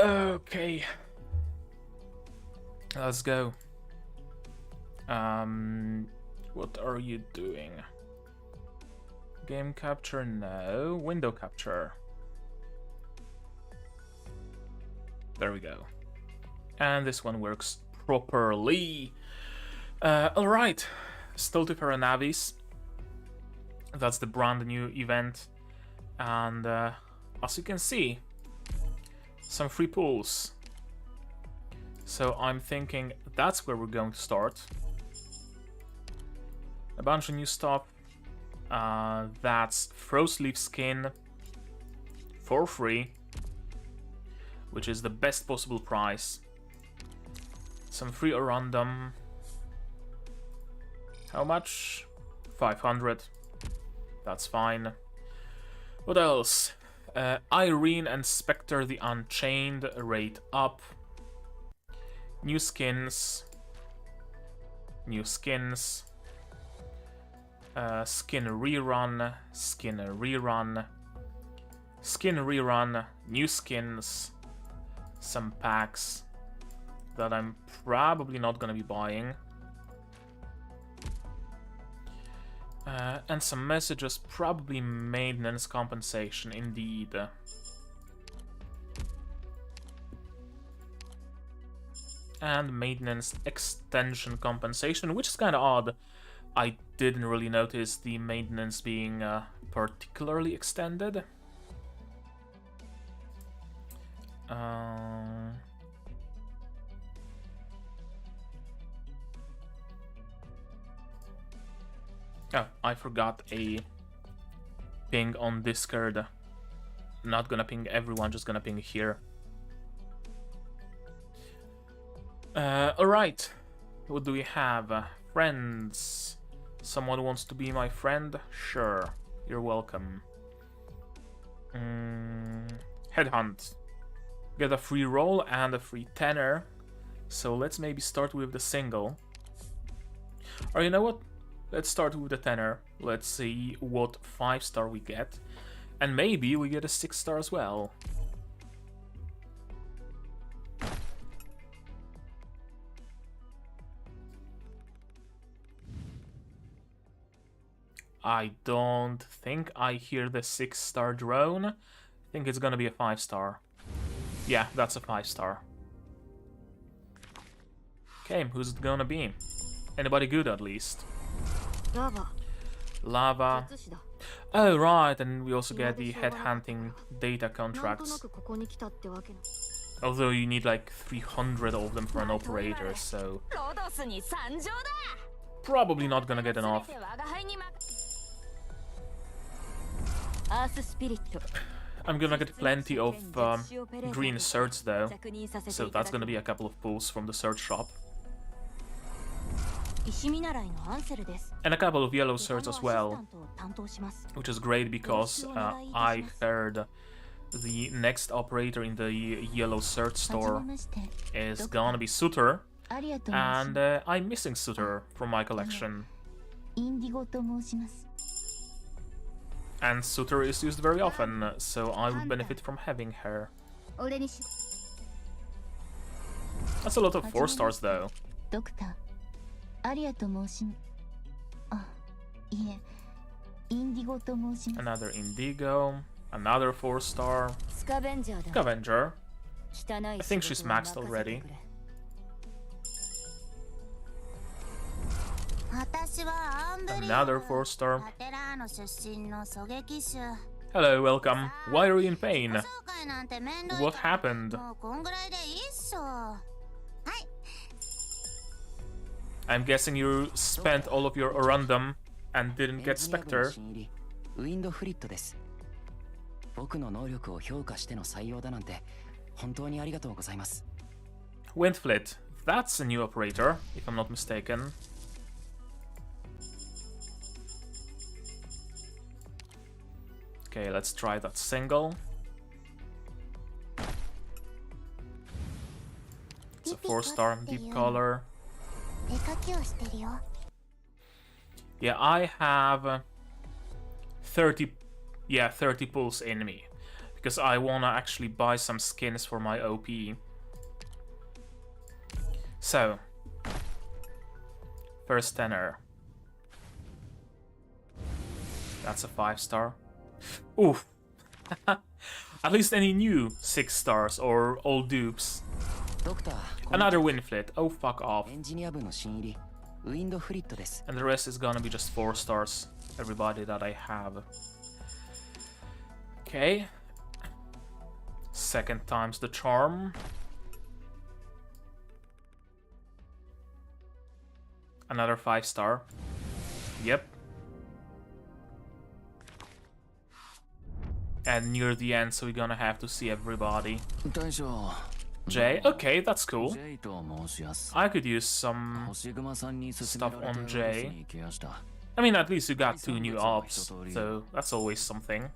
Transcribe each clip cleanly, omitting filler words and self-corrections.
Okay. Let's go. What are you doing? Game capture? No. Window capture. There we go. And this one works properly. Alright. Stultifera Navis. That's the brand new event. And as you can see, some free pools. So I'm thinking that's where we're going to start. A bunch of new stuff. That's Frost Leaf skin for free, which is the best possible price. Some free random. How much? 500. That's fine. What else? Irene and Spectre the Unchained rate up. New skins. New skins. Skin rerun. Skin rerun. Skin rerun. New skins. Some packs that I'm probably not gonna be buying. And some messages, probably maintenance compensation, indeed. And maintenance extension compensation, which is kind of odd. I didn't really notice the maintenance being particularly extended. Oh, I forgot a ping on Discord. Not gonna ping everyone, just gonna ping here. Alright. What do we have? Friends. Someone wants to be my friend? Sure. You're welcome. Headhunt. Get a free roll and a free tenner. So let's maybe start with the single. Or you know what? Let's start with the tenner. Let's see what 5-star we get. And maybe we get a 6-star as well. I don't think I hear the 6-star drone. I think it's gonna be a 5-star. Yeah, that's a 5-star. Okay, who's it gonna be? Anybody good at least? Lava. Oh, right, and we also get the headhunting data contracts. Although you need like 300 of them for an operator, so probably not gonna get enough. I'm gonna get plenty of green certs though, so that's gonna be a couple of pulls from the cert shop. And a couple of yellow certs as well, which is great because I heard the next operator in the yellow cert store is gonna be Suter, and I'm missing Suter from my collection. And Suter is used very often, so I would benefit from having her. That's a lot of 4-stars though. Another Indigo, another 4-star. Scavenger. I think she's maxed already. Another 4-star. Hello, welcome. Why are you in pain? What happened? I'm guessing you spent all of your random and didn't get Spectre. Windflit. That's a new operator, if I'm not mistaken. Okay, let's try that single. It's a 4-star deep color. Yeah, I have 30 pulls in me. because I wanna actually buy some skins for my OP. So, first tenor. That's a 5-star. Oof. At least any new 6 stars or old dupes. Another Windflit. Oh, fuck off. And the rest is gonna be just 4 stars. Everybody that I have. Okay. Second time's the charm. Another 5-star. Yep. And near the end, so we're gonna have to see everybody. J? Okay, that's cool. I could use some stuff on J. I mean, at least you got 2 new ops, so that's always something.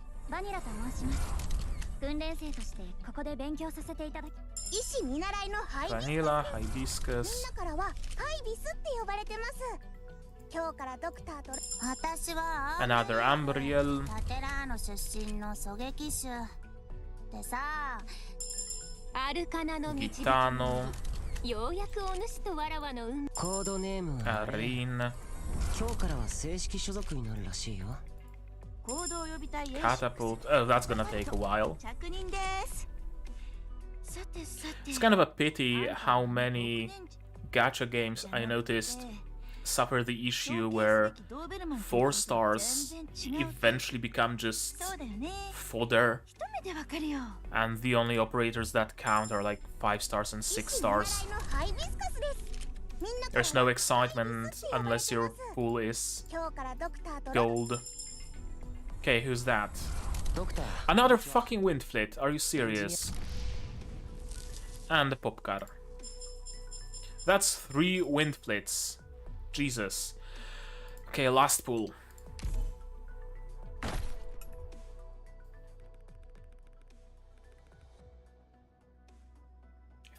Vanilla, hibiscus. Another Ambriel. Gitano. Arin. Catapult. Oh, that's gonna take a while. It's kind of a pity how many gacha games I noticed suffer the issue where 4 stars eventually become just fodder, and the only operators that count are like 5 stars and 6 stars. There's no excitement unless your pool is gold. Okay, who's that? Another fucking Windflit, are you serious? And the Popcar. That's 3 Windflits. Jesus. Okay, last pool. I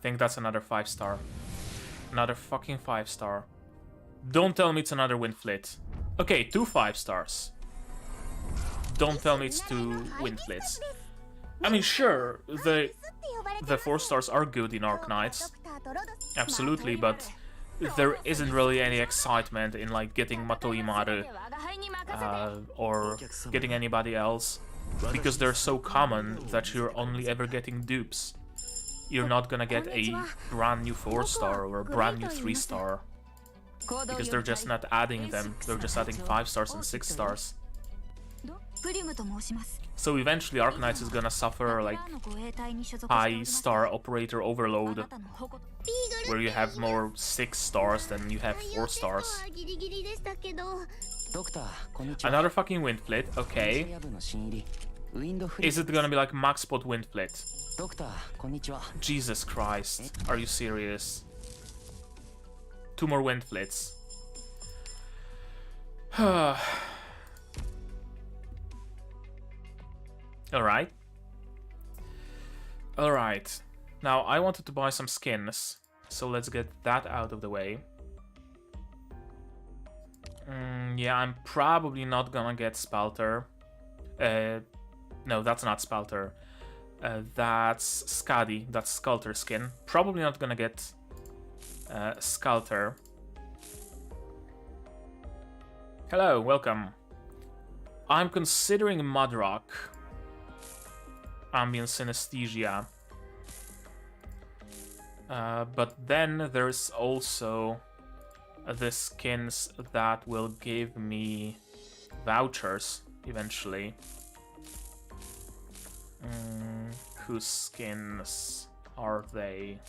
think that's another 5-star. Another fucking 5-star. Don't tell me it's another Windflit. Okay, 2 5-stars. Don't tell me it's 2 Windflits. I mean, sure, the 4 stars are good in Arknights. Absolutely, but there isn't really any excitement in like getting Matoimaru or getting anybody else, because they're so common that you're only ever getting dupes. You're not gonna get a brand new 4-star or a brand new 3-star, because they're just not adding them, they're just adding 5 stars and 6 stars. So eventually Arknights is gonna suffer like high star operator overload, where you have more 6 stars than you have 4 stars. Another fucking Windflit, okay. Is it gonna be like max spot Windflit? Jesus Christ, are you serious? 2 more Windflits. Alright. Alright. Now, I wanted to buy some skins, so let's get that out of the way. Yeah, I'm probably not gonna get Spalter. No, that's not Spalter. That's Skadi, that's Sculptor skin. Probably not gonna get Sculptor. Hello, welcome. I'm considering Mudrock. Ambient Synesthesia. But then there's also the skins that will give me vouchers eventually. Whose skins are they?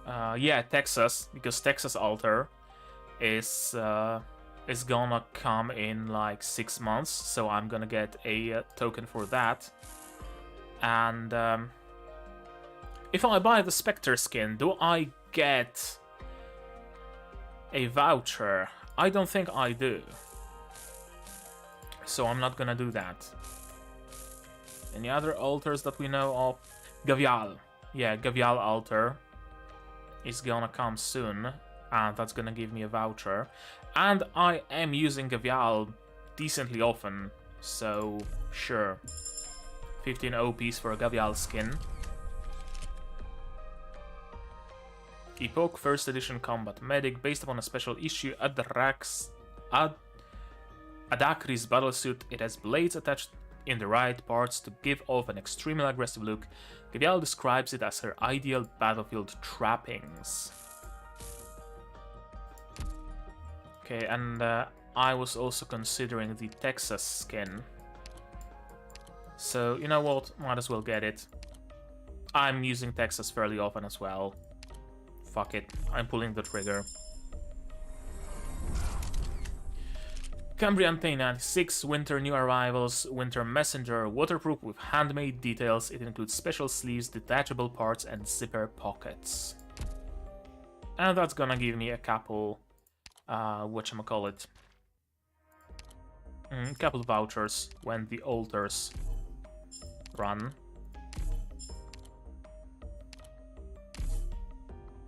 Yeah, Texas, because Texas Alter is gonna come in like 6 months, so I'm gonna get a token for that. And if I buy the Spectre skin, do I get a voucher? I don't think I do, so I'm not gonna do that. Any other altars that we know of? Gavial. Yeah, Gavial altar is gonna come soon, and that's gonna give me a voucher. And I am using Gavial decently often, so sure. 15 OPs for a Gavial skin. Epoch, first edition combat medic, based upon a special issue Adakri's battlesuit. It has blades attached in the right parts to give off an extremely aggressive look. Gavial describes it as her ideal battlefield trappings. Okay, and I was also considering the Texas skin. So, you know what? Might as well get it. I'm using Texas fairly often as well. Fuck it, I'm pulling the trigger. Cambrian Pain 96, Winter New Arrivals, Winter Messenger, waterproof with handmade details. It includes special sleeves, detachable parts, and zipper pockets. And that's gonna give me a couple, whatchamacallit, couple vouchers when the altars run.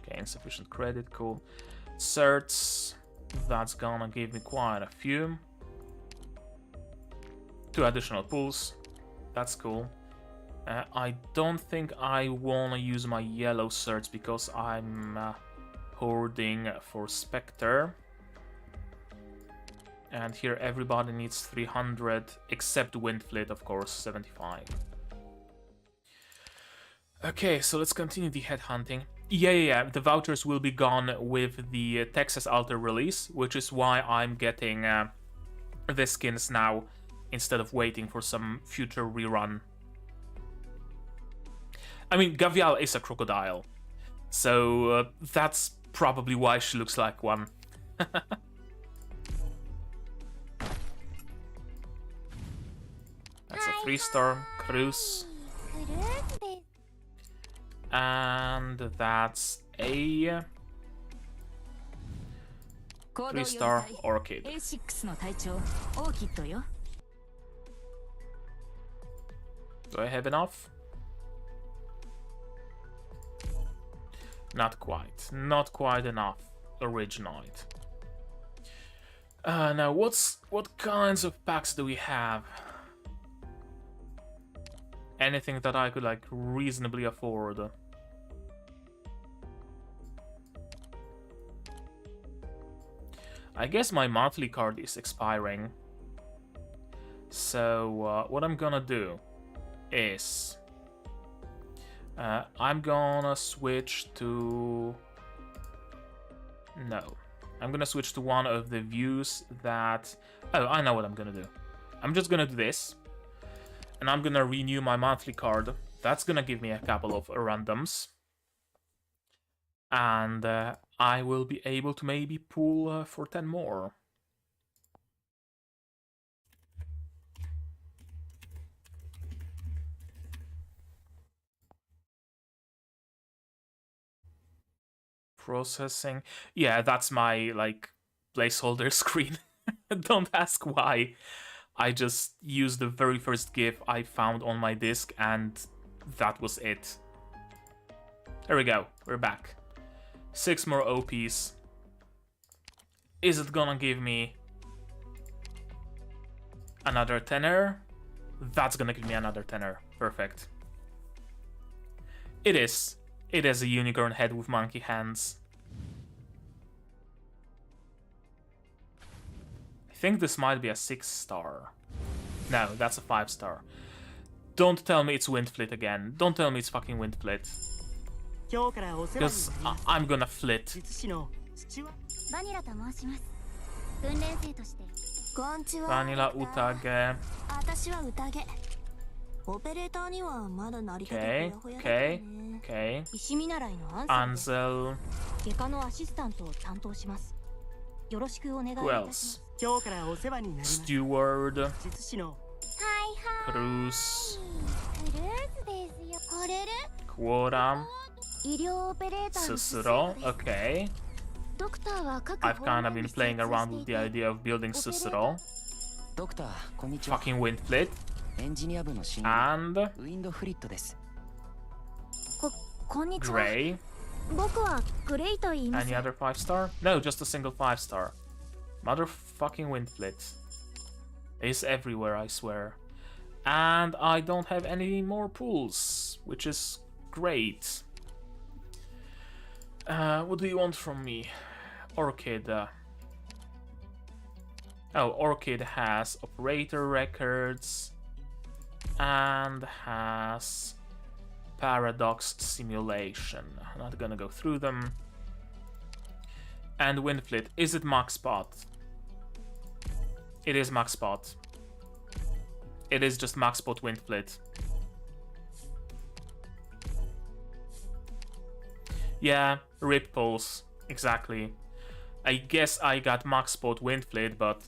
Okay, insufficient credit, cool. Certs, that's gonna give me quite a few. 2 additional pulls, that's cool. I don't think I wanna use my yellow certs because I'm hoarding for Spectre. And here everybody needs 300, except Windfleet, of course, 75. Okay, so let's continue the headhunting. Yeah, the vouchers will be gone with the Texas Altar release, which is why I'm getting the skins now, instead of waiting for some future rerun. I mean, Gavial is a crocodile, so that's probably why she looks like one. That's a 3-star cruise. And that's a 3-star orchid. Do I have enough? Not quite. Not quite enough. Originoid. Now what kinds of packs do we have? Anything that I could like reasonably afford. I guess my monthly card is expiring. So what I'm gonna do is I'm gonna switch to... No. I'm gonna switch to one of the views that... Oh, I know what I'm gonna do. I'm just gonna do this. And I'm gonna renew my monthly card. That's gonna give me a couple of randoms. And I will be able to maybe pull for 10 more. Processing. Yeah, that's my, like, placeholder screen. Don't ask why. I just used the very first GIF I found on my disk, and that was it. There we go, we're back. 6 more OPs. Is it gonna give me another tenner? That's gonna give me another tenner. Perfect. It is. It is a unicorn head with monkey hands. I think this might be a 6-star. No, that's a 5-star. Don't tell me it's Windfleet again. Don't tell me it's fucking Windfleet. Because I'm gonna flit. Vanilla Utage. Okay. Ansel. Who else? Steward. Cruz. Quora. Cicero. Okay. I've kind of been playing around with the idea of building Cicero. Fucking Windfleet. And Gray. Any other 5-star? No, just a single 5-star. Motherfucking Windflit is everywhere, I swear. And I don't have any more pools, which is great. What do you want from me? Orchid. Oh, Orchid has operator records and has paradox simulation. I'm not gonna go through them. And Windflit, is it max spot? It is max spot. It is just max spot Windflit. Yeah, rip pulse, exactly. I guess I got max spot Windflit, but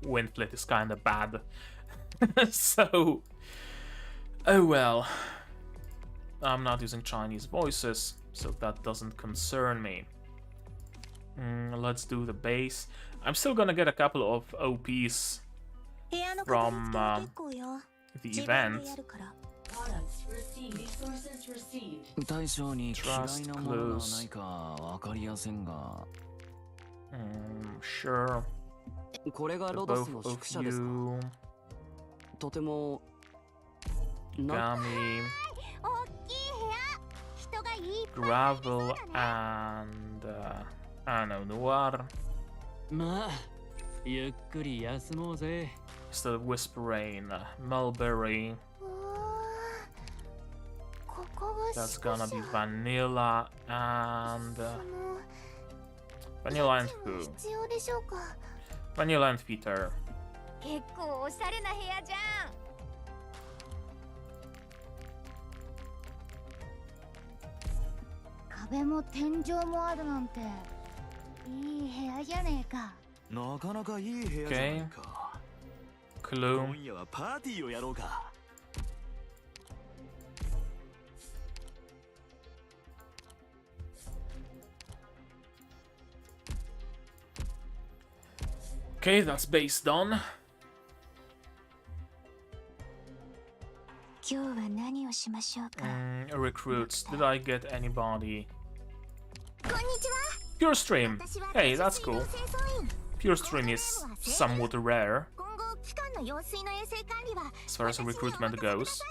Windflit is kinda bad. So, oh well. I'm not using Chinese voices, so that doesn't concern me. Let's do the base. I'm still gonna get a couple of OPs from the event. Trust, close. Sure. Both of you. Gami. Gravel and no, Noir. Still whispering. Mulberry. That's gonna be Vanilla and Vanilla and who? Vanilla and Peter. Okay. Clue. Okay, that's base done. Recruits. Did I get anybody? Pure Stream. Hey, that's cool. Pure Stream is somewhat rare as far as recruitment goes.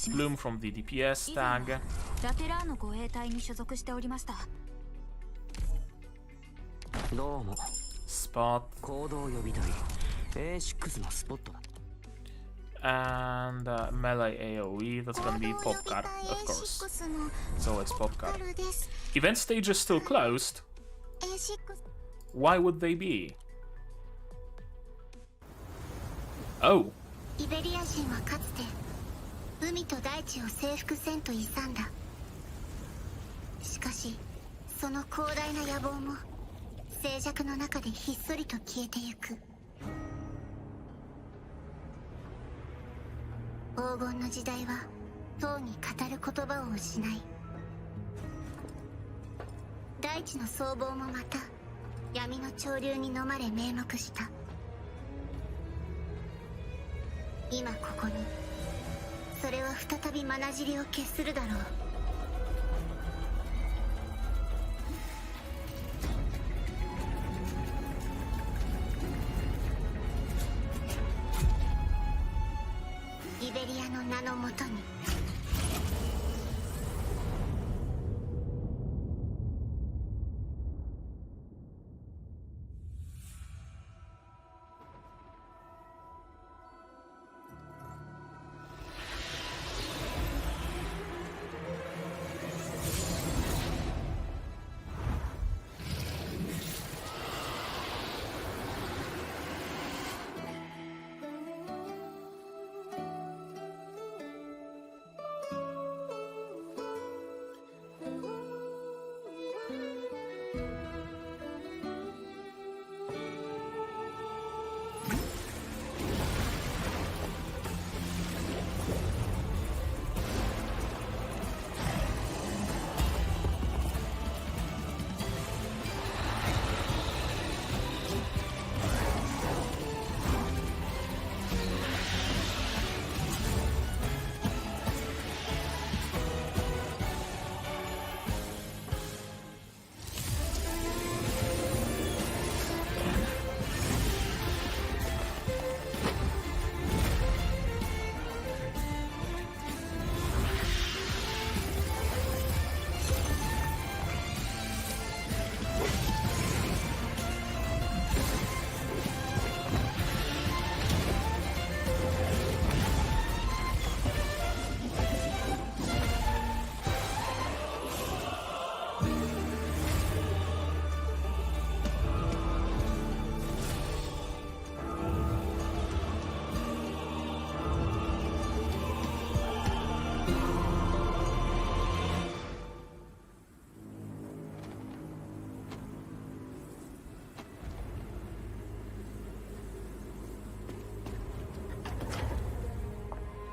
Bloom from the DPS tag. Spot. And melee AoE, that's gonna be Popcar, of course. So it's Popcar. Event stage is still closed. Why would they be? Oh. イベリア人はかつて海と大地を征服せんと勇んだ。しかしその広大な野望も静寂の中でひっそりと消えてゆく。黄金の時代はとうに語る言葉を失い、大地の僧帽もまた闇の潮流に飲まれ瞑目した。今ここにそれは再びまなじりを決するだろう。イベリアの名のもとに。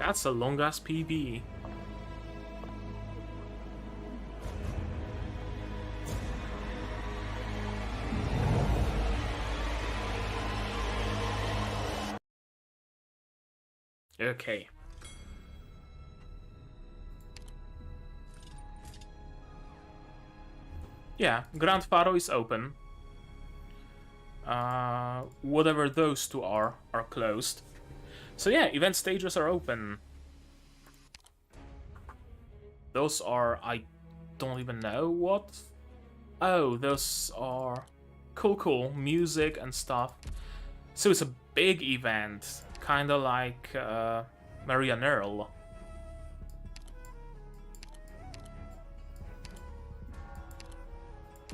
That's a long-ass PB. Okay. Yeah, Grand Faro is open. Whatever those two are closed. So yeah, event stages are open. Those are, I don't even know what. Oh, those are cool, music and stuff. So it's a big event, kinda like Maria Nerl.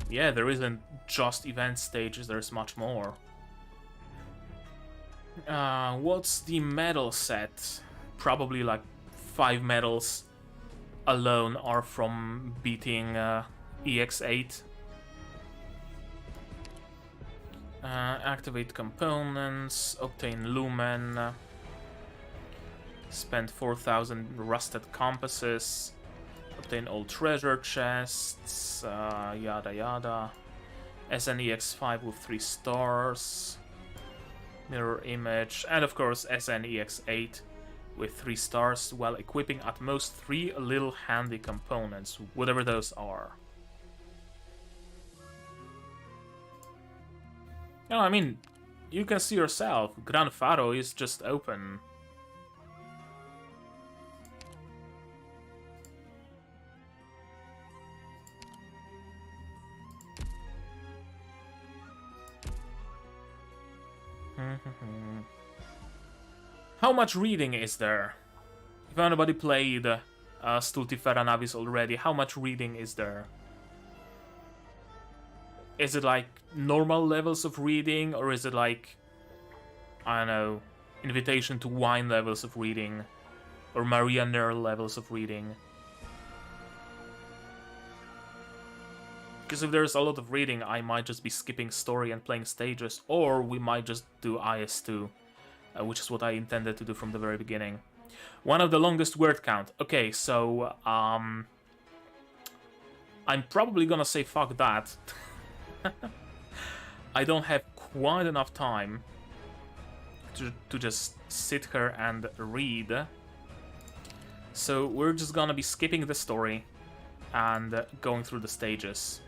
Yeah, there isn't just event stages, there's much more. What's the medal set? Probably like 5 medals alone are from beating EX8. Activate components, obtain lumen, spend 4,000 rusted compasses, obtain all treasure chests, yada yada. SNEX5 with 3 stars, mirror image, and of course SNEX8 with 3 stars, while equipping at most 3 little handy components, whatever those are. No, I mean, you can see yourself, Gran Faro is just open. How much reading is there? If anybody played Stultifera Navis already, how much reading is there? Is it like normal levels of reading, or is it like, I don't know, Invitation to Wine levels of reading, or Maria Nerl levels of reading? Because if there's a lot of reading, I might just be skipping story and playing stages, or we might just do IS2, which is what I intended to do from the very beginning. One of the longest word count. Okay, so I'm probably gonna say fuck that. I don't have quite enough time to just sit here and read. So we're just gonna be skipping the story and going through the stages.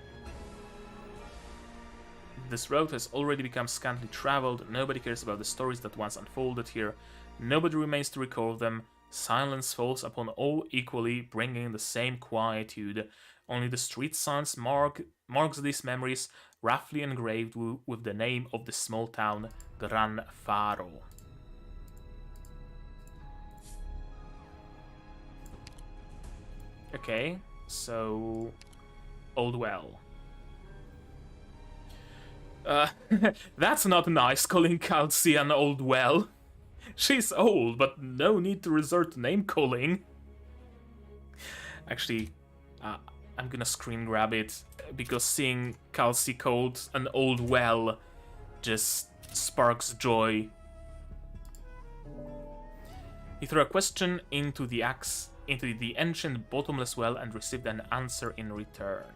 This road has already become scantily traveled. Nobody cares about the stories that once unfolded here. Nobody remains to recall them. Silence falls upon all equally, bringing the same quietude. Only the street signs marks these memories, roughly engraved with the name of the small town, Gran Faro. Okay, so Old Well. That's not nice, calling Kelsey an Old Well. She's old, but no need to resort to name-calling. Actually, I'm gonna screen grab it, because seeing Kelsey called an Old Well just sparks joy. He threw a question into the ancient bottomless well and received an answer in return.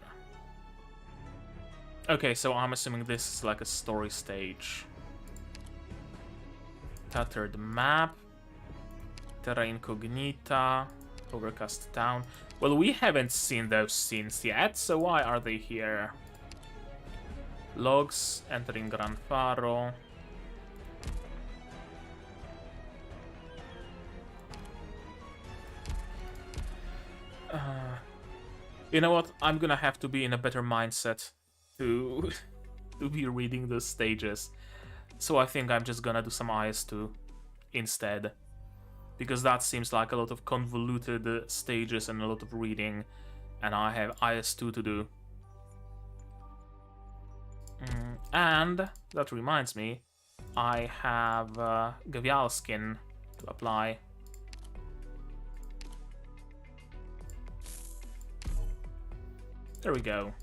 Okay, so I'm assuming this is like a story stage. Tattered map. Terra Incognita. Overcast town. Well, we haven't seen those scenes yet, so why are they here? Logs. Entering Gran Faro. You know what? I'm gonna have to be in a better mindset to be reading the stages. So I think I'm just gonna do some IS2 instead. Because that seems like a lot of convoluted stages and a lot of reading. And I have IS2 to do. And that reminds me, I have Gavial skin to apply. There we go.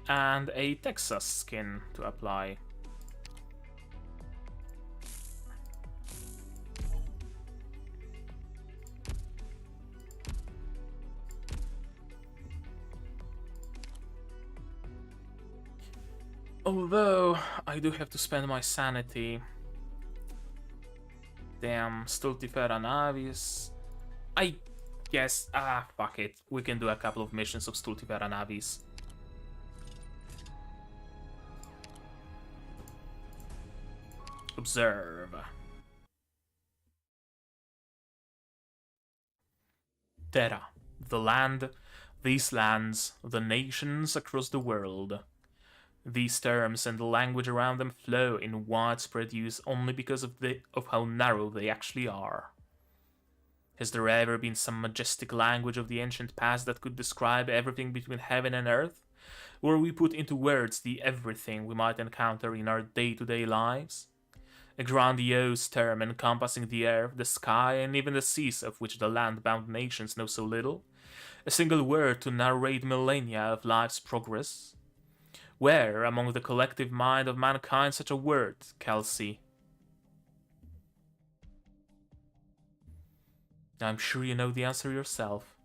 And a Texas skin to apply. Although, I do have to spend my sanity. Damn, Stultifera Navis. I guess, fuck it. We can do a couple of missions of Stultifera Navis. Observe. Terra, the land, these lands, the nations across the world. These terms and the language around them flow in widespread use only because of how narrow they actually are. Has there ever been some majestic language of the ancient past that could describe everything between heaven and earth? Where we put into words the everything we might encounter in our day-to-day lives? A grandiose term encompassing the air, the sky, and even the seas of which the land-bound nations know so little? A single word to narrate millennia of life's progress? Where, among the collective mind of mankind, such a word, Kelsey? I'm sure you know the answer yourself.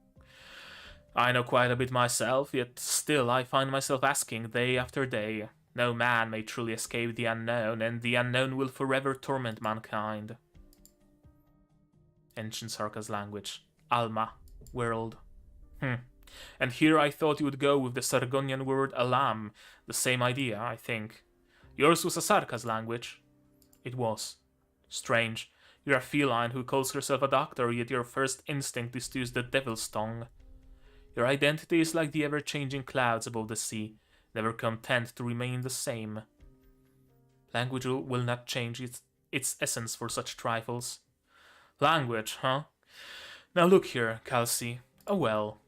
I know quite a bit myself, yet still I find myself asking day after day. No man may truly escape the unknown, and the unknown will forever torment mankind. Ancient Sarka's language. Alma. World. And here I thought you would go with the Sargonian word alam. The same idea, I think. Yours was a Sarka's language. It was. Strange. You're a feline who calls herself a doctor, yet your first instinct is to use the devil's tongue. Your identity is like the ever-changing clouds above the sea, never content to remain the same. Language will not change its essence for such trifles. Language, huh? Now look here, Kelsey. A well.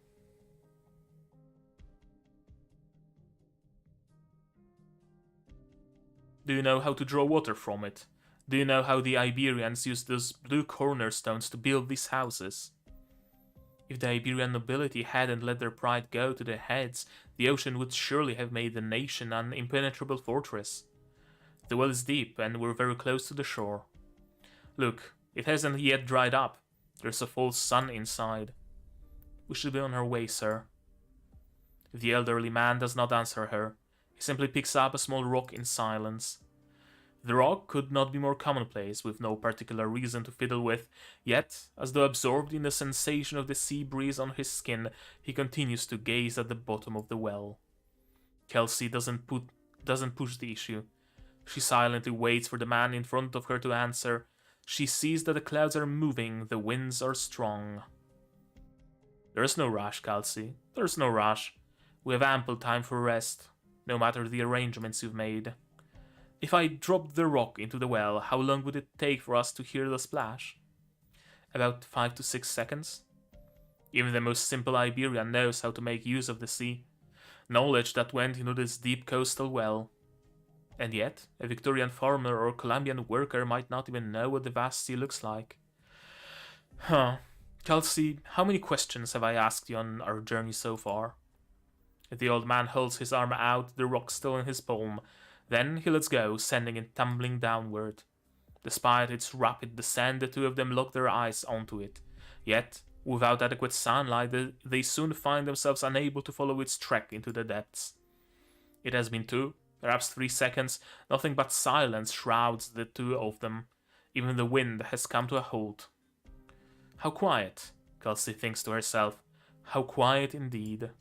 Do you know how to draw water from it? Do you know how the Iberians used those blue cornerstones to build these houses? If the Iberian nobility hadn't let their pride go to their heads, the ocean would surely have made the nation an impenetrable fortress. The well is deep, and we're very close to the shore. Look, it hasn't yet dried up. There's a full sun inside. We should be on our way, sir. The elderly man does not answer her. He simply picks up a small rock in silence. The rock could not be more commonplace, with no particular reason to fiddle with, yet, as though absorbed in the sensation of the sea breeze on his skin, he continues to gaze at the bottom of the well. Kelsey doesn't push the issue. She silently waits for the man in front of her to answer. She sees that the clouds are moving, the winds are strong. There's no rush, Kelsey. There's no rush. We have ample time for rest, no matter the arrangements you've made. If I dropped the rock into the well, how long would it take for us to hear the splash? About 5 to 6 seconds. Even the most simple Iberian knows how to make use of the sea. Knowledge that went into this deep coastal well. And yet, a Victorian farmer or Colombian worker might not even know what the vast sea looks like. Kelsey, how many questions have I asked you on our journey so far? The old man holds his arm out, the rock still in his palm. Then he lets go, sending it tumbling downward. Despite its rapid descent, the two of them lock their eyes onto it. Yet, without adequate sunlight, they soon find themselves unable to follow its trek into the depths. It has been 2, perhaps 3 seconds. Nothing but silence shrouds the two of them. Even the wind has come to a halt. How quiet, Kelsey thinks to herself. How quiet indeed.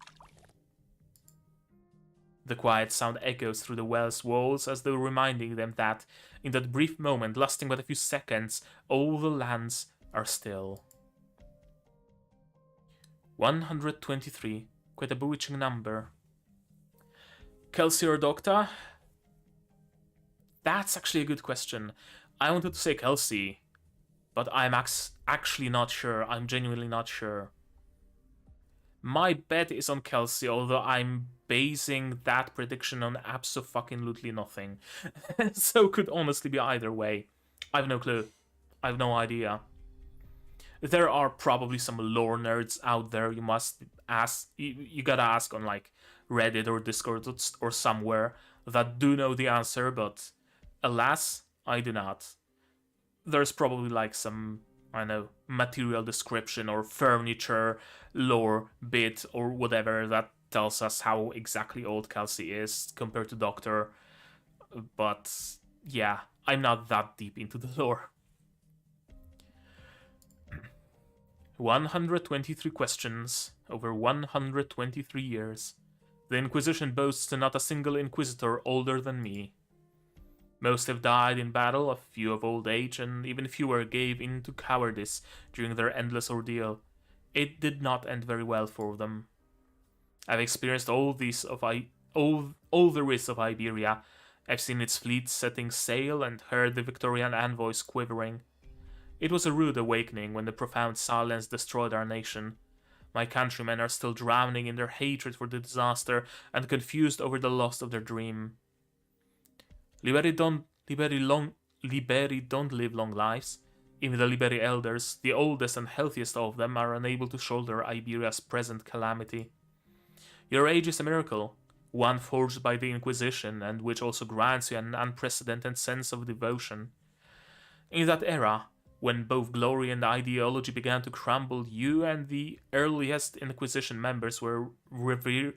The quiet sound echoes through the well's walls as though reminding them that, in that brief moment lasting but a few seconds, all the lands are still. 123, quite a bewitching number. Kelsey or Doctor? That's actually a good question. I wanted to say Kelsey, but I'm actually not sure. I'm genuinely not sure. My bet is on Kelsey, although I'm basing that prediction on abso-fucking-lutely nothing. So could honestly be either way. I've no clue. I've no idea. There are probably some lore nerds out there you must ask. You gotta ask on like Reddit or Discord or somewhere that do know the answer, but alas, I do not. There's probably like some, I don't know, material description or furniture lore bit or whatever that tells us how exactly old Kelsey is compared to Doctor. but yeah, I'm not that deep into the lore. 123 questions over 123 years. The Inquisition boasts not a single Inquisitor older than me. Most have died in battle, a few of old age, and even fewer gave in to cowardice during their endless ordeal. It did not end very well for them. I've experienced all there is of Iberia. I've seen its fleets setting sail and heard the Victorian envoys quivering. It was a rude awakening when the profound silence destroyed our nation. My countrymen are still drowning in their hatred for the disaster and confused over the loss of their dream. Liberi don't live long lives. Even the Liberi elders, the oldest and healthiest of them, are unable to shoulder Iberia's present calamity. Your age is a miracle, one forged by the Inquisition, and which also grants you an unprecedented sense of devotion. In that era, when both glory and ideology began to crumble, you and the earliest Inquisition members were revered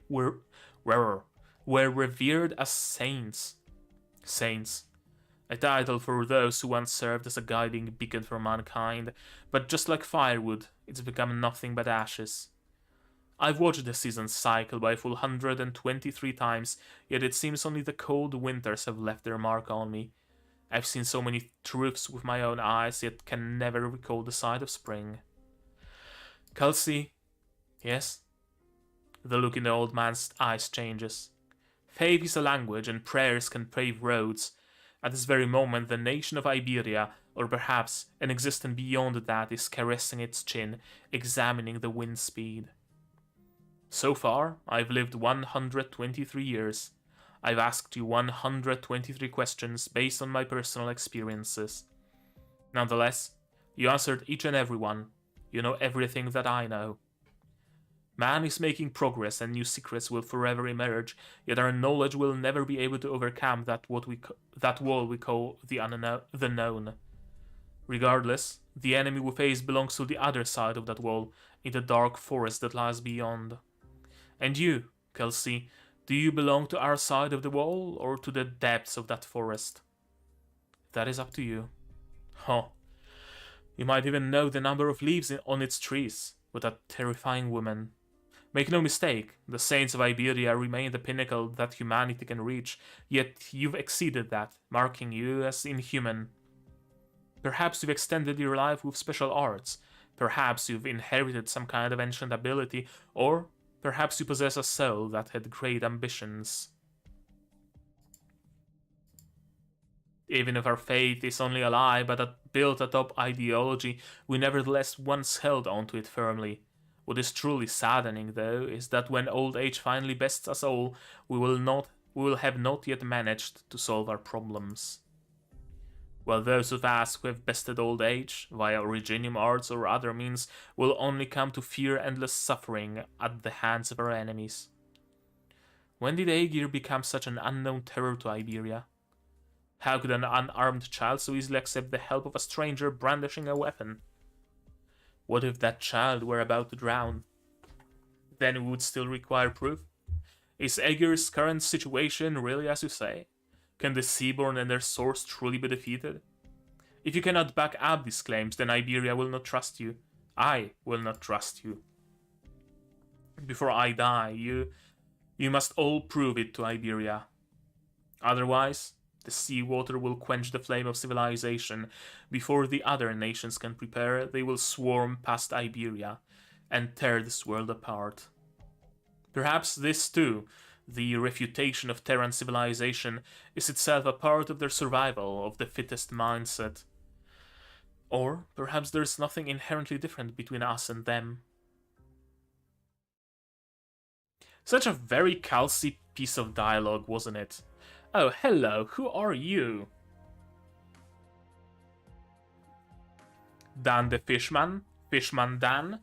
as saints. Saints. A title for those who once served as a guiding beacon for mankind, but just like firewood, it's become nothing but ashes. I've watched the seasons cycle by a full 123 times, yet it seems only the cold winters have left their mark on me. I've seen so many truths with my own eyes, yet can never recall the sight of spring. Kelsey? Yes? The look in the old man's eyes changes. Faith is a language, and prayers can pave roads. At this very moment, the nation of Iberia, or perhaps an existence beyond that, is caressing its chin, examining the wind speed. So far, I've lived 123 years. I've asked you 123 questions based on my personal experiences. Nonetheless, you answered each and every one. You know everything that I know. Man is making progress and new secrets will forever emerge, yet our knowledge will never be able to overcome that wall we call the known. Regardless, the enemy we face belongs to the other side of that wall, in the dark forest that lies beyond. And you, Kelsey, do you belong to our side of the wall, or to the depths of that forest? That is up to you. Huh. You might even know the number of leaves on its trees, with that terrifying woman. Make no mistake, the saints of Iberia remain the pinnacle that humanity can reach, yet you've exceeded that, marking you as inhuman. Perhaps you've extended your life with special arts, perhaps you've inherited some kind of ancient ability, or perhaps you possess a soul that had great ambitions. Even if our faith is only a lie, but built atop ideology, we nevertheless once held on to it firmly. What is truly saddening, though, is that when old age finally bests us all, we will have not yet managed to solve our problems. While those of us who have bested old age, via originium arts or other means, will only come to fear endless suffering at the hands of our enemies. When did Aegir become such an unknown terror to Iberia? How could an unarmed child so easily accept the help of a stranger brandishing a weapon? What if that child were about to drown? Then we would still require proof. Is Aegir's current situation really as you say? Can the Seaborn and their source truly be defeated? If you cannot back up these claims, then Iberia will not trust you. I will not trust you. Before I die, you must all prove it to Iberia. Otherwise, the seawater will quench the flame of civilization. Before the other nations can prepare, they will swarm past Iberia and tear this world apart. Perhaps this too, the refutation of Terran civilization, is itself a part of their survival of the fittest mindset. Or perhaps there's nothing inherently different between us and them. Such a very Kelsey piece of dialogue, wasn't it? Oh, hello, who are you? Dan the Fishman? Fishman Dan?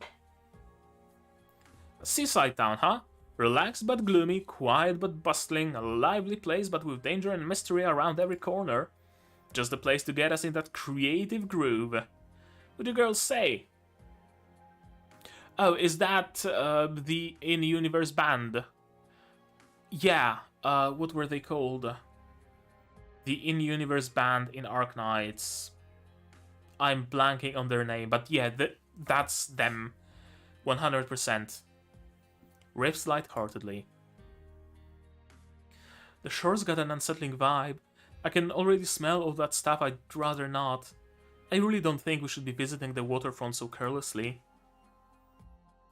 A seaside town, huh? Relaxed but gloomy, quiet but bustling, a lively place but with danger and mystery around every corner. Just the place to get us in that creative groove. What do you girls say? Oh, is that the in-universe band? Yeah, what were they called? the in-universe band in Arknights. I'm blanking on their name, but yeah, that's them. 100%. Riffs lightheartedly. The shore's got an unsettling vibe. I can already smell all that stuff I'd rather not. I really don't think we should be visiting the waterfront so carelessly.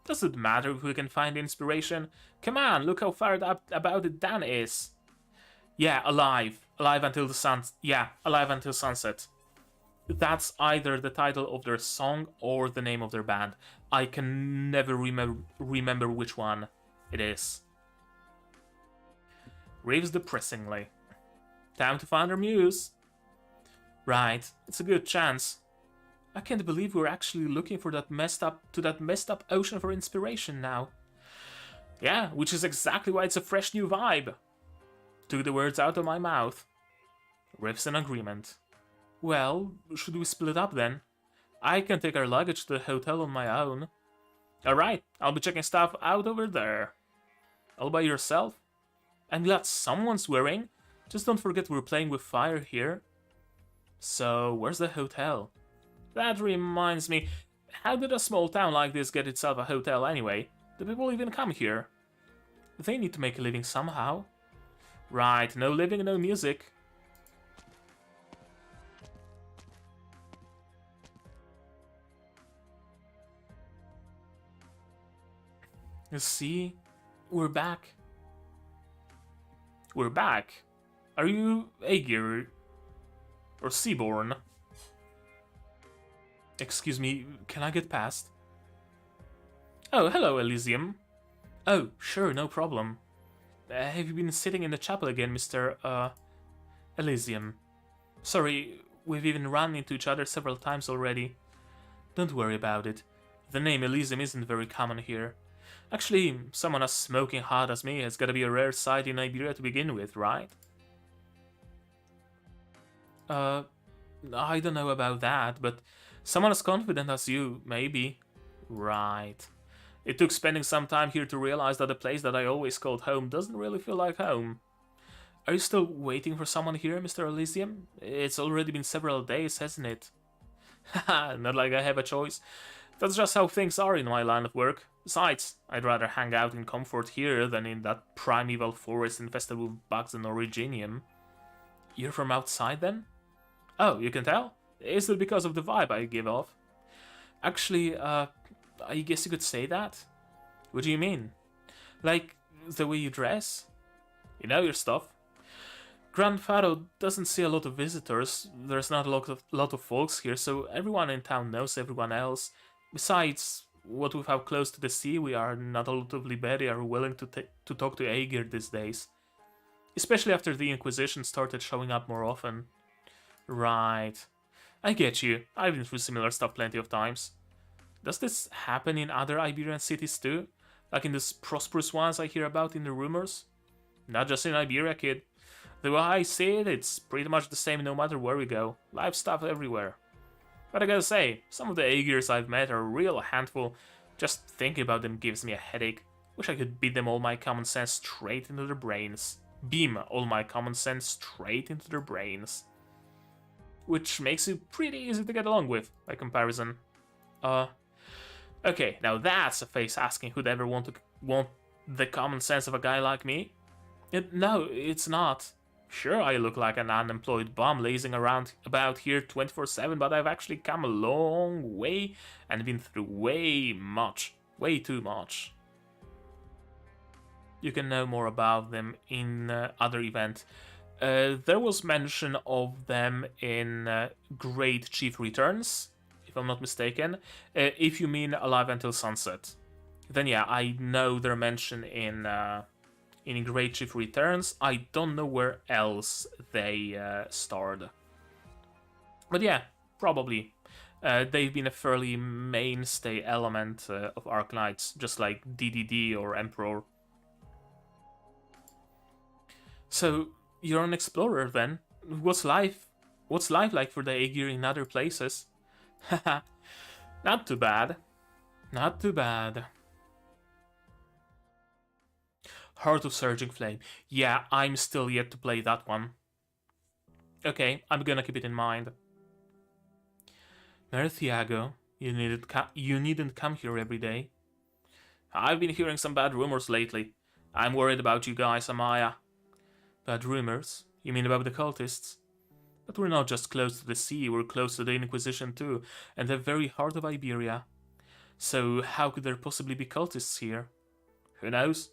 Does it matter if we can find inspiration? Come on, look how fired up about it Dan is. Yeah, alive. Alive until the sun. Yeah, alive until sunset. That's either the title of their song or the name of their band. I can never remember which one it is. Raves depressingly. Time to find our muse. Right, it's a good chance. I can't believe we're actually looking for that messed up ocean for inspiration now. Yeah, which is exactly why it's a fresh new vibe. Took the words out of my mouth. Riff's in agreement. Well, should we split up then? I can take our luggage to the hotel on my own. Alright, I'll be checking stuff out over there. All by yourself? I'm glad someone's swearing. Just don't forget we're playing with fire here. So, where's the hotel? That reminds me, how did a small town like this get itself a hotel anyway? Do people even come here? They need to make a living somehow. Right, no living, no music. You see, we're back. We're back. Are you Aegir or Seaborn? Excuse me, can I get past? Oh, hello, Elysium. Oh, sure, no problem. Have you been sitting in the chapel again, Mr. Elysium? Sorry, we've even run into each other several times already. Don't worry about it. The name Elysium isn't very common here. Actually, someone as smoking hot as me has gotta be a rare sight in Iberia to begin with, right? I don't know about that, but someone as confident as you, maybe. Right. It took spending some time here to realize that the place that I always called home doesn't really feel like home. Are you still waiting for someone here, Mr. Elysium? It's already been several days, hasn't it? Haha, not like I have a choice. That's just how things are in my line of work. Besides, I'd rather hang out in comfort here than in that primeval forest infested with bugs and originium. You're from outside then? Oh, you can tell? Is it because of the vibe I give off? Actually, I guess you could say that. What do you mean? Like, the way you dress? You know your stuff. Grand Faro doesn't see a lot of visitors, there's not a lot of folks here, so everyone in town knows everyone else. Besides, what with how close to the sea we are, not a lot of Liberi are willing to talk to Aegir these days. Especially after the Inquisition started showing up more often. Right. I get you, I've been through similar stuff plenty of times. Does this happen in other Iberian cities too? Like in these prosperous ones I hear about in the rumors? Not just in Iberia, kid. The way I see it, it's pretty much the same no matter where we go. Live stuff everywhere. But I gotta say, some of the Aegirs I've met are a real handful. Just thinking about them gives me a headache. Wish I could beat them all my common sense straight into their brains. Beam all my common sense straight into their brains. Which makes it pretty easy to get along with, by comparison. Okay, now that's a face asking who'd ever want the common sense of a guy like me. No, it's not. Sure, I look like an unemployed bum lazing around about here 24/7, but I've actually come a long way and been through way too much. You can know more about them in other event. There was mention of them in Great Chief Returns, if I'm not mistaken. If you mean Alive Until Sunset, then yeah, I know their mention in Great Chief Returns. I don't know where else they starred. But yeah, probably. They've been a fairly mainstay element of Arknights, just like DDD or Emperor. So, you're an explorer then? What's life like for the Aegir in other places? Haha, not too bad. Not too bad. Heart of Surging Flame. Yeah, I'm still yet to play that one. Okay, I'm gonna keep it in mind. Merthiago, you needn't come here every day. I've been hearing some bad rumors lately. I'm worried about you guys, Amiya. Bad rumors? You mean about the cultists? But we're not just close to the sea, we're close to the Inquisition too, and the very heart of Iberia. So how could there possibly be cultists here? Who knows?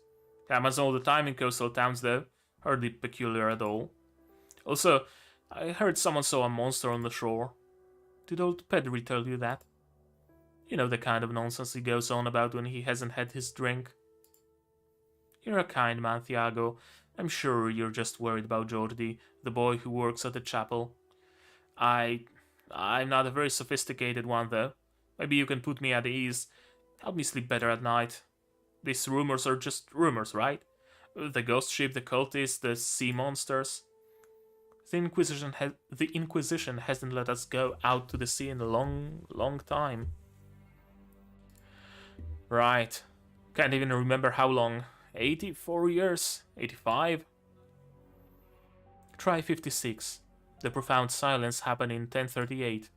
Happens all the time in coastal towns though. Hardly peculiar at all. Also, I heard someone saw a monster on the shore. Did old Pedri tell you that? You know the kind of nonsense he goes on about when he hasn't had his drink. You're a kind man, Thiago. I'm sure you're just worried about Jordi, the boy who works at the chapel. I'm not a very sophisticated one, though. Maybe you can put me at ease. Help me sleep better at night. These rumors are just rumors, right? The ghost ship, the cultists, the sea monsters. The Inquisition hasn't let us go out to the sea in a long time. Right. Can't even remember how long. 84 years? 85? Try 56. The profound silence happened in 1038.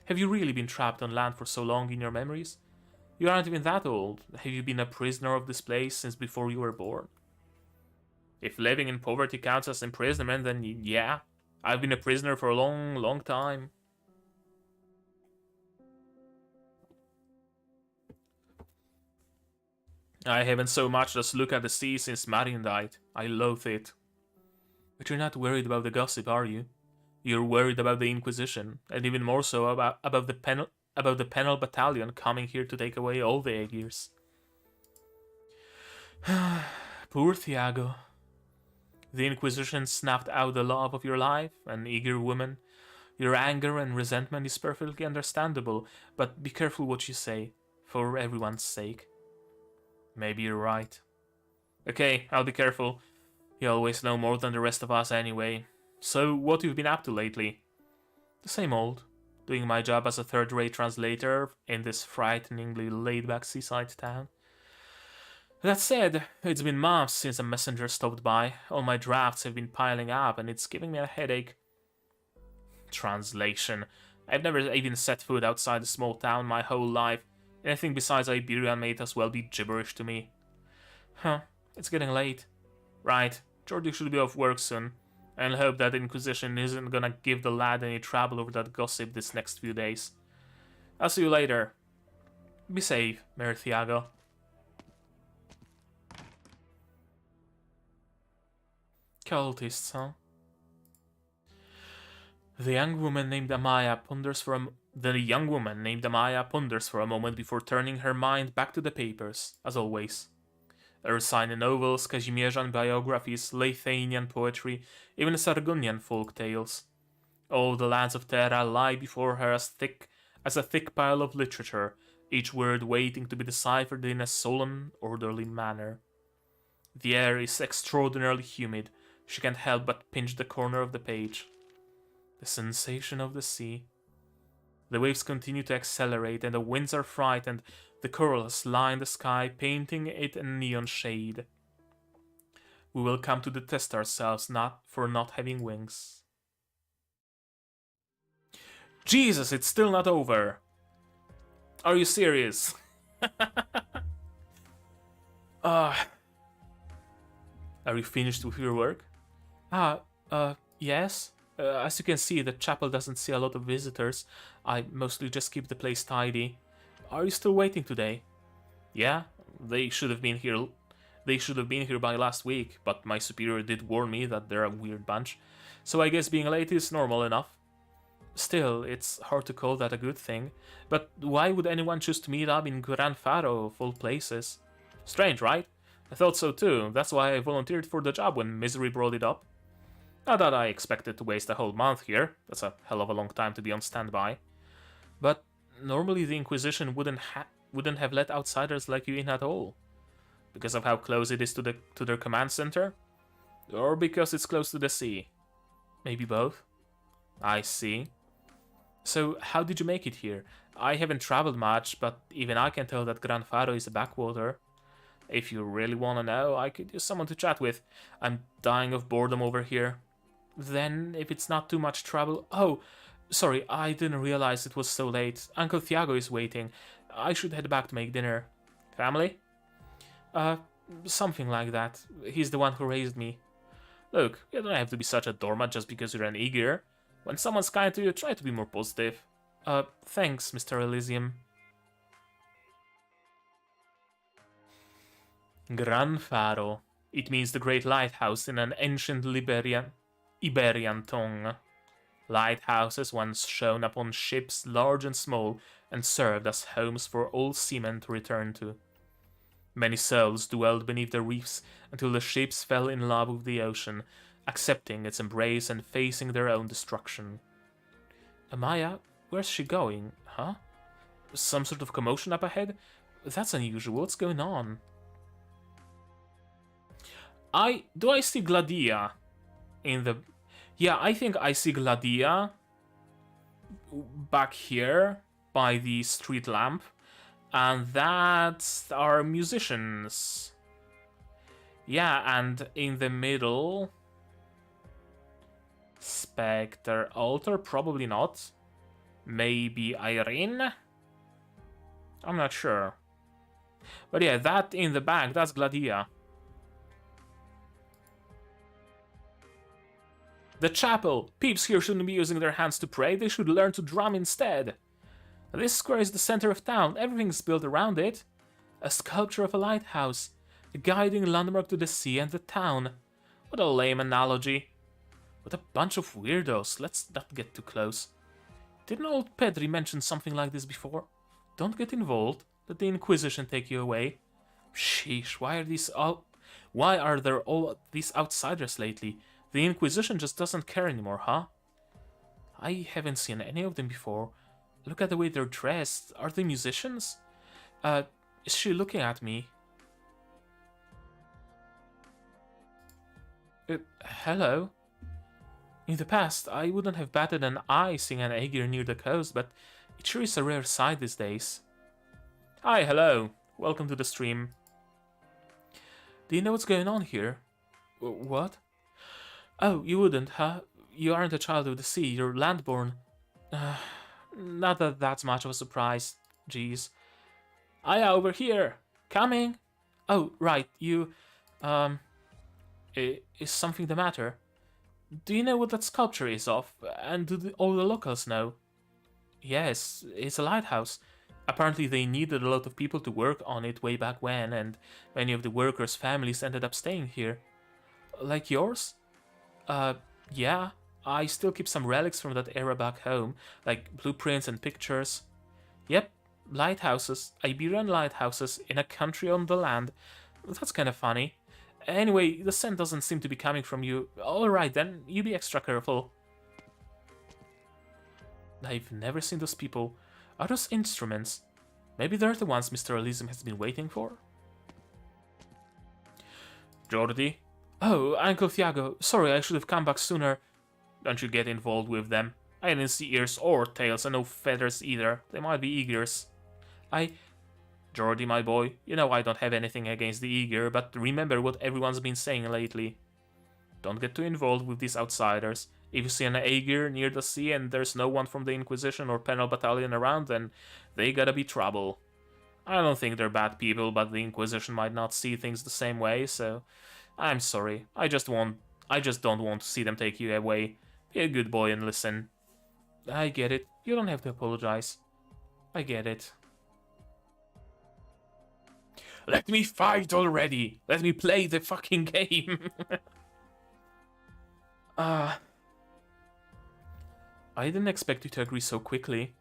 Have you really been trapped on land for so long in your memories? You aren't even that old. Have you been a prisoner of this place since before you were born? If living in poverty counts as imprisonment, then yeah. I've been a prisoner for a long time. I haven't so much as looked at the sea since Marion died. I loathe it. But you're not worried about the gossip, are you? You're worried about the Inquisition, and even more so about the penal battalion coming here to take away all the Aegir's. Poor Thiago. The Inquisition snapped out the love of your life, an eager woman. Your anger and resentment is perfectly understandable, but be careful what you say, for everyone's sake. Maybe you're right. Okay, I'll be careful. You always know more than the rest of us anyway. So, what you've been up to lately? The same old. Doing my job as a third-rate translator in this frighteningly laid-back seaside town. That said, it's been months since a messenger stopped by. All my drafts have been piling up and it's giving me a headache. Translation. I've never even set foot outside a small town my whole life. Anything besides Iberian may as well be gibberish to me. Huh, it's getting late. Right, Jordi should be off work soon. I'll hope that Inquisition isn't gonna give the lad any trouble over that gossip this next few days. I'll see you later. Be safe, Merthiago. Cultists, huh? The young woman named Amiya ponders for a moment before turning her mind back to the papers, as always. Ursine novels, Kazimierzan biographies, Leithanian poetry, even Sargonian folk tales. All the lands of Terra lie before her as a thick pile of literature, each word waiting to be deciphered in a solemn, orderly manner. The air is extraordinarily humid. She can't help but pinch the corner of the page. The sensation of the sea. The waves continue to accelerate, and the winds are frightened. The corals line the sky, painting it a neon shade. We will come to detest ourselves for not having wings. Jesus, it's still not over. Are you serious? Are you finished with your work? Yes. As you can see, the chapel doesn't see a lot of visitors. I mostly just keep the place tidy. Are you still waiting today? Yeah, they should have been here. They should have been here by last week, but my superior did warn me that they're a weird bunch. So I guess being late is normal enough. Still, it's hard to call that a good thing. But why would anyone choose to meet up in Gran Faro of all places? Strange, right? I thought so too. That's why I volunteered for the job when Misery brought it up. Not that I expected to waste a whole month here. That's a hell of a long time to be on standby. But normally the Inquisition wouldn't have let outsiders like you in at all. Because of how close it is to their command center? Or because it's close to the sea? Maybe both. I see. So, how did you make it here? I haven't traveled much, but even I can tell that Gran Faro is a backwater. If you really want to know, I could use someone to chat with. I'm dying of boredom over here. Then, if it's not too much trouble... Oh, sorry, I didn't realize it was so late. Uncle Thiago is waiting. I should head back to make dinner. Family? Uh, something like that. He's the one who raised me. Look, you don't have to be such a doormat just because you're an Aegir. When someone's kind to you, try to be more positive. Thanks, Mr. Elysium. Gran Faro. It means the great lighthouse in an ancient Iberian tongue. Lighthouses once shone upon ships large and small and served as homes for all seamen to return to. Many souls dwelled beneath the reefs until the ships fell in love with the ocean, accepting its embrace and facing their own destruction. Amiya, where's she going, huh? Some sort of commotion up ahead? That's unusual, what's going on? Do I see Gladia in the... Yeah, I think I see Gladia back here by the street lamp. And that's our musicians. Yeah, and in the middle... Spectre Altar? Probably not. Maybe Irene? I'm not sure. But yeah, that in the back, that's Gladia. The chapel! Peeps here shouldn't be using their hands to pray, they should learn to drum instead. This square is the center of town, everything's built around it. A sculpture of a lighthouse, a guiding landmark to the sea and the town. What a lame analogy. What a bunch of weirdos, let's not get too close. Didn't old Pedri mention something like this before? Don't get involved, let the Inquisition take you away. Sheesh, why are there all these outsiders lately? The Inquisition just doesn't care anymore, huh? I haven't seen any of them before. Look at the way they're dressed. Are they musicians? Is she looking at me? Hello? In the past, I wouldn't have batted an eye seeing an Aegir near the coast, but it sure is a rare sight these days. Hi, hello. Welcome to the stream. Do you know what's going on here? What? Oh, you wouldn't, huh? You aren't a child of the sea, you're landborn. Not that that's much of a surprise. Jeez. Aya, over here! Coming! Oh, right, you... Is something the matter? Do you know what that sculpture is of? And do all the locals know? Yes, it's a lighthouse. Apparently they needed a lot of people to work on it way back when, and many of the workers' families ended up staying here. Like yours? Yeah. I still keep some relics from that era back home, like blueprints and pictures. Yep, lighthouses, Iberian lighthouses in a country on the land. That's kind of funny. Anyway, the scent doesn't seem to be coming from you. Alright then, you be extra careful. I've never seen those people. Are those instruments? Maybe they're the ones Mr. Elysium has been waiting for? Jordi? Oh, Uncle Thiago, sorry, I should have come back sooner. Don't you get involved with them. I didn't see ears or tails and no feathers either. They might be Aegirs. Jordi, my boy, you know I don't have anything against the Aegir, but remember what everyone's been saying lately. Don't get too involved with these outsiders. If you see an Aegir near the sea and there's no one from the Inquisition or Penal Battalion around, then they gotta be trouble. I don't think they're bad people, but the Inquisition might not see things the same way, so... I'm sorry. I just don't want to see them take you away. Be a good boy and listen. I get it. You don't have to apologize. I get it. Let me fight already! Let me play the fucking game! I didn't expect you to agree so quickly.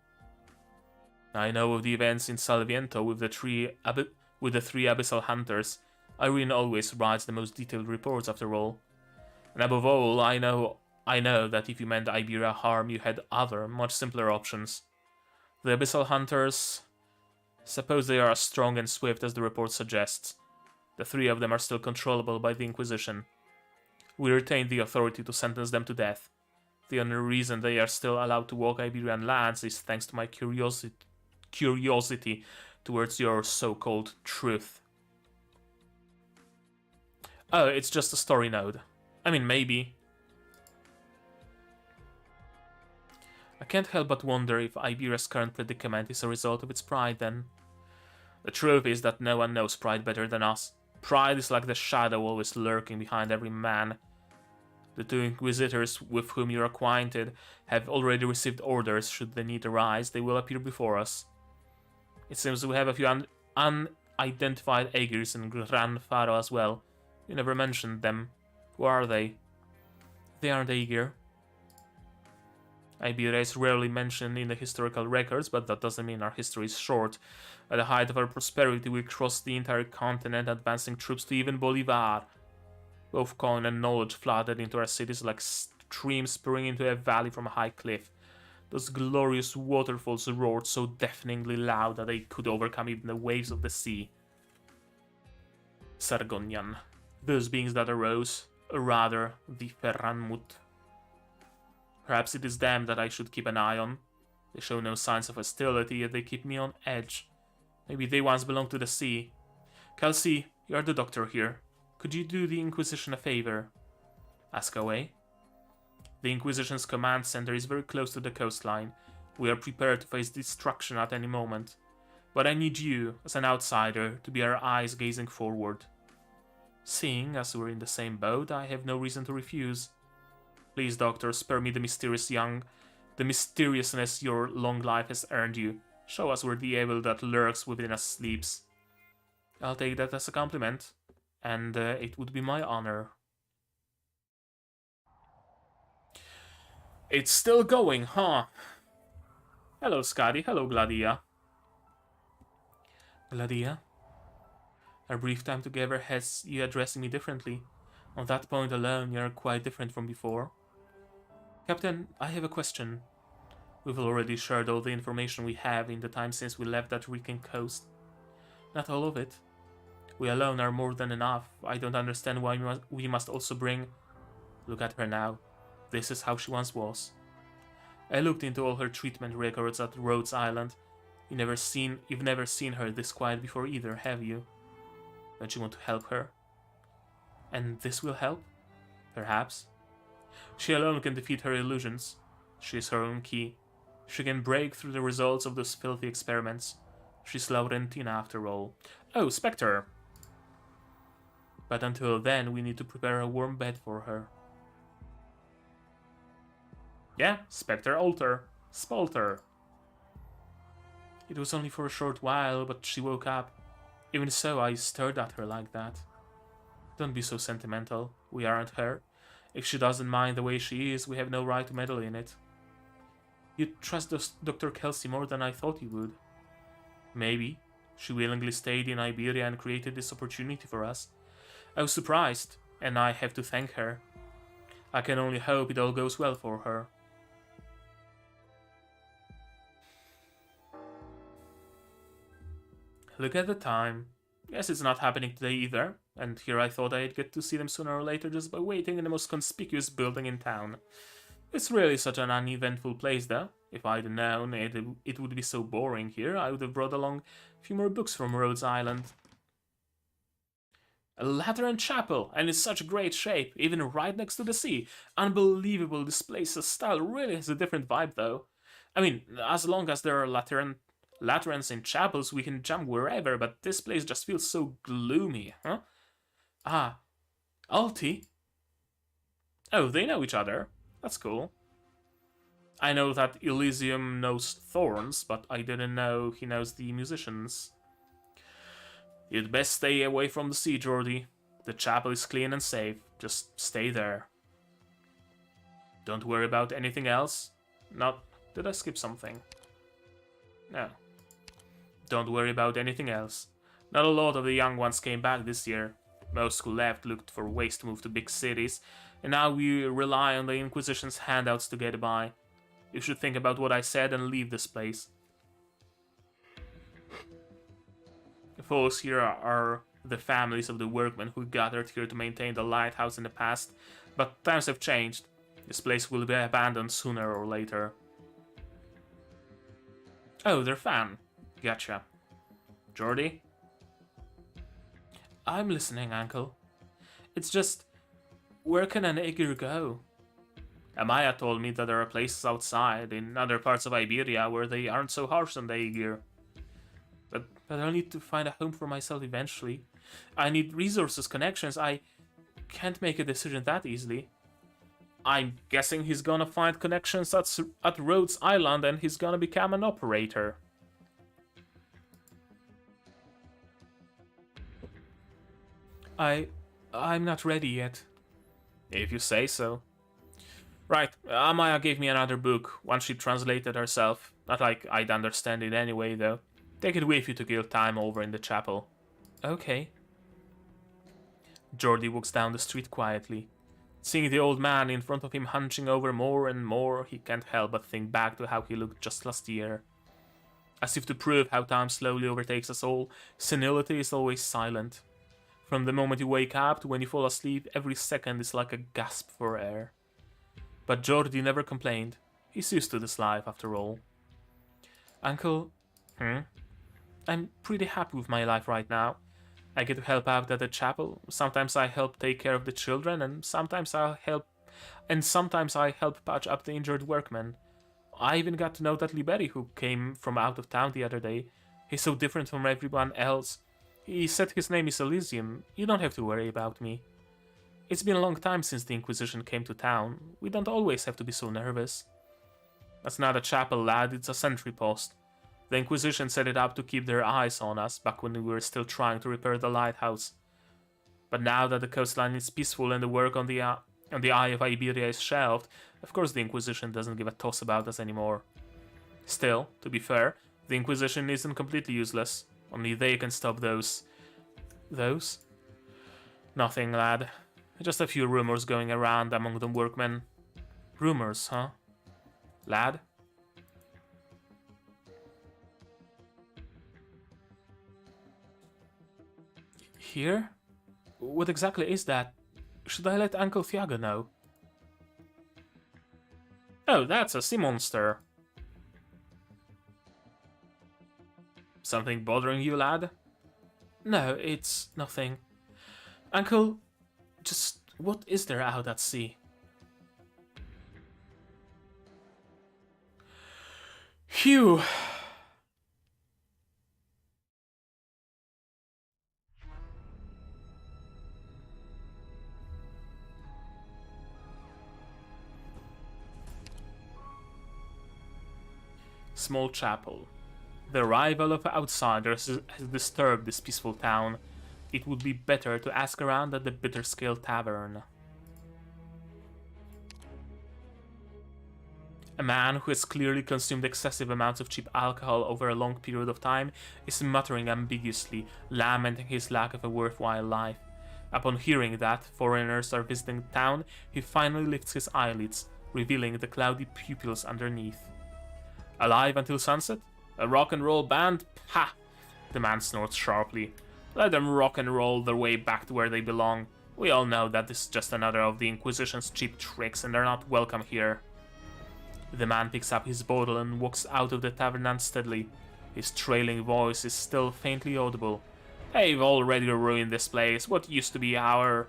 I know of the events in Salviento with the three abyssal hunters. Irene always writes the most detailed reports after all. And above all, I know that if you meant Iberia harm, you had other, much simpler options. The abyssal hunters... Suppose they are as strong and swift as the report suggests. The three of them are still controllable by the Inquisition. We retain the authority to sentence them to death. The only reason they are still allowed to walk Iberian lands is thanks to my curiosity towards your so-called truth. Oh, it's just a story node. I mean, maybe. I can't help but wonder if Iberia's current predicament is a result of its pride then. The truth is that no one knows pride better than us. Pride is like the shadow always lurking behind every man. The two inquisitors with whom you're acquainted have already received orders. Should the need arise, they will appear before us. It seems we have a few unidentified Aegis in Gran Faro as well. You never mentioned them. Who are they? They aren't Aegir. Iberia is rarely mentioned in the historical records, but that doesn't mean our history is short. At the height of our prosperity, we crossed the entire continent, advancing troops to even Bolivar. Both coin and knowledge flooded into our cities like streams pouring into a valley from a high cliff. Those glorious waterfalls roared so deafeningly loud that they could overcome even the waves of the sea. Sargonian. Those beings that arose, or rather, the Ferranmut. Perhaps it is them that I should keep an eye on. They show no signs of hostility, yet they keep me on edge. Maybe they once belonged to the sea. Kelsey, you are the doctor here. Could you do the Inquisition a favor? Ask away. The Inquisition's command center is very close to the coastline. We are prepared to face destruction at any moment. But I need you, as an outsider, to be our eyes gazing forward. Seeing as we're in the same boat, I have no reason to refuse. Please, Doctor, spare me the mysteriousness your long life has earned you. Show us where the evil that lurks within us sleeps. I'll take that as a compliment, and it would be my honor. It's still going, huh? Hello, Scotty. Hello, Gladia. Gladia? Our brief time together has you addressing me differently. On that point alone, you're quite different from before. Captain, I have a question. We've already shared all the information we have in the time since we left that Rican coast. Not all of it. We alone are more than enough. I don't understand why we must also bring... Look at her now. This is how she once was. I looked into all her treatment records at Rhodes Island. You've never seen her this quiet before either, have you? Don't you want to help her? And this will help? Perhaps. She alone can defeat her illusions. She is her own key. She can break through the results of those filthy experiments. She's Laurentina after all. Oh, Spectre! But until then, we need to prepare a warm bed for her. Yeah, Spectre Alter. Spalter. It was only for a short while, but she woke up. Even so, I stared at her like that. Don't be so sentimental. We aren't her. If she doesn't mind the way she is, we have no right to meddle in it. You trust Dr. Kelsey more than I thought you would. Maybe. She willingly stayed in Iberia and created this opportunity for us. I was surprised, and I have to thank her. I can only hope it all goes well for her. Look at the time. Guess it's not happening today either, and here I thought I'd get to see them sooner or later just by waiting in the most conspicuous building in town. It's really such an uneventful place though. If I'd known it would be so boring here, I would have brought along a few more books from Rhodes Island. A Lateran chapel, and in such great shape, even right next to the sea. Unbelievable, this place's style really has a different vibe though. I mean, as long as there are Laterans in chapels, we can jump wherever, but this place just feels so gloomy, huh? Ah, Alti? Oh, they know each other. That's cool. I know that Elysium knows Thorns, but I didn't know he knows the musicians. You'd best stay away from the sea, Jordy. The chapel is clean and safe. Just stay there. Don't worry about anything else. Not... Did I skip something? No. Don't worry about anything else. Not a lot of the young ones came back this year. Most who left looked for ways to move to big cities, and now we rely on the Inquisition's handouts to get by. You should think about what I said and leave this place. The folks here are the families of the workmen who gathered here to maintain the lighthouse in the past, but times have changed. This place will be abandoned sooner or later. Oh, they're fan. Gotcha. Jordy? I'm listening, Uncle. It's just... where can an Aegir go? Amiya told me that there are places outside, in other parts of Iberia, where they aren't so harsh on the Aegir. But I'll need to find a home for myself eventually. I need resources, connections. I can't make a decision that easily. I'm guessing he's gonna find connections at Rhodes Island and he's gonna become an operator. I'm not ready yet. If you say so. Right, Amiya gave me another book, one she translated herself. Not like I'd understand it anyway, though. Take it with you to kill time over in the chapel. Okay. Jordi walks down the street quietly. Seeing the old man in front of him hunching over more and more, he can't help but think back to how he looked just last year. As if to prove how time slowly overtakes us all, senility is always silent. From the moment you wake up to when you fall asleep, every second is like a gasp for air. But Jordi never complained. He's used to this life, after all. Uncle, I'm pretty happy with my life right now. I get to help out at the chapel. Sometimes I help take care of the children, and sometimes I help patch up the injured workmen. I even got to know that Liberi who came from out of town the other day. He's so different from everyone else. He said his name is Elysium. You don't have to worry about me. It's been a long time since the Inquisition came to town. We don't always have to be so nervous. That's not a chapel, lad. It's a sentry post. The Inquisition set it up to keep their eyes on us back when we were still trying to repair the lighthouse. But now that the coastline is peaceful and the work on the Eye of Iberia is shelved, of course the Inquisition doesn't give a toss about us anymore. Still, to be fair, the Inquisition isn't completely useless. Only they can stop those... Those? Nothing, lad. Just a few rumors going around among the workmen. Rumors, huh? Lad? Here? What exactly is that? Should I let Uncle Thiago know? Oh, that's a sea monster. Something bothering you, lad? No, it's nothing. Uncle, just what is there out at sea? Phew. Small chapel. The arrival of outsiders has disturbed this peaceful town. It would be better to ask around at the Bitterscale Tavern. A man who has clearly consumed excessive amounts of cheap alcohol over a long period of time is muttering ambiguously, lamenting his lack of a worthwhile life. Upon hearing that foreigners are visiting town, he finally lifts his eyelids, revealing the cloudy pupils underneath. Alive until sunset? A rock and roll band? Ha! The man snorts sharply. Let them rock and roll their way back to where they belong. We all know that this is just another of the Inquisition's cheap tricks and they're not welcome here. The man picks up his bottle and walks out of the tavern unsteadily. His trailing voice is still faintly audible. They've already ruined this place. What used to be our...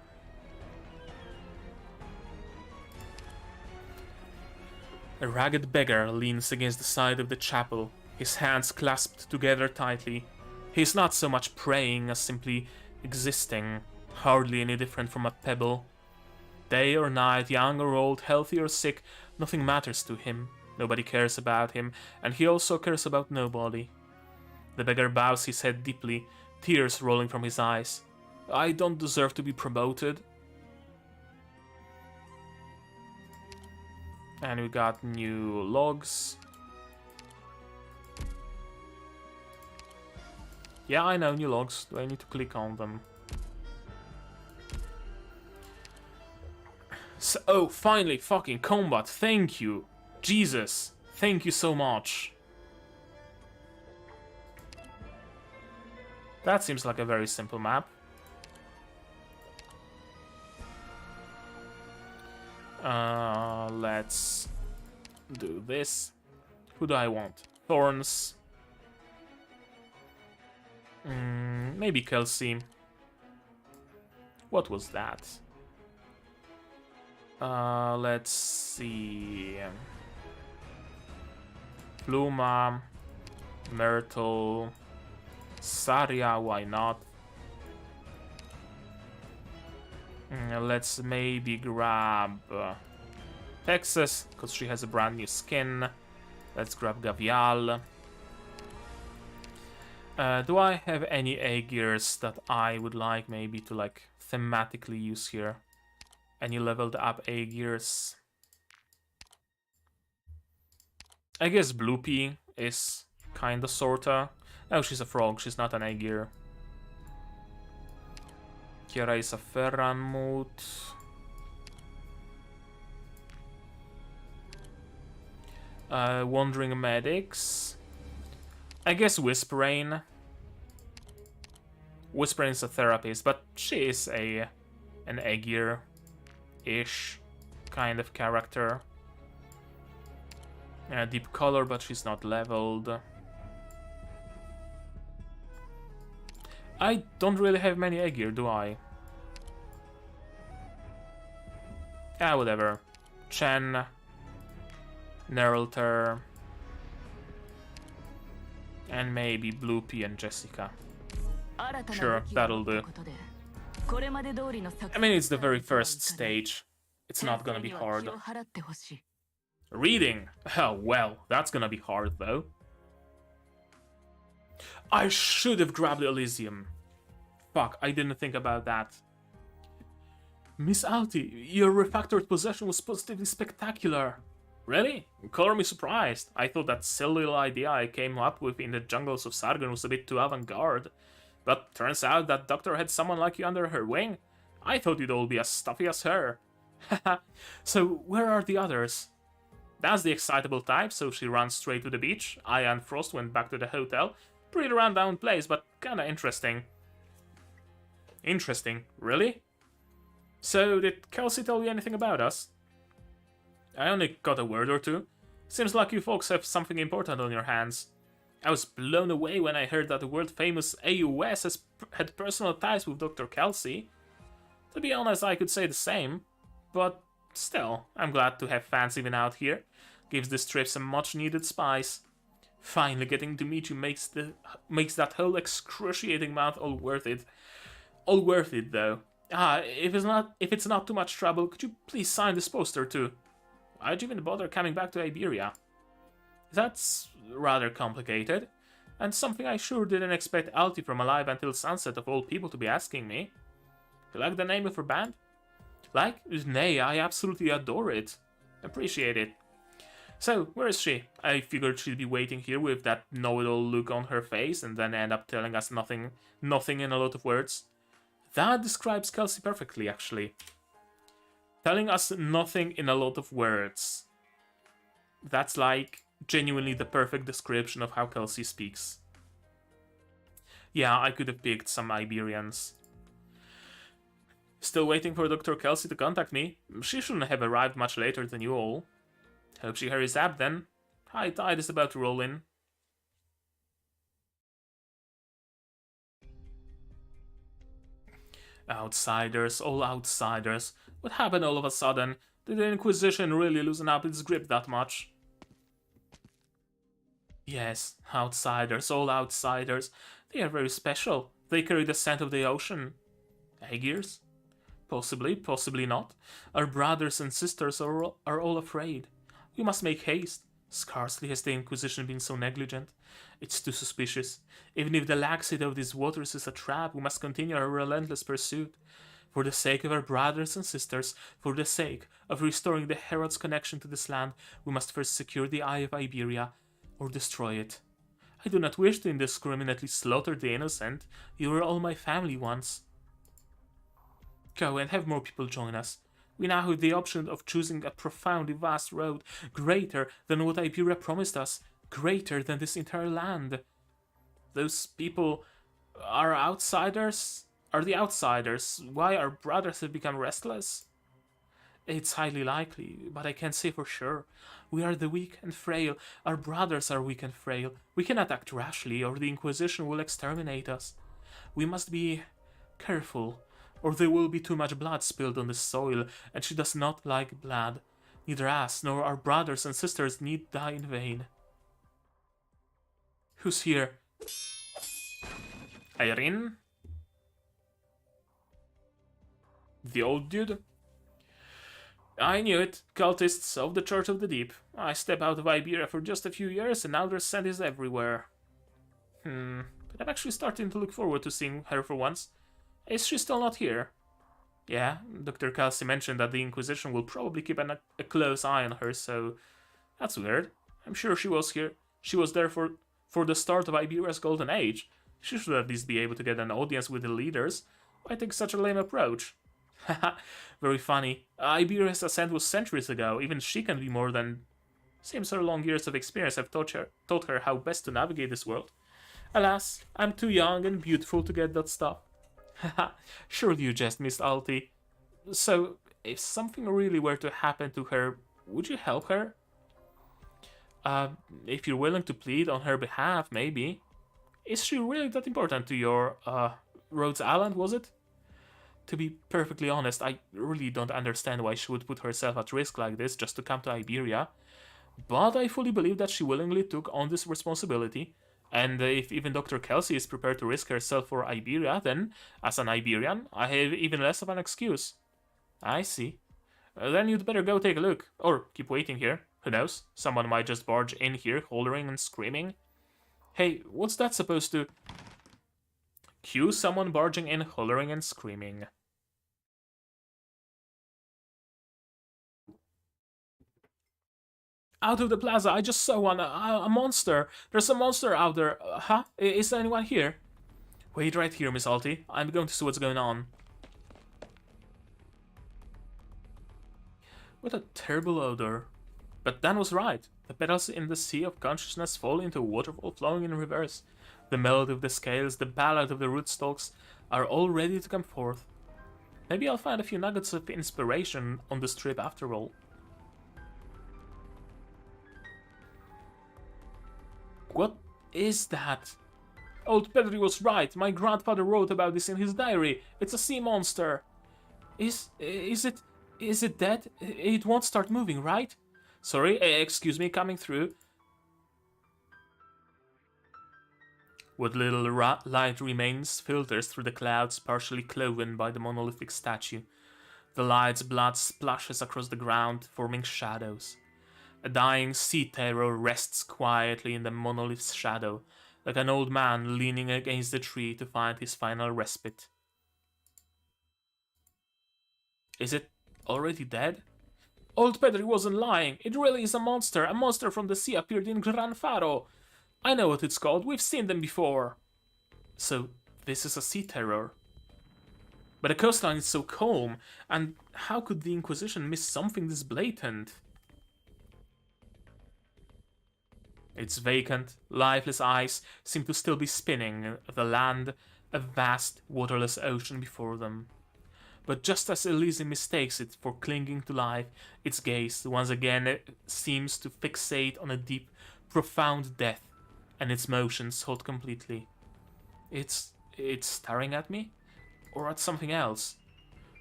A ragged beggar leans against the side of the chapel, his hands clasped together tightly. He is not so much praying as simply existing, hardly any different from a pebble. Day or night, young or old, healthy or sick, nothing matters to him. Nobody cares about him, and he also cares about nobody. The beggar bows his head deeply, tears rolling from his eyes. I don't deserve to be promoted. And we got new logs. Yeah, I know, new logs. Do I need to click on them? So, oh, finally, fucking combat. Thank you. Jesus. Thank you so much. That seems like a very simple map. Let's do this. Who do I want? Thorns. Maybe Kelsey. What was that? Let's see. Pluma, Myrtle, Saria, why not? Let's maybe grab Texas, because she has a brand new skin. Let's grab Gavial. Do I have any A-gears that I would like maybe to like thematically use here? Any leveled up A-gears? I guess Bloopy is kinda sorta. Oh, she's a frog, she's not an A-gear. Kiara is a Ferranmut. Wandering Medics. I guess Whisperain. Whisperain is a therapist, but she is an A-gear-ish kind of character. Deep color, but she's not leveled. I don't really have many A-gear, do I? Ah, whatever. Chen, Neralter, and maybe Bloopy and Jessica. Sure, that'll do. I mean, it's the very first stage. It's not gonna be hard. Reading? Oh, well, that's gonna be hard, though. I should have grabbed Elysium. Fuck, I didn't think about that. Miss Alti, your refactored possession was positively spectacular. Really? Color me surprised. I thought that silly little idea I came up with in the jungles of Sargon was a bit too avant-garde. But turns out that doctor had someone like you under her wing. I thought you'd all be as stuffy as her. Haha. So, where are the others? That's the excitable type, so she runs straight to the beach. Aya and Frost went back to the hotel. Pretty rundown place, but kinda interesting. Interesting? Really? So, did Kelsey tell you anything about us? I only got a word or two. Seems like you folks have something important on your hands. I was blown away when I heard that the world-famous AUS had personal ties with Dr. Kelsey. To be honest, I could say the same. But still, I'm glad to have fans even out here. Gives this trip some much-needed spice. Finally getting to meet you makes that whole excruciating month all worth it. All worth it, though. If it's not too much trouble, could you please sign this poster too? Why'd you even bother coming back to Iberia? That's rather complicated, and something I sure didn't expect Alti from Alive Until Sunset of all people to be asking me. You like the name of her band? Like? Nay, I absolutely adore it. Appreciate it. So, where is she? I figured she'd be waiting here with that know-it-all look on her face and then end up telling us nothing in a lot of words. That describes Kelsey perfectly, actually. Telling us nothing in a lot of words. That's like genuinely the perfect description of how Kelsey speaks. Yeah, I could have picked some Iberians. Still waiting for Dr. Kelsey to contact me. She shouldn't have arrived much later than you all. Hope she hurries up then. High tide is about to roll in. Outsiders, all outsiders. What happened all of a sudden? Did the Inquisition really loosen up its grip that much? Yes, outsiders, all outsiders. They are very special. They carry the scent of the ocean. Aegir's? Possibly, possibly not. Our brothers and sisters are all afraid. We must make haste. Scarcely has the Inquisition been so negligent. It's too suspicious. Even if the laxity of these waters is a trap, we must continue our relentless pursuit. For the sake of our brothers and sisters, for the sake of restoring the Herald's connection to this land, we must first secure the Eye of Iberia, or destroy it. I do not wish to indiscriminately slaughter the innocent. You were all my family once. Go and have more people join us. We now have the option of choosing a profoundly vast road, greater than what Iberia promised us, greater than this entire land. Those people are outsiders? Are the outsiders why our brothers have become restless? It's highly likely, but I can't say for sure. We are the weak and frail. Our brothers are weak and frail. We cannot act rashly, or the Inquisition will exterminate us. We must be careful. or there will be too much blood spilled on the soil, and she does not like blood. Neither us nor our brothers and sisters need die in vain. Who's here? Irene? The old dude? I knew it. Cultists of the Church of the Deep. I stepped out of Iberia for just a few years and now their scent is everywhere. But I'm actually starting to look forward to seeing her for once. Is she still not here? Yeah, Dr. Kelsey mentioned that the Inquisition will probably keep a close eye on her, so that's weird. I'm sure she was here. She was there for the start of Iberia's Golden Age. She should at least be able to get an audience with the leaders. Why take such a lame approach? Haha, very funny. Iberia's ascent was centuries ago. Even she can be more than... Seems her long years of experience have taught her how best to navigate this world. Alas, I'm too young and beautiful to get that stuff. Haha, surely you jest, Miss Alti. So, if something really were to happen to her, would you help her? If you're willing to plead on her behalf, maybe. Is she really that important to your, Rhodes Island, was it? To be perfectly honest, I really don't understand why she would put herself at risk like this just to come to Iberia. But I fully believe that she willingly took on this responsibility. And if even Dr. Kelsey is prepared to risk herself for Iberia, then, as an Iberian, I have even less of an excuse. I see. Then you'd better go take a look. Or keep waiting here. Who knows? Someone might just barge in here, hollering and screaming. Hey, what's that supposed to... Cue someone barging in, hollering and screaming. Out of the plaza, I just saw one, a monster. There's a monster out there. Huh? Is there anyone here? Wait right here, Miss Alti. I'm going to see what's going on. What a terrible odor. But Dan was right. The petals in the sea of consciousness fall into a waterfall flowing in reverse. The melody of the scales, the ballad of the rootstocks are all ready to come forth. Maybe I'll find a few nuggets of inspiration on this trip after all. What is that? Old Pedri was right. My grandfather wrote about this in his diary. It's a sea monster. Is it dead? It won't start moving, right? Sorry, excuse me, coming through. What little light remains filters through the clouds partially cloven by the monolithic statue. The light's blood splashes across the ground, forming shadows. A dying sea terror rests quietly in the monolith's shadow, like an old man leaning against the tree to find his final respite. Is it already dead? Old Pedri wasn't lying. It really is a monster. A monster from the sea appeared in Gran Faro. I know what it's called. We've seen them before. So, this is a sea terror. But the coastline is so calm, and how could the Inquisition miss something this blatant? Its vacant, lifeless eyes seem to still be spinning the land, a vast, waterless ocean before them. But just as Elysium mistakes it for clinging to life, its gaze once again seems to fixate on a deep, profound death, and its motions halt completely. It's staring at me? Or at something else?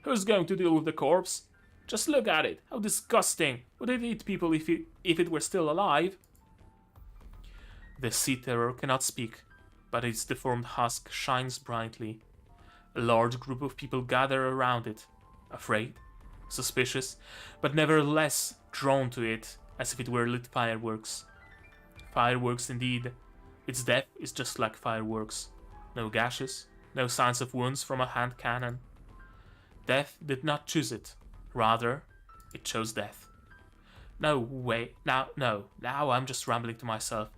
Who's going to deal with the corpse? Just look at it, how disgusting! Would it eat people if it were still alive? The sea terror cannot speak, but its deformed husk shines brightly. A large group of people gather around it, afraid, suspicious, but nevertheless drawn to it, as if it were lit fireworks. Fireworks indeed. Its death is just like fireworks. No gashes, no signs of wounds from a hand cannon. Death did not choose it. Rather, it chose death. No, wait, now I'm just rambling to myself.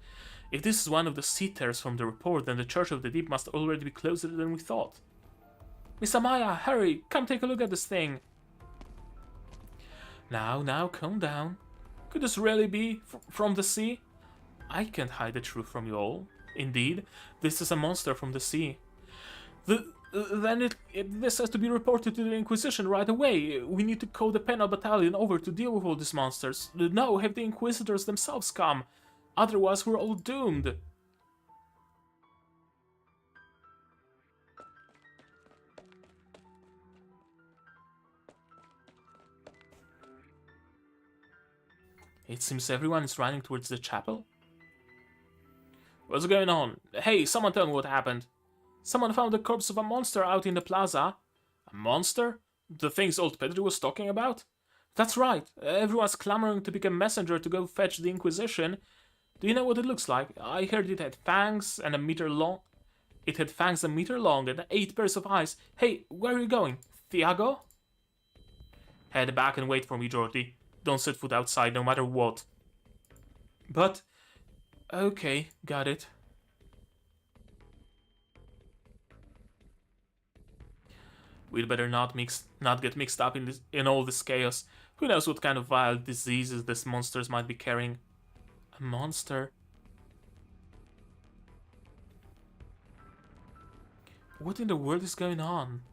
If this is one of the sea terrors from the report, then the Church of the Deep must already be closer than we thought. Miss Amiya, hurry! Come take a look at this thing! Now, calm down. Could this really be from the sea? I can't hide the truth from you all. Indeed, this is a monster from the sea. Then this has to be reported to the Inquisition right away. We need to call the Penal Battalion over to deal with all these monsters. No, have the Inquisitors themselves come. Otherwise, we're all doomed. It seems everyone is running towards the chapel. What's going on? Hey, someone tell me what happened. Someone found the corpse of a monster out in the plaza. A monster? The things old Pedro was talking about? That's right. Everyone's clamoring to pick a messenger to go fetch the Inquisition. Do you know what it looks like? I heard it had fangs and a meter long. It had fangs a meter long and 8 pairs of eyes. Hey, where are you going? Thiago? Head back and wait for me, Jordi. Don't set foot outside, no matter what. But... okay, got it. We'd better not get mixed up in all this chaos. Who knows what kind of vile diseases these monsters might be carrying. A monster? What in the world is going on?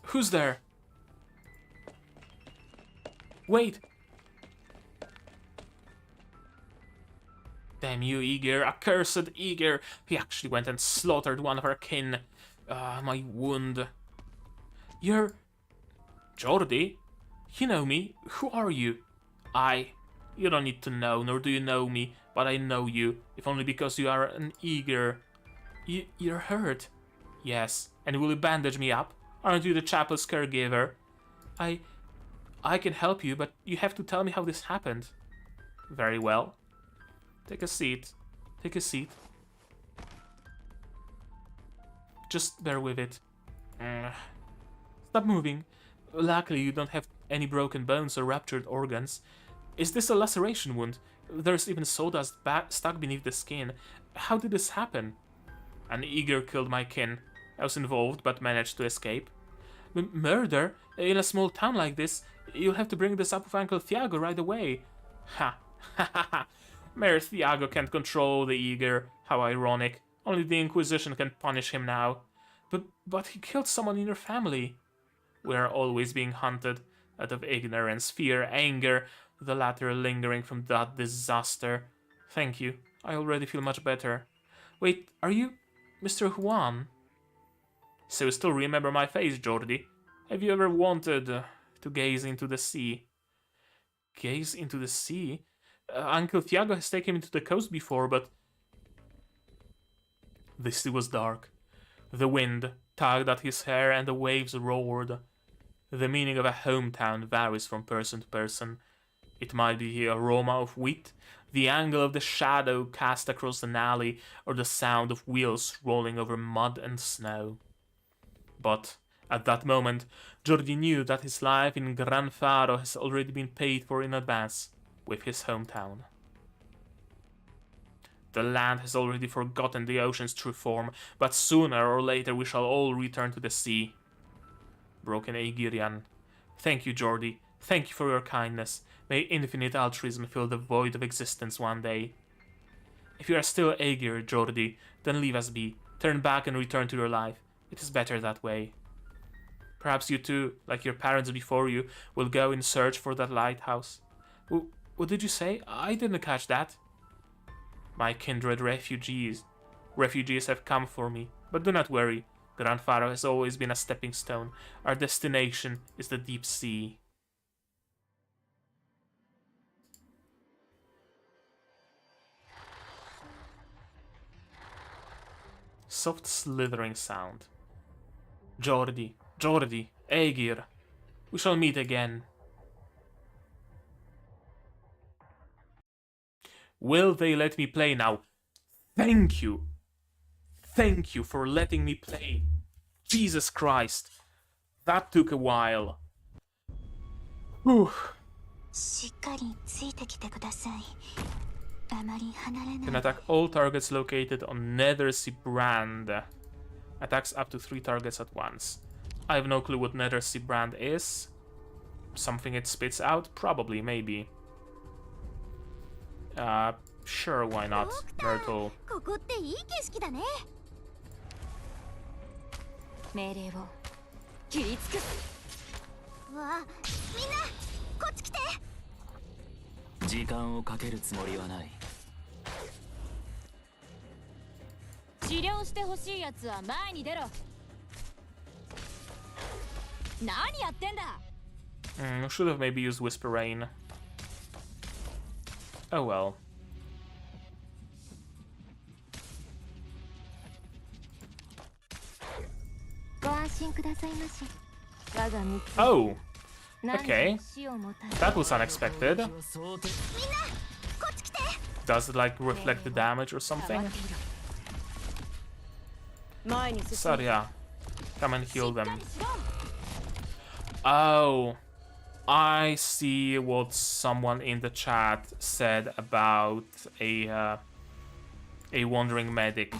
Who's there? Wait! Damn you, Eager, accursed Eager! He actually went and slaughtered one of our kin. My wound. You're... Jordi? You know me. Who are you? You don't need to know, nor do you know me, but I know you, if only because you are an Eager. You're hurt. Yes, and will you bandage me up? Aren't you the chapel's caregiver? I can help you, but you have to tell me how this happened. Very well. Take a seat. Take a seat. Just bear with it. Stop moving. Luckily, you don't have any broken bones or ruptured organs. Is this a laceration wound? There's even sawdust stuck beneath the skin. How did this happen? An Eager killed my kin. I was involved, but managed to escape. Murder? In a small town like this? You'll have to bring this up with Uncle Thiago right away. Ha! Ha ha ha! Mayor Thiago can't control the Eager. How ironic. Only the Inquisition can punish him now. But he killed someone in your family. We are always being hunted. Out of ignorance, fear, anger, the latter lingering from that disaster. Thank you. I already feel much better. Wait, are you Mr. Juan? So you still remember my face, Jordi? Have you ever wanted to gaze into the sea? Gaze into the sea? Uncle Thiago has taken me to the coast before, but... The sea was dark. The wind tugged at his hair and the waves roared. The meaning of a hometown varies from person to person. It might be the aroma of wheat, the angle of the shadow cast across an alley, or the sound of wheels rolling over mud and snow. But at that moment, Jordi knew that his life in Gran Faro has already been paid for in advance with his hometown. The land has already forgotten the ocean's true form, but sooner or later we shall all return to the sea. Broken Aegirian. Thank you, Jordi. Thank you for your kindness. May infinite altruism fill the void of existence one day. If you are still Aegir, Jordi, then leave us be. Turn back and return to your life. It is better that way. Perhaps you too, like your parents before you, will go in search for that lighthouse. What did you say? I didn't catch that. My kindred refugees. Refugees have come for me, but do not worry. Gran Faro has always been a stepping stone. Our destination is the deep sea. Soft slithering sound. Jordi, Aegir. We shall meet again. Will they let me play now? Thank you. Thank you for letting me play. Jesus Christ. That took a while. Whew. Can attack all targets located on Nethersea Brand. Attacks up to 3 targets at once. I have no clue what Nethersea Brand is. Something it spits out? Probably, maybe. Sure, why not? Myrtle. Should have maybe used Whisper Rain. Oh well. Oh! Okay. That was unexpected. Does it like reflect the damage or something? Saria, come and heal them. Oh, I see what someone in the chat said about a wandering medic.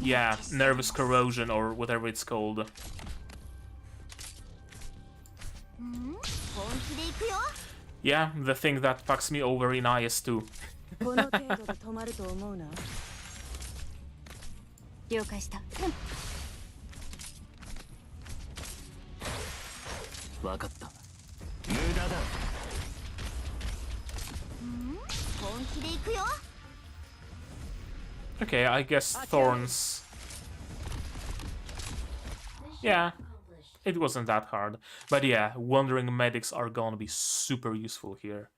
Yeah, nervous corrosion or whatever it's called. Yeah, the thing that fucks me over in IS2. Okay, I guess thorns. Yeah, it wasn't that hard. But yeah, wandering medics are gonna be super useful here.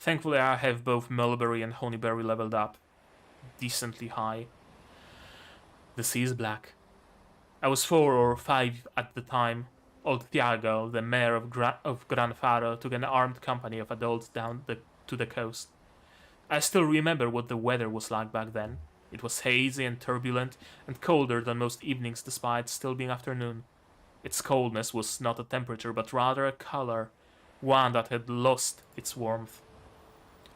Thankfully, I have both mulberry and honeyberry leveled up decently high. The sea is black. I was 4 or 5 at the time. Old Thiago, the mayor of Gran Faro, took an armed company of adults down to the coast. I still remember what the weather was like back then. It was hazy and turbulent, and colder than most evenings despite still being afternoon. Its coldness was not a temperature, but rather a color, one that had lost its warmth.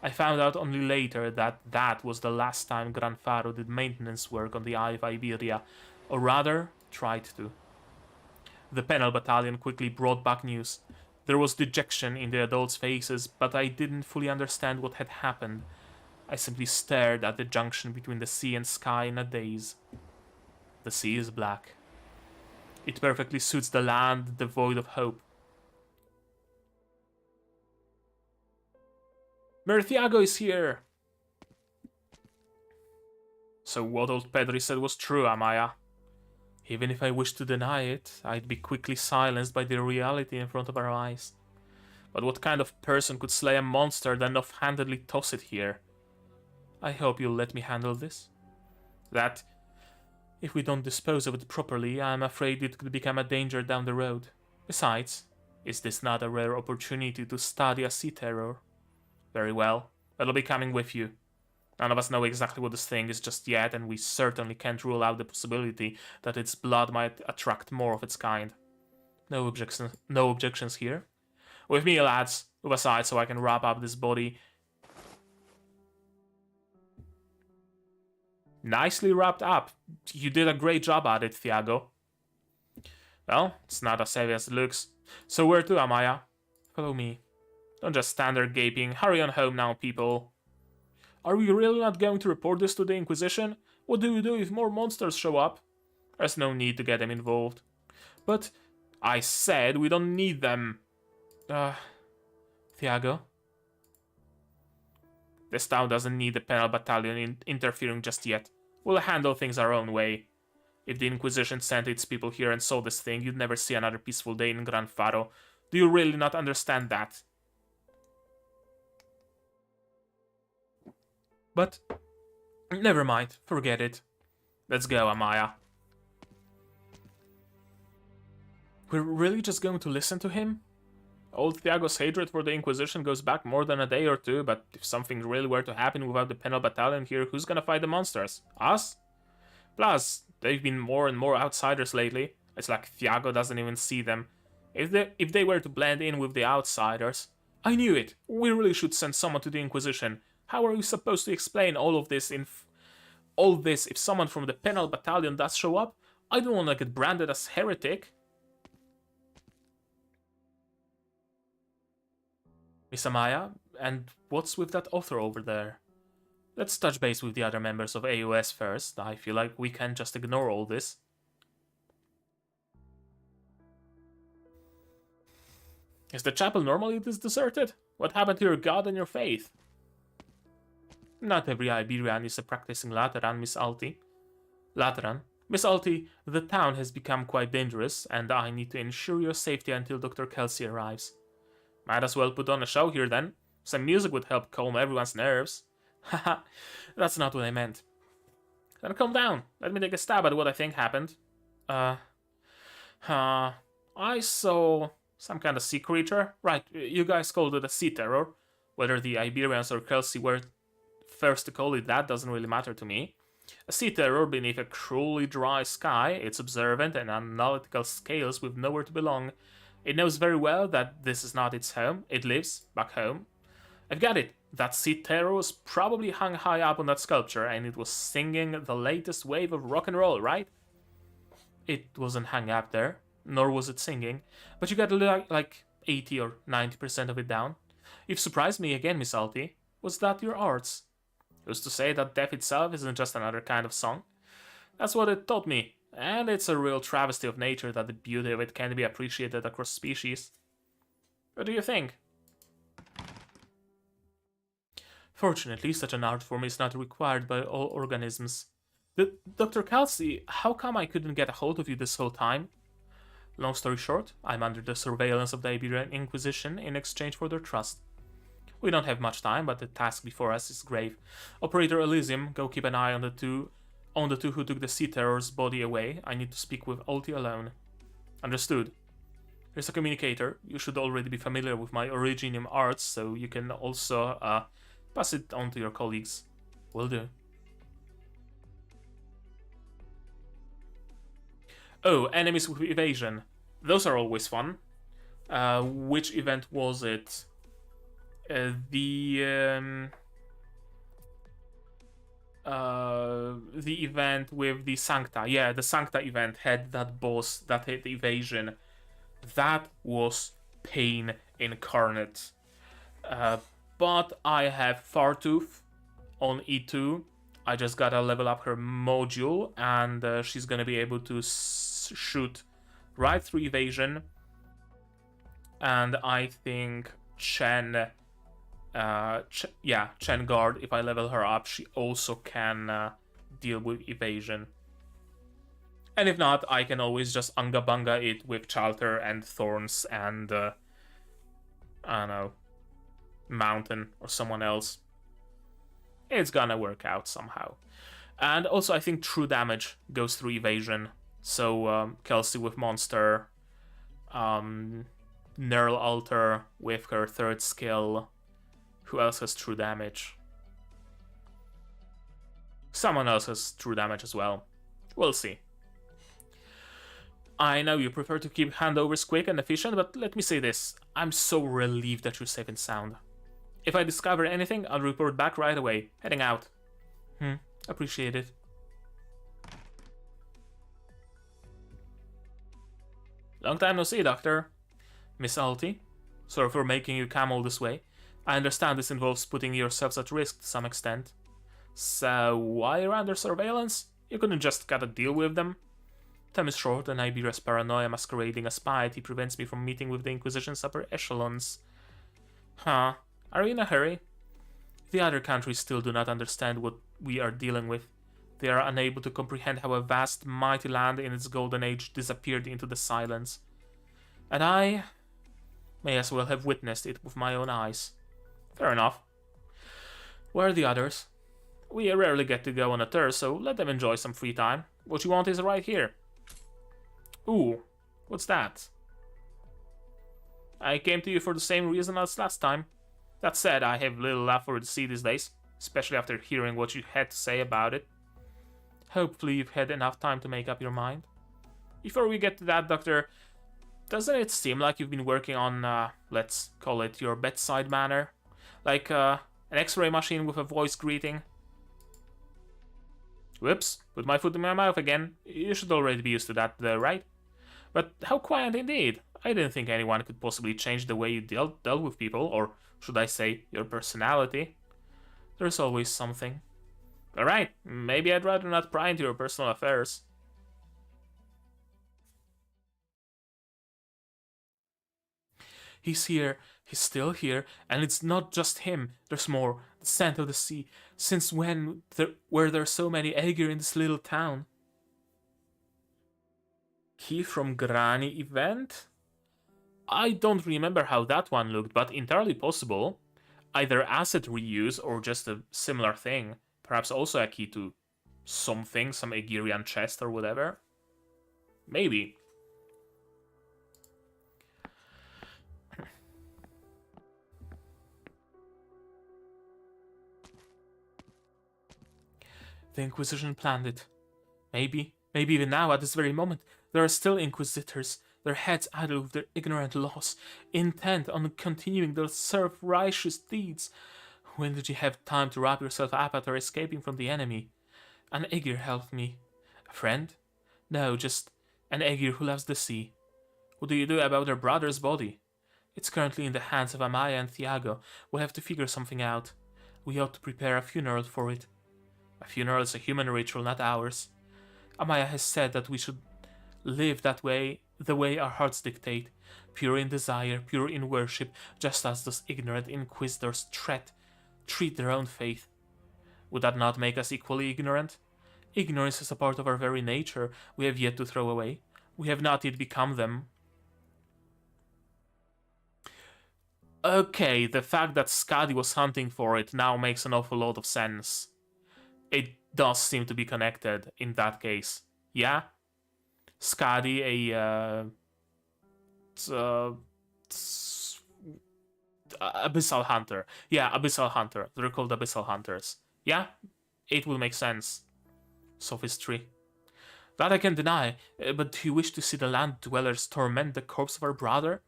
I found out only later that that was the last time Gran Faro did maintenance work on the Eye of Iberia, or rather, tried to. The Penal Battalion quickly brought back news. There was dejection in the adults' faces, but I didn't fully understand what had happened. I simply stared at the junction between the sea and sky in a daze. The sea is black. It perfectly suits the land devoid of hope. Murthiago is here! So what old Pedri said was true, Amiya. Even if I wished to deny it, I'd be quickly silenced by the reality in front of our eyes. But what kind of person could slay a monster then offhandedly toss it here? I hope you'll let me handle this. That, if we don't dispose of it properly, I'm afraid it could become a danger down the road. Besides, is this not a rare opportunity to study a sea terror? Very well, that'll be coming with you. None of us know exactly what this thing is just yet, and we certainly can't rule out the possibility that its blood might attract more of its kind. No objections here. With me, lads. Move aside so I can wrap up this body. Nicely wrapped up. You did a great job at it, Thiago. Well, it's not as heavy as it looks. So where to, Amiya? Follow me. Don't just stand there gaping. Hurry on home now, people. Are we really not going to report this to the Inquisition? What do we do if more monsters show up? There's no need to get them involved. But I said we don't need them. Thiago? This town doesn't need the Penal Battalion interfering just yet. We'll handle things our own way. If the Inquisition sent its people here and saw this thing, you'd never see another peaceful day in Gran Faro. Do you really not understand that? But, never mind, forget it. Let's go, Amiya. We're really just going to listen to him? Old Thiago's hatred for the Inquisition goes back more than a day or two, but if something really were to happen without the Penal Battalion here, who's gonna fight the monsters? Us? Plus, they've been more and more outsiders lately. It's like Thiago doesn't even see them. If they were to blend in with the outsiders... I knew it! We really should send someone to the Inquisition. How are we supposed to explain all this if someone from the Penal Battalion does show up? I don't want to get branded as heretic. Miss Amiya, and what's with that author over there? Let's touch base with the other members of AOS first. I feel like we can't just ignore all this. Is the chapel normally this deserted? What happened to your god and your faith? Not every Iberian is a practicing Lateran, Miss Alti. Lateran? Miss Alti, the town has become quite dangerous, and I need to ensure your safety until Dr. Kelsey arrives. Might as well put on a show here then. Some music would help calm everyone's nerves. Haha, that's not what I meant. Then calm down. Let me take a stab at what I think happened. I saw some kind of sea creature. Right, you guys called it a sea terror. Whether the Iberians or Kelsey were first to call it that doesn't really matter to me. A sea terror beneath a cruelly dry sky, it's observant and analytical scales with nowhere to belong. It knows very well that this is not its home. It lives back home. I've got it. That sea terror was probably hung high up on that sculpture, and it was singing the latest wave of rock and roll, right? It wasn't hung up there, nor was it singing, but you got like 80 or 90% of it down. You've surprised me again, Miss Alti. Was that your arts? Who's to say that death itself isn't just another kind of song? That's what it taught me, and it's a real travesty of nature that the beauty of it can be appreciated across species. What do you think? Fortunately, such an art form is not required by all organisms. Dr. Kelsey, how come I couldn't get a hold of you this whole time? Long story short, I'm under the surveillance of the Iberian Inquisition in exchange for their trust. We don't have much time, but the task before us is grave. Operator Elysium, go keep an eye on the two who took the sea terror's body away. I need to speak with Alti alone. Understood. Here's a communicator. You should already be familiar with my Originium arts, so you can also pass it on to your colleagues. Will do. Oh, enemies with evasion. Those are always fun. Which event was it? The event with the Sancta. Yeah, the Sancta event had that boss that had evasion. That was pain incarnate. But I have Fartooth on E2. I just gotta level up her module, and she's gonna be able to shoot right through evasion. And I think Chen Guard, if I level her up, she also can deal with evasion. And if not, I can always just Unga Bunga it with Spalter and Thorns and I don't know, Mountain or someone else. It's gonna work out somehow. And also I think true damage goes through evasion. So Kelsey with Monster, Nerl Alter with her third skill. Who else has true damage? Someone else has true damage as well. We'll see. I know you prefer to keep handovers quick and efficient, but let me say this. I'm so relieved that you're safe and sound. If I discover anything, I'll report back right away. Heading out. Appreciate it. Long time no see, Doctor. Miss Alti. Sorry for making you come all this way. I understand this involves putting yourselves at risk to some extent. So, why you're under surveillance? You couldn't just gotta deal with them? Time is short, and Iberia's paranoia masquerading as piety prevents me from meeting with the Inquisition's upper echelons. Huh. Are you in a hurry? The other countries still do not understand what we are dealing with. They are unable to comprehend how a vast, mighty land in its golden age disappeared into the silence. And I may as well have witnessed it with my own eyes. Fair enough. Where are the others? We rarely get to go on a tour, so let them enjoy some free time. What you want is right here. Ooh, what's that? I came to you for the same reason as last time. That said, I have little left for you to see these days, especially after hearing what you had to say about it. Hopefully you've had enough time to make up your mind. Before we get to that, Doctor, doesn't it seem like you've been working on, let's call it your bedside manner? Like, an X-ray machine with a voice greeting? Whoops, put my foot in my mouth again. You should already be used to that, though, right? But how quiet indeed. I didn't think anyone could possibly change the way you dealt with people, or should I say, your personality. There's always something. Alright, maybe I'd rather not pry into your personal affairs. He's here, he's still here, and it's not just him. There's more. The scent of the sea. Since when were there so many Aegir in this little town? Key from Granny event? I don't remember how that one looked, but entirely possible. either asset reuse or just a similar thing. Perhaps also a key to something, some Aegirian chest or whatever. Maybe. The Inquisition planned it. Maybe even now, at this very moment, there are still Inquisitors, their heads idle with their ignorant laws, intent on continuing their self-righteous deeds. When did you have time to wrap yourself up after escaping from the enemy? An Aegir helped me. A friend? No, just an Aegir who loves the sea. What do you do about her brother's body? It's currently in the hands of Amiya and Thiago. We'll have to figure something out. We ought to prepare a funeral for it. A funeral is a human ritual, not ours. Amiya has said that we should live that way, the way our hearts dictate, pure in desire, pure in worship, just as those ignorant inquisitors treat their own faith. Would that not make us equally ignorant? Ignorance is a part of our very nature we have yet to throw away. We have not yet become them. Okay, the fact that Skadi was hunting for it now makes an awful lot of sense. It does seem to be connected in that case. Yeah? Skadi, Abyssal Hunter. Yeah, Abyssal Hunter. They're called Abyssal Hunters. Yeah? It will make sense. Sophistry. That I can deny, but do you wish to see the land dwellers torment the corpse of our brother?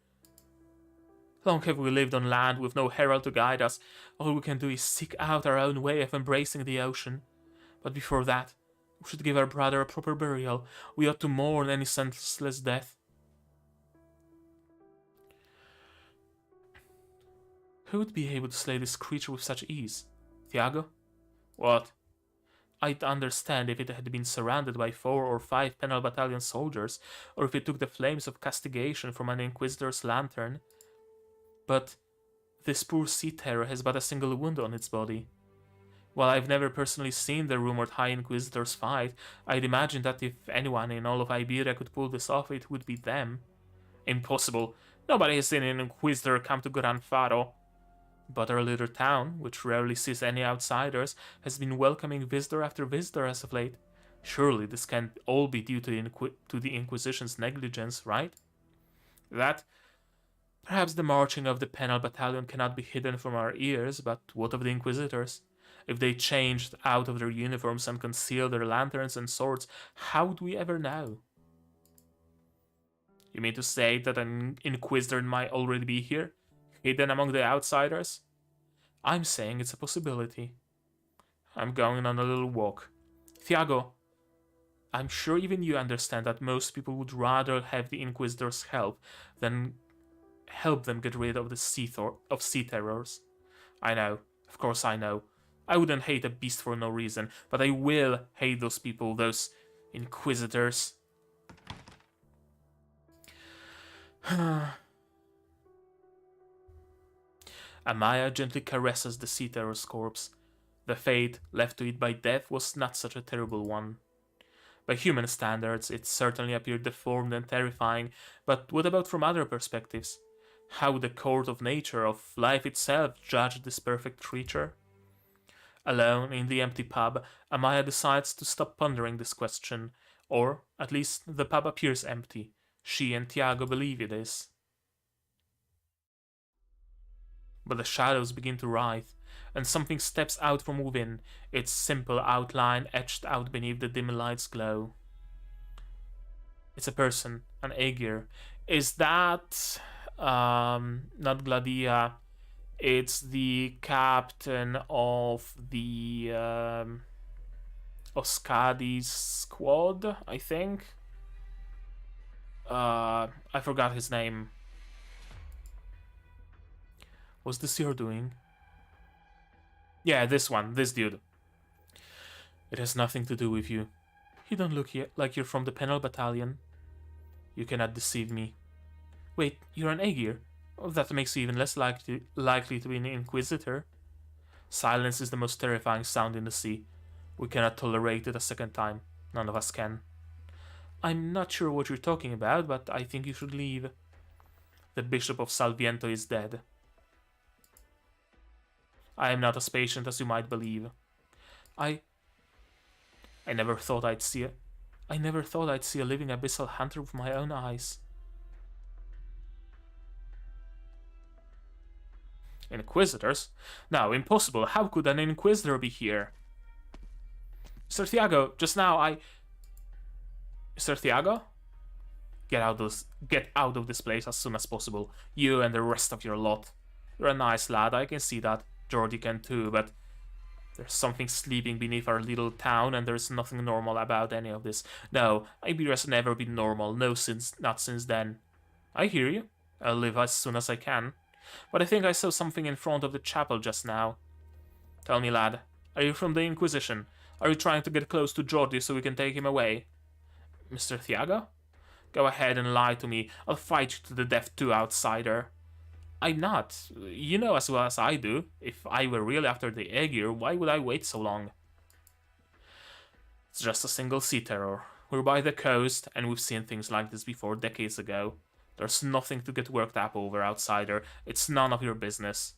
Long have we lived on land with no herald to guide us. All we can do is seek out our own way of embracing the ocean. But before that, we should give our brother a proper burial. We ought to mourn any senseless death. Who would be able to slay this creature with such ease? Thiago? What? I'd understand if it had been surrounded by 4 or 5 penal battalion soldiers, or if it took the flames of castigation from an Inquisitor's lantern. But this poor sea terror has but a single wound on its body. While I've never personally seen the rumored High Inquisitors fight, I'd imagine that if anyone in all of Iberia could pull this off, it would be them. Impossible. Nobody has seen an Inquisitor come to Gran Faro. But our little town, which rarely sees any outsiders, has been welcoming visitor after visitor as of late. Surely this can't all be due to the Inquisition's negligence, right? That... Perhaps the marching of the penal battalion cannot be hidden from our ears, but what of the Inquisitors? If they changed out of their uniforms and concealed their lanterns and swords, how would we ever know? You mean to say that an Inquisitor might already be here, hidden among the outsiders? I'm saying it's a possibility. I'm going on a little walk. Thiago, I'm sure even you understand that most people would rather have the Inquisitors' help than help them get rid of the sea terrors. I know, of course I know. I wouldn't hate a beast for no reason, but I will hate those people, those Inquisitors. Amiya gently caresses the sea terror's corpse. The fate left to it by death was not such a terrible one. By human standards, it certainly appeared deformed and terrifying, but what about from other perspectives? How would the court of nature, of life itself, judge this perfect creature? Alone in the empty pub, Amiya decides to stop pondering this question, or at least the pub appears empty. She and Thiago believe it is. But the shadows begin to writhe, and something steps out from within, its simple outline etched out beneath the dim light's glow. It's a person, an Aegir. Is that... not Gladia. It's the captain of the Oskadi's squad, I think. I forgot his name. What's this you're doing? Yeah, this one, this dude. It has nothing to do with you. You don't look like you're from the penal battalion. You cannot deceive me. Wait, you're an Aegir? Oh, that makes you even less likely to be an Inquisitor. Silence is the most terrifying sound in the sea. We cannot tolerate it a second time. None of us can. I'm not sure what you're talking about, but I think you should leave. The Bishop of Salviento is dead. I am not as patient as you might believe. I never thought I'd see a... I never thought I'd see a living abyssal hunter with my own eyes. Inquisitors? No, impossible. How could an Inquisitor be here? Mr. Thiago, just now Mr. Thiago? Get out of this place as soon as possible. You and the rest of your lot. You're a nice lad, I can see that. Jordi can too, but there's something sleeping beneath our little town, and there's nothing normal about any of this. No, Iberia's never been normal. No, not since then. I hear you. I'll leave as soon as I can. But I think I saw something in front of the chapel just now. Tell me, lad, are you from the Inquisition? Are you trying to get close to Jordi so we can take him away? Mr. Thiago? Go ahead and lie to me. I'll fight you to the death too, outsider. I'm not. You know as well as I do. If I were really after the Aegir, why would I wait so long? It's just a single sea terror. We're by the coast, and we've seen things like this before decades ago. There's nothing to get worked up over, outsider. It's none of your business.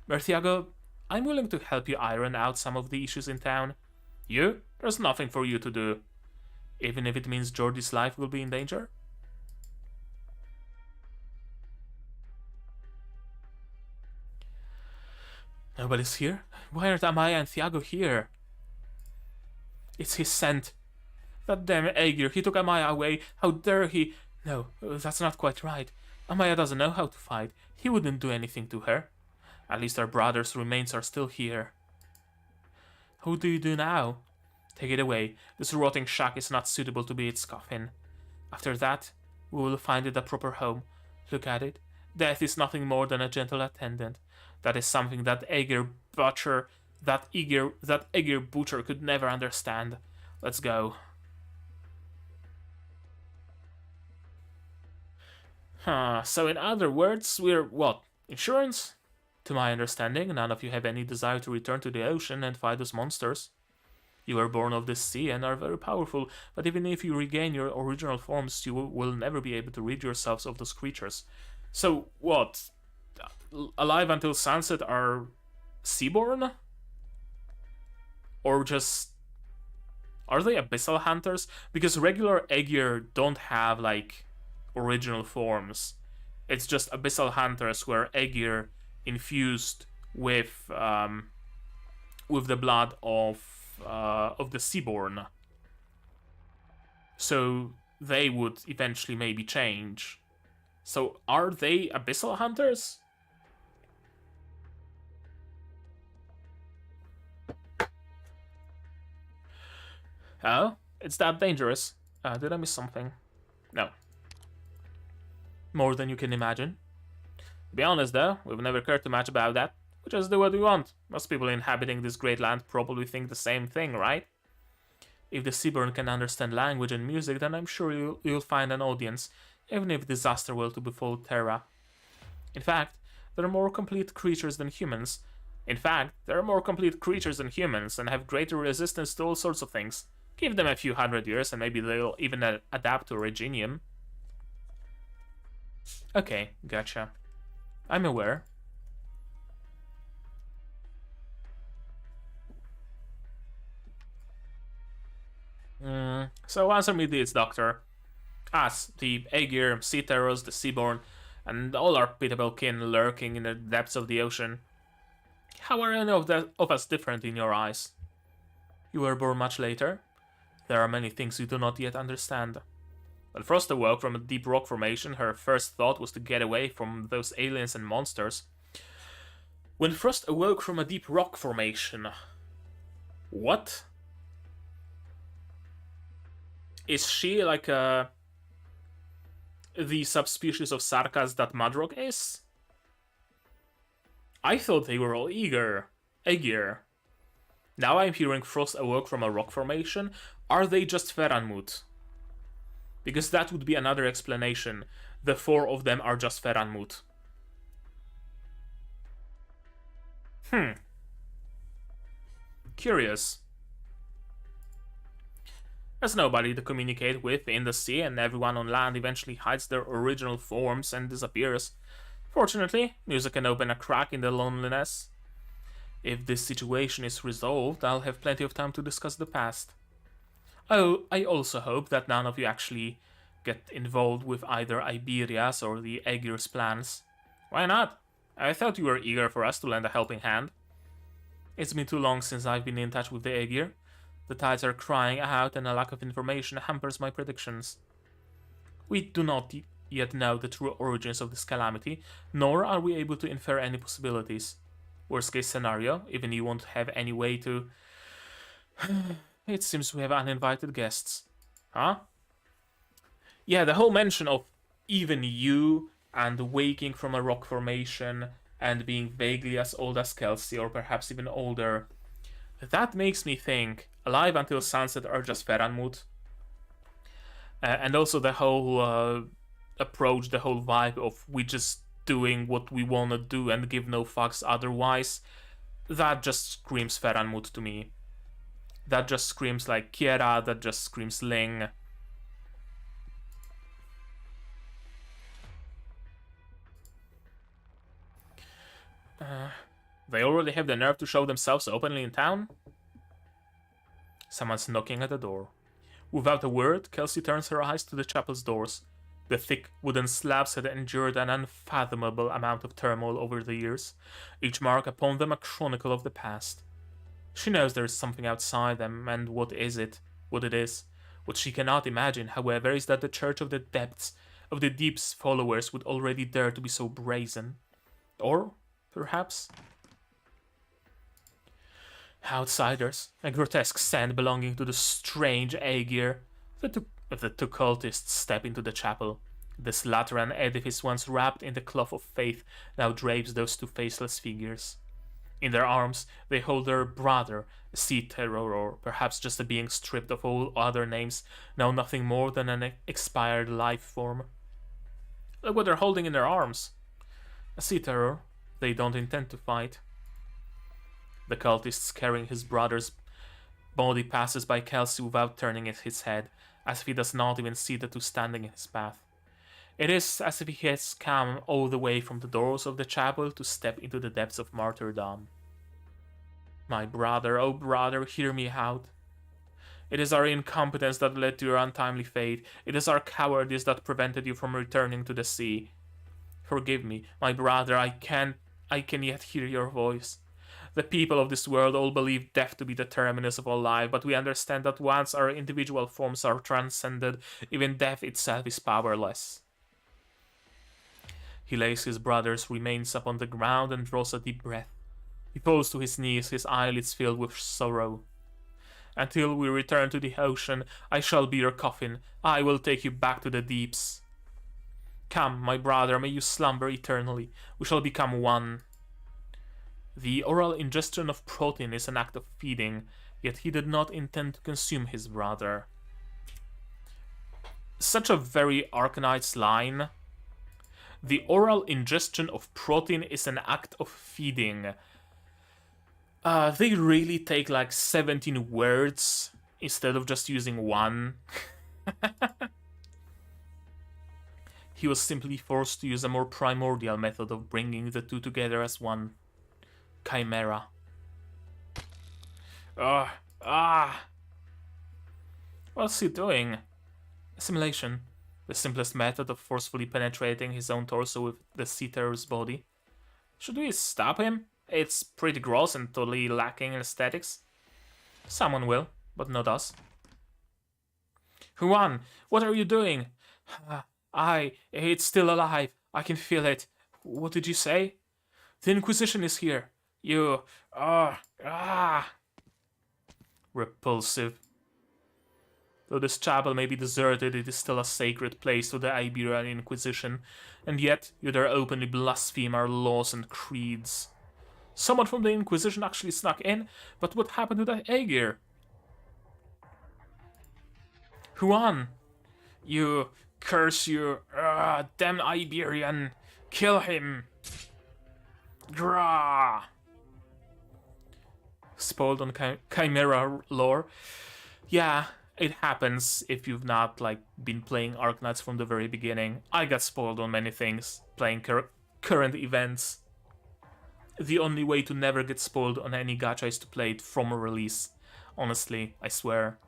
Merthiago, I'm willing to help you iron out some of the issues in town. You? There's nothing for you to do. Even if it means Jordi's life will be in danger? Nobody's here? Why aren't Amiya and Thiago here? It's his scent. That damn Aegir, he took Amiya away. How dare he? No, that's not quite right. Amiya doesn't know how to fight. He wouldn't do anything to her. At least our brother's remains are still here. What do you do now? Take it away. This rotting shack is not suitable to be its coffin. After that, we will find it a proper home. Look at it. Death is nothing more than a gentle attendant. That is something that Aegir butcher could never understand. Let's go. So in other words, we're what? Insurance? To my understanding, none of you have any desire to return to the ocean and fight those monsters. You were born of this sea and are very powerful, but even if you regain your original forms, you will never be able to rid yourselves of those creatures. So what? Alive until sunset are seaborn? Or just... Are they abyssal hunters? Because regular Aegir don't have, like, original forms. It's just abyssal hunters who are Aegir infused with the blood of the seaborn. So they would eventually maybe change. So are they abyssal hunters? Oh, it's that dangerous. Did I miss something? No. More than you can imagine. To be honest though, we've never cared too much about that. We just do what we want. Most people inhabiting this great land probably think the same thing, right? If the Seaborn can understand language and music, then I'm sure you'll find an audience, even if disaster were to befall Terra. In fact, there are more complete creatures than humans. And have greater resistance to all sorts of things. Give them a few hundred years and maybe they'll even adapt to Reginium. Okay, gotcha. I'm aware. So answer me this, Doctor. Us, the Aegir, Sea Terrors, the Seaborn, and all our pitiable kin lurking in the depths of the ocean. How are any of us different in your eyes? You were born much later. There are many things you do not yet understand. When Frost awoke from a deep rock formation, her first thought was to get away from those aliens and monsters. When Frost awoke from a deep rock formation... What? Is she like the subspecies of Sarkas that Madrock is? I thought they were all Aegir. Now I'm hearing Frost awoke from a rock formation. Are they just Ferranmut? Because that would be another explanation. The four of them are just Ferranmut. Curious. There's nobody to communicate with in the sea, and everyone on land eventually hides their original forms and disappears. Fortunately, music can open a crack in the loneliness. If this situation is resolved, I'll have plenty of time to discuss the past. Oh, I also hope that none of you actually get involved with either Iberia's or the Aegir's plans. Why not? I thought you were eager for us to lend a helping hand. It's been too long since I've been in touch with the Aegir. The tides are crying out and a lack of information hampers my predictions. We do not yet know the true origins of this calamity, nor are we able to infer any possibilities. Worst case scenario, even you won't have any way to... It seems we have uninvited guests. Huh? Yeah, the whole mention of even you and waking from a rock formation and being vaguely as old as Kelsey, or perhaps even older. That makes me think Alive Until Sunset are just Ferranmut. And also the whole approach, the whole vibe of we just doing what we wanna do and give no fucks otherwise. That just screams Ferranmut to me. That just screams like Kiera, that just screams Ling. They already have the nerve to show themselves openly in town? Someone's knocking at the door. Without a word, Kelsey turns her eyes to the chapel's doors. The thick wooden slabs had endured an unfathomable amount of turmoil over the years, each mark upon them a chronicle of the past. She knows there is something outside them, and what is it? What it is? What she cannot imagine, however, is that the Church of the Depths, of the Deep's followers, would already dare to be so brazen. Or, perhaps... Outsiders, a grotesque stand belonging to the strange Aegir. The two cultists step into the chapel. This Lateran edifice, once wrapped in the cloth of faith, now drapes those two faceless figures. In their arms, they hold their brother, a sea terror, or perhaps just a being stripped of all other names, now nothing more than an expired life form. Look what they're holding in their arms. A sea terror. They don't intend to fight. The cultist carrying his brother's body passes by Kelsey without turning his head, as if he does not even see the two standing in his path. It is as if he has come all the way from the doors of the chapel to step into the depths of martyrdom. My brother, oh brother, hear me out. It is our incompetence that led to your untimely fate. It is our cowardice that prevented you from returning to the sea. Forgive me, my brother, I can yet hear your voice. The people of this world all believe death to be the terminus of all life, but we understand that once our individual forms are transcended, even death itself is powerless. He lays his brother's remains upon the ground and draws a deep breath. He falls to his knees, his eyelids filled with sorrow. Until we return to the ocean, I shall be your coffin. I will take you back to the deeps. Come, my brother, may you slumber eternally. We shall become one. The oral ingestion of protein is an act of feeding, yet he did not intend to consume his brother. Such a very Arknights line. The oral ingestion of protein is an act of feeding. They really take like 17 words instead of just using one. He was simply forced to use a more primordial method of bringing the two together as one. Chimera. What's he doing? Assimilation. The simplest method of forcefully penetrating his own torso with the sea terror's body. Should we stop him? It's pretty gross and totally lacking in aesthetics. Someone will, but not us. Juan, what are you doing? It's still alive. I can feel it. What did you say? The Inquisition is here. You... Repulsive. Though this chapel may be deserted, it is still a sacred place to the Iberian Inquisition, and yet you dare openly blaspheme our laws and creeds. Someone from the Inquisition actually snuck in, but what happened to the Aegir? Juan! You... curse you... damn Iberian! Kill him! Grah! Spoiled on Chimera lore. Yeah, it happens if you've not been playing Arknights from the very beginning. I got spoiled on many things playing current events. the only way to never get spoiled on any gacha is to play it from a release. Honestly, I swear.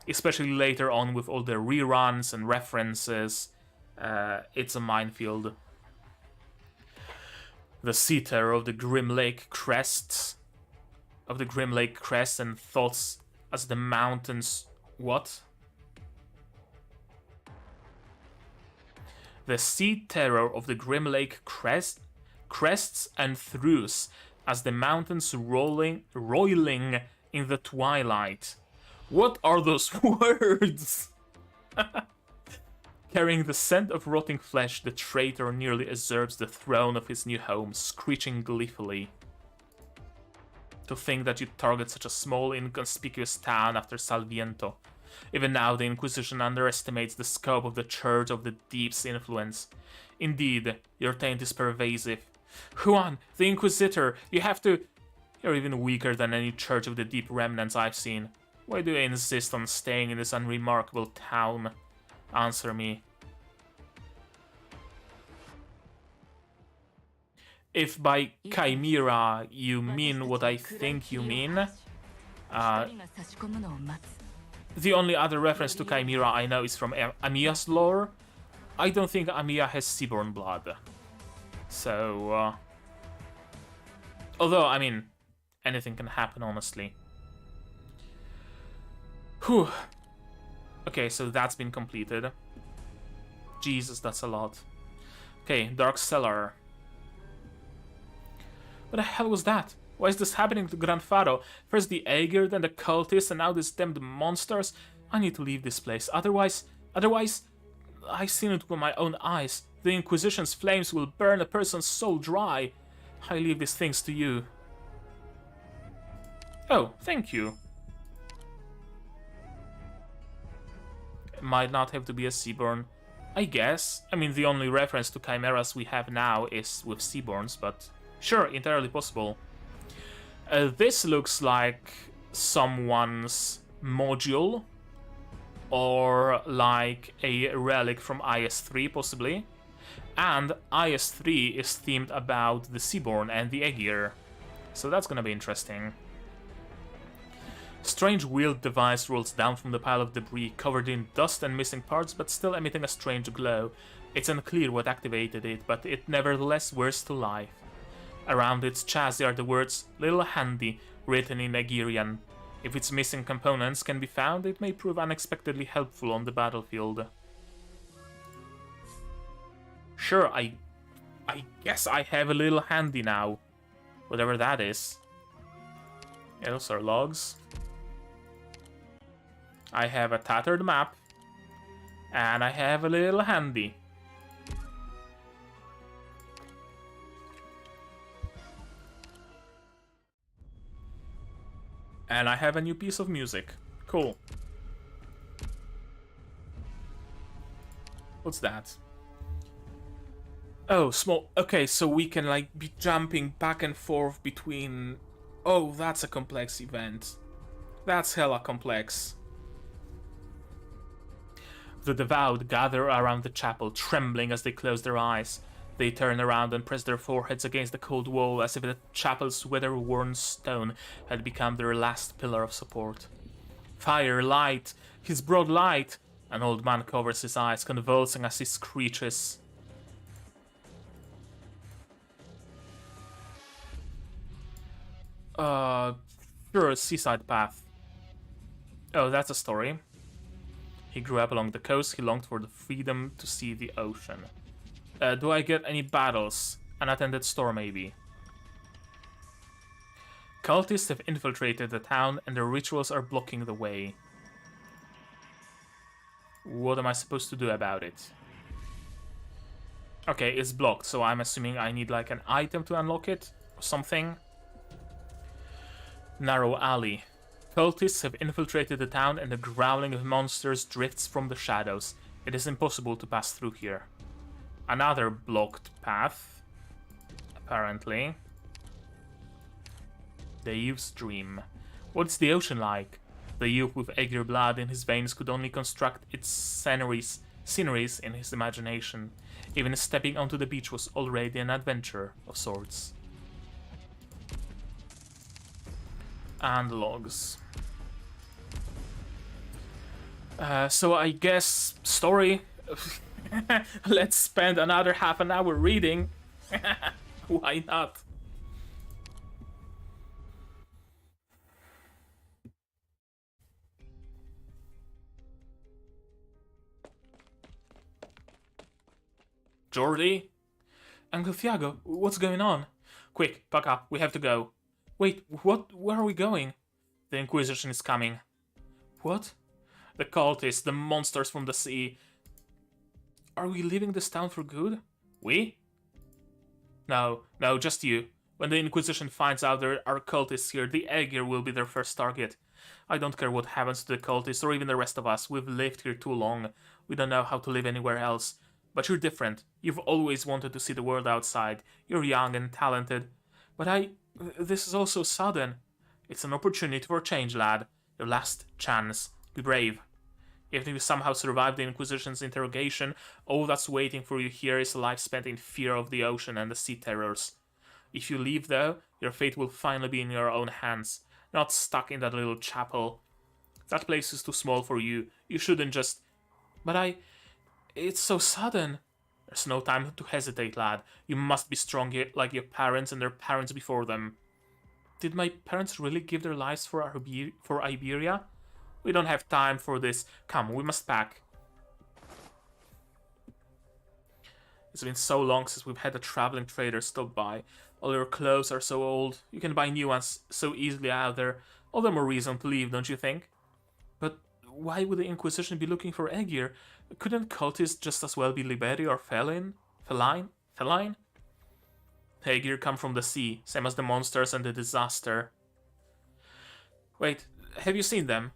Especially later on with all the reruns and references. It's a minefield. The sea terror of the Grim Lake crests. And thoughts as the mountains... What? The sea terror of the Grim Lake crests and throws as the mountains roiling in the twilight. What are those words? Carrying the scent of rotting flesh, the traitor nearly usurps the throne of his new home, screeching gleefully. To think that you target such a small, inconspicuous town after Salviento. Even now, the Inquisition underestimates the scope of the Church of the Deep's influence. Indeed, your taint is pervasive. Juan, the Inquisitor, you have to... You're even weaker than any Church of the Deep remnants I've seen. Why do you insist on staying in this unremarkable town? Answer me. If by chimera you mean what I think you mean, the only other reference to chimera I know is from Amiya's lore. I don't think Amiya has seaborn blood. So, although, I mean, anything can happen, honestly. Whew. Okay, so that's been completed. Jesus, that's a lot. Okay, Dark Cellar. What the hell was that? Why is this happening to Grandfaro? First the Aegir, then the cultists, and now these damned monsters? I need to leave this place. Otherwise, I've seen it with my own eyes. The Inquisition's flames will burn a person's soul dry. I leave these things to you. Oh, thank you. It might not have to be a Seaborn, I guess. I mean, the only reference to chimeras we have now is with Seaborns, but sure, entirely possible. This looks like someone's module, or like a relic from IS-3, possibly. And IS-3 is themed about the Seaborn and the Aegir, so that's gonna be interesting. Strange wheeled device rolls down from the pile of debris, covered in dust and missing parts, but still emitting a strange glow. It's unclear what activated it, but it nevertheless whirs to life. Around its chassis are the words "Little Handy" written in Aegirian. If its missing components can be found, it may prove unexpectedly helpful on the battlefield. Sure, I guess I have a little handy now. Whatever that is. Yeah, those are logs. I have a tattered map. And I have a little handy. And I have a new piece of music. Cool. What's that? Oh, small... Okay, so we can, like, be jumping back and forth between... Oh, that's a complex event. That's hella complex. The devout gather around the chapel, trembling as they close their eyes. They turn around and press their foreheads against the cold wall as if the chapel's weather-worn stone had become their last pillar of support. Fire, light, his broad light! An old man covers his eyes, convulsing as he screeches. Sure, seaside path. Oh, that's a story. He grew up along the coast, he longed for the freedom to see the ocean. Do I get any battles? An attended store, maybe. Cultists have infiltrated the town and their rituals are blocking the way. What am I supposed to do about it? Okay, it's blocked, so I'm assuming I need like an item to unlock it or something. Narrow alley. Cultists have infiltrated the town and the growling of monsters drifts from the shadows. It is impossible to pass through here. Another blocked path, apparently. The youth's dream. What's the ocean like? The youth with Aegir blood in his veins could only construct its sceneries in his imagination. Even stepping onto the beach was already an adventure of sorts. And logs. So I guess story. Let's spend another half an hour reading. Why not? Jordi? Uncle Thiago, what's going on? Quick, pack up, we have to go. Wait, what? Where are we going? The Inquisition is coming. What? The cultists, the monsters from the sea. Are we leaving this town for good? We? No, just you. When the Inquisition finds out there are cultists here, the Aegir will be their first target. I don't care what happens to the cultists or even the rest of us. We've lived here too long. We don't know how to live anywhere else. But you're different. You've always wanted to see the world outside. You're young and talented. But this is all so sudden. It's an opportunity for change, lad. Your last chance. Be brave. If you somehow survive the Inquisition's interrogation, all that's waiting for you here is a life spent in fear of the ocean and the sea terrors. If you leave, though, your fate will finally be in your own hands, not stuck in that little chapel. That place is too small for you. You shouldn't just... But It's so sudden. There's no time to hesitate, lad. You must be strong like your parents and their parents before them. Did my parents really give their lives for Iberia? We don't have time for this. Come, we must pack. It's been so long since we've had a traveling trader stop by. All your clothes are so old. You can buy new ones so easily out there. All the more reason to leave, don't you think? But why would the Inquisition be looking for Aegir? Couldn't cultists just as well be Liberi or Feline? Aegir come from the sea, same as the monsters and the disaster. Wait, have you seen them?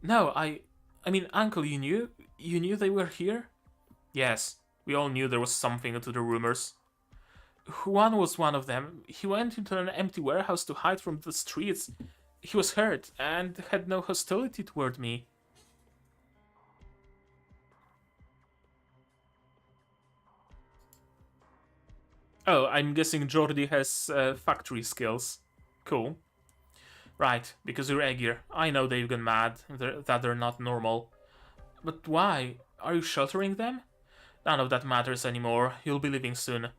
No, I mean, Uncle, you knew? You knew they were here? Yes, we all knew there was something to the rumors. Juan was one of them. He went into an empty warehouse to hide from the streets. He was hurt and had no hostility toward me. Oh, I'm guessing Jordi has factory skills. Cool. Right, because you're Aegir. I know they've gone mad, that they're not normal. But why? Are you sheltering them? None of that matters anymore. You'll be leaving soon.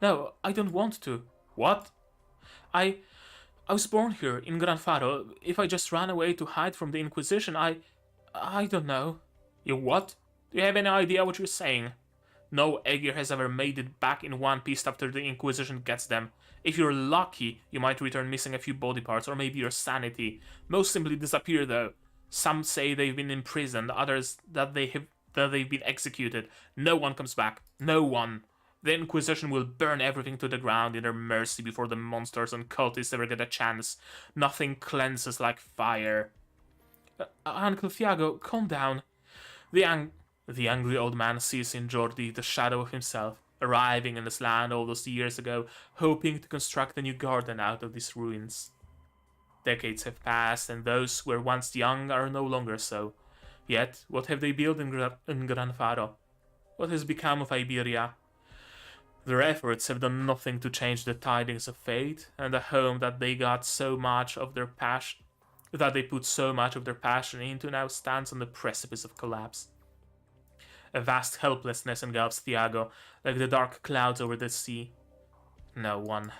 No, I don't want to. What? I was born here, in Gran Faro. If I just ran away to hide from the Inquisition, I don't know. You what? Do you have any idea what you're saying? No Aegir has ever made it back in one piece after the Inquisition gets them. If you're lucky, you might return missing a few body parts or maybe your sanity. Most simply disappear though. Some say they've been imprisoned, others that they've been executed. No one comes back. No one. The Inquisition will burn everything to the ground in their mercy before the monsters and cultists ever get a chance. Nothing cleanses like fire. Uncle Thiago, calm down. The angry old man sees in Jordi the shadow of himself, arriving in this land all those years ago, hoping to construct a new garden out of these ruins. Decades have passed, and those who were once young are no longer so. Yet, what have they built in Gran Faro? What has become of Iberia? Their efforts have done nothing to change the tidings of fate, and the home that they got so much of their passion, that they put so much of their passion into, now stands on the precipice of collapse. A vast helplessness engulfs Thiago, like the dark clouds over the sea. No one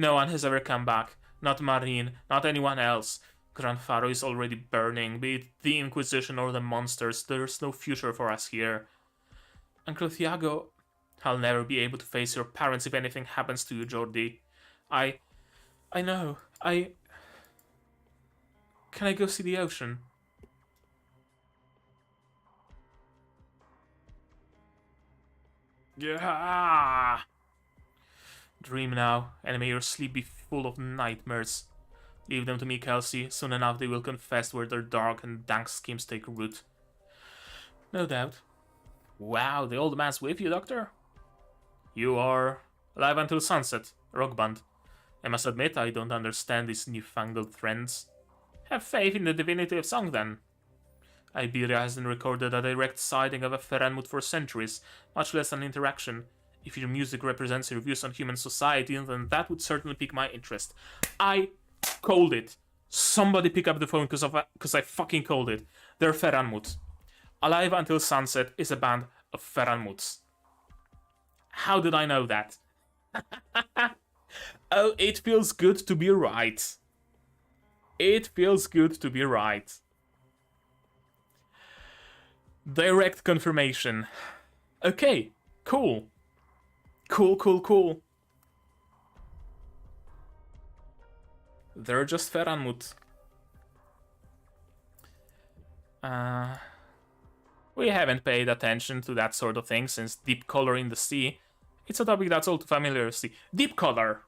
has ever come back. Not Marine, not anyone else. Gran Faro is already burning, be it the Inquisition or the monsters. There's no future for us here. Uncle Thiago, I'll never be able to face your parents if anything happens to you, Jordi. I know. Can I go see the ocean? Yeah. Dream now, and may your sleep be full of nightmares. Leave them to me, Kelsey. Soon enough they will confess where their dark and dank schemes take root. No doubt. Wow, the old man's with you, Doctor? You are alive until sunset, rock band. I must admit I don't understand these newfangled trends. Have faith in the divinity of song, then. Iberia hasn't recorded a direct sighting of a Ferenmut for centuries, much less an interaction. If your music represents your views on human society, then that would certainly pique my interest. I called it. Somebody pick up the phone because I fucking called it. They're Ferranmut. Alive Until Sunset is a band of Ferranmuts. How did I know that? Oh, it feels good to be right. It feels good to be right. Direct confirmation. Okay, cool. Cool. They're just Ferranmut. We haven't paid attention to that sort of thing since deep color in the sea. It's a topic that's all too familiar to see. Deep color!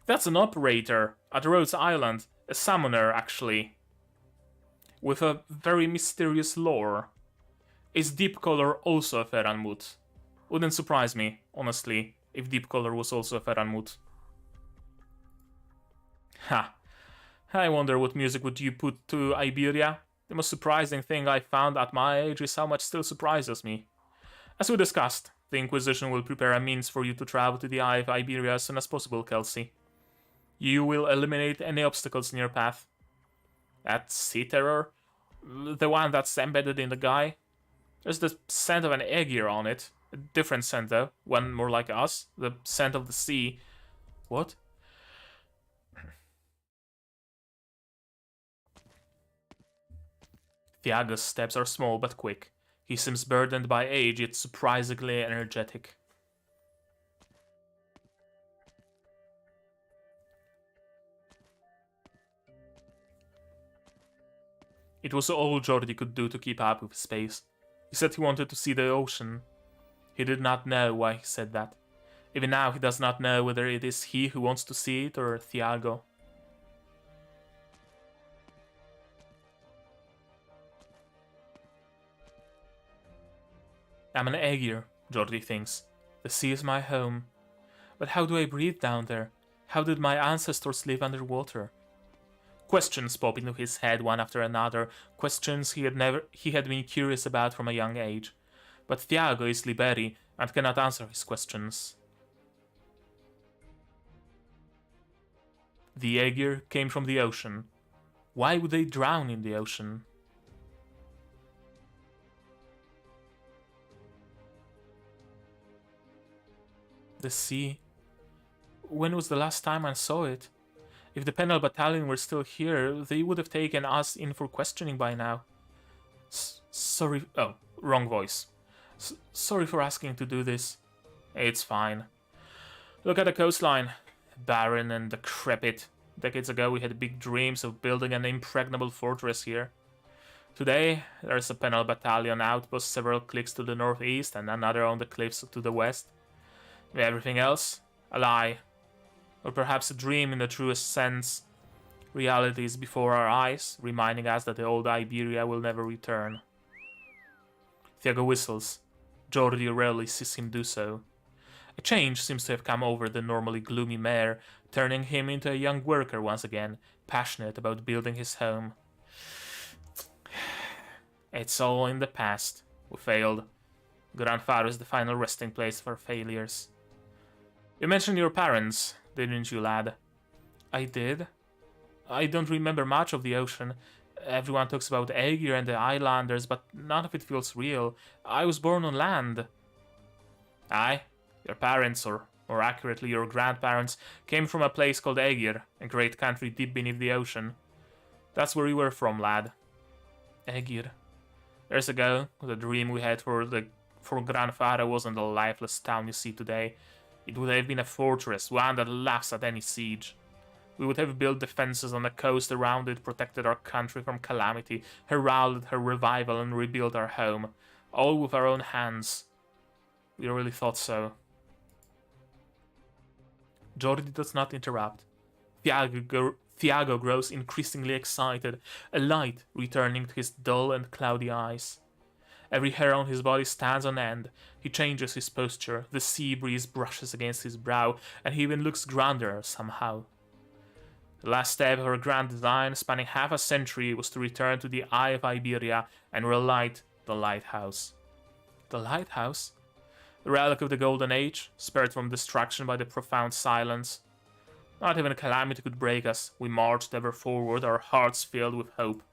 That's an operator at Rhodes Island. A summoner, actually. With a very mysterious lore. Is Deep Color also a Ferranmut? Wouldn't surprise me, honestly, if Deep Color was also a Ferranmut. Ha. I wonder what music would you put to Iberia? The most surprising thing I found at my age is how much still surprises me. As we discussed, the Inquisition will prepare a means for you to travel to the Eye of Iberia as soon as possible, Kelsey. You will eliminate any obstacles in your path. That sea terror? The one that's embedded in the guy? There's the scent of an Aegir on it. A different scent though, one more like us. The scent of the sea. What? Thiago's steps are small but quick. He seems burdened by age, yet surprisingly energetic. It was all Jordi could do to keep up with his pace. He said he wanted to see the ocean. He did not know why he said that. Even now he does not know whether it is he who wants to see it or Thiago. I'm an Aegir, Jordi thinks. The sea is my home. But how do I breathe down there? How did my ancestors live underwater? Questions pop into his head one after another, questions he had been curious about from a young age. But Thiago is Liberi and cannot answer his questions. The Aegir came from the ocean. Why would they drown in the ocean? The sea. When was the last time I saw it? If the Penal Battalion were still here, they would have taken us in for questioning by now. Sorry. Oh, wrong voice. Sorry for asking to do this. It's fine. Look at the coastline. Barren and decrepit. Decades ago we had big dreams of building an impregnable fortress here. Today, there's a Penal Battalion outpost several clicks to the northeast and another on the cliffs to the west. Everything else, a lie. Or perhaps a dream in the truest sense. Reality is before our eyes, reminding us that the old Iberia will never return. Thiago whistles. Jordi rarely sees him do so. A change seems to have come over the normally gloomy mayor, turning him into a young worker once again, passionate about building his home. It's all in the past. We failed. Grandfather is the final resting place for failures. You mentioned your parents, didn't you, lad? I did. I don't remember much of the ocean. Everyone talks about Aegir and the Islanders, but none of it feels real. I was born on land. Aye, your parents, or more accurately your grandparents, came from a place called Aegir, a great country deep beneath the ocean. That's where you were from, lad. Aegir. Years ago, the dream we had for Grandfather wasn't the lifeless town you see today. It would have been a fortress, one that laughs at any siege. We would have built defenses on the coast around it, protected our country from calamity, heralded her revival and rebuilt our home. All with our own hands. We really thought so. Jordi does not interrupt. Thiago grows increasingly excited, a light returning to his dull and cloudy eyes. Every hair on his body stands on end. He changes his posture, the sea breeze brushes against his brow, and he even looks grander somehow. The last step of her grand design, spanning half a century, was to return to the Eye of Iberia and relight the lighthouse. The lighthouse? The relic of the Golden Age, spared from destruction by the profound silence. Not even a calamity could break us. We marched ever forward, our hearts filled with hope.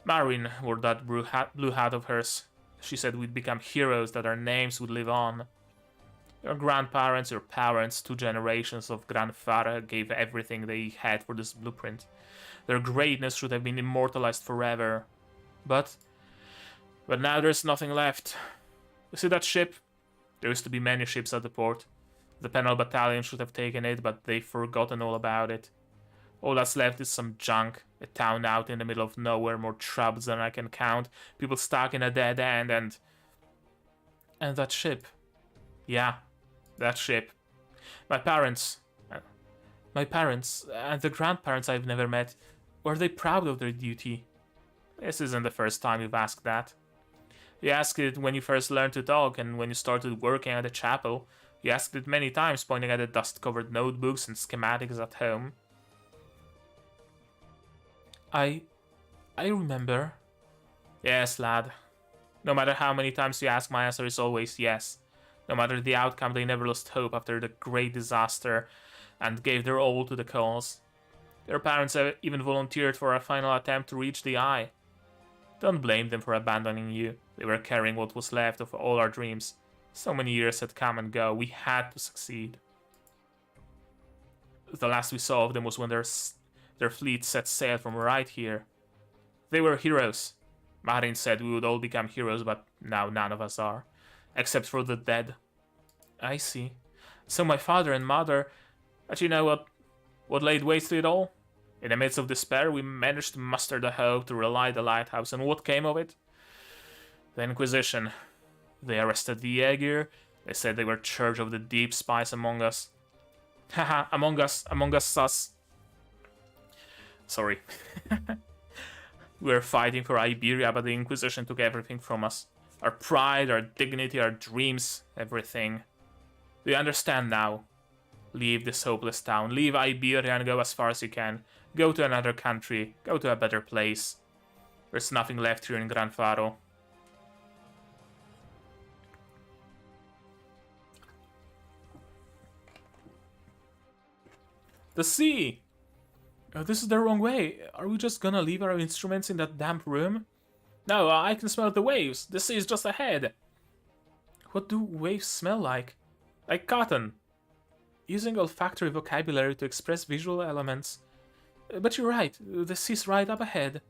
Marin wore that blue hat of hers. She said we'd become heroes, that our names would live on. Your grandparents, your parents, 2 generations of Grandfather gave everything they had for this blueprint. Their greatness should have been immortalized forever. But now there's nothing left. You see that ship? There used to be many ships at the port. The Penal Battalion should have taken it, but they've forgotten all about it. All that's left is some junk, a town out in the middle of nowhere, more troubles than I can count, people stuck in a dead end, and that ship. Yeah, that ship. My parents, and the grandparents I've never met, were they proud of their duty? This isn't the first time you've asked that. You asked it when you first learned to talk, and when you started working at the chapel. You asked it many times, pointing at the dust-covered notebooks and schematics at home. I remember. Yes, lad. No matter how many times you ask, my answer is always yes. No matter the outcome, they never lost hope after the great disaster and gave their all to the cause. Their parents have even volunteered for a final attempt to reach the Eye. Don't blame them for abandoning you. They were carrying what was left of all our dreams. So many years had come and go. We had to succeed. The last we saw of them was when their fleet set sail from right here. They were heroes. Marin said we would all become heroes, but now none of us are. Except for the dead. I see. So my father and mother... But you know what laid waste to it all? In the midst of despair, we managed to muster the hope to relight the lighthouse, and what came of it? The Inquisition. They arrested the Aegir. They said they were Church of the Deep spies among us. Haha, among us sus. Sorry. We were fighting for Iberia, but the Inquisition took everything from us. Our pride, our dignity, our dreams, everything. Do you understand now? Leave this hopeless town, leave Iberia and go as far as you can. Go to another country, go to a better place. There's nothing left here in Gran Faro. The sea! This is the wrong way. Are we just gonna leave our instruments in that damp room? No, I can smell the waves. The sea is just ahead. What do waves smell like? Like cotton. Using olfactory vocabulary to express visual elements. But you're right, the sea's right up ahead.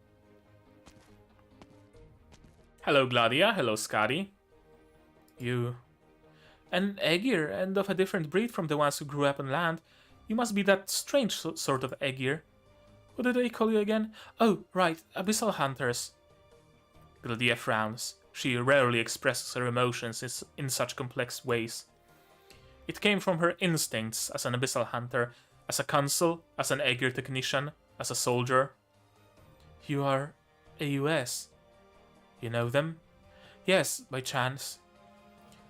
Hello, Gladia. Hello, Scotty. You... An Aegir, and of a different breed from the ones who grew up on land. You must be that strange sort of Aegir. What did they call you again? Oh, right, Abyssal Hunters. Gladia frowns. She rarely expresses her emotions in such complex ways. It came from her instincts as an Abyssal Hunter, as a consul, as an Aegir technician, as a soldier. You are AUS. You know them? Yes, by chance.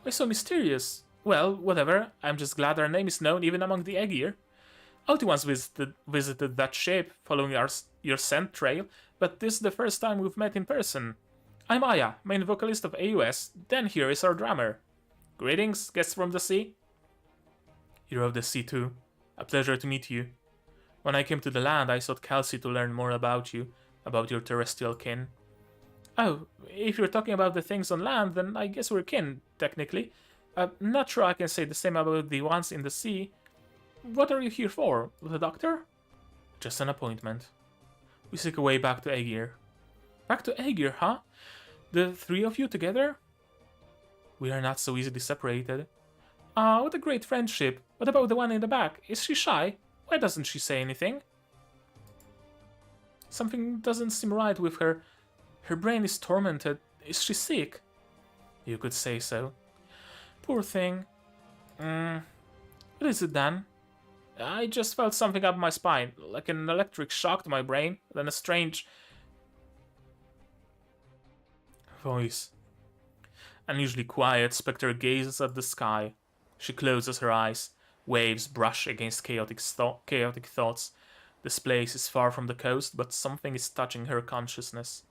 Why so mysterious? Well, whatever, I'm just glad our name is known even among the Aegir. Alti once visited that ship, following your scent trail, but this is the first time we've met in person. I'm Aya, main vocalist of AUS, then here is our drummer. Greetings, guests from the sea. You're of the sea too. A pleasure to meet you. When I came to the land, I sought Kelsey to learn more about you, about your terrestrial kin. Oh, if you're talking about the things on land, then I guess we're kin, technically. Not sure I can say the same about the ones in the sea. What are you here for? The doctor? Just an appointment. We seek a way back to Aegir. Back to Aegir, huh? The 3 of you together? We are not so easily separated. Ah, what a great friendship. What about the one in the back? Is she shy? Why doesn't she say anything? Something doesn't seem right with her. Her brain is tormented. Is she sick? You could say so. Poor thing. What is it then? I just felt something up my spine, like an electric shock to my brain, then a strange voice. Unusually quiet, Spectre gazes at the sky. She closes her eyes. Waves brush against chaotic thoughts. This place is far from the coast, but something is touching her consciousness.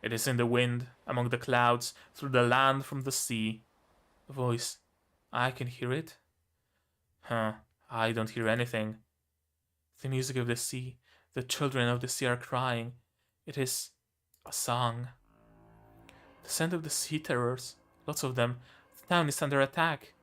It is in the wind, among the clouds, through the land from the sea. A voice. I can hear it. Huh. I don't hear anything. The music of the sea. The children of the sea are crying. It is a song. The scent of the sea terrors. Lots of them. The town is under attack.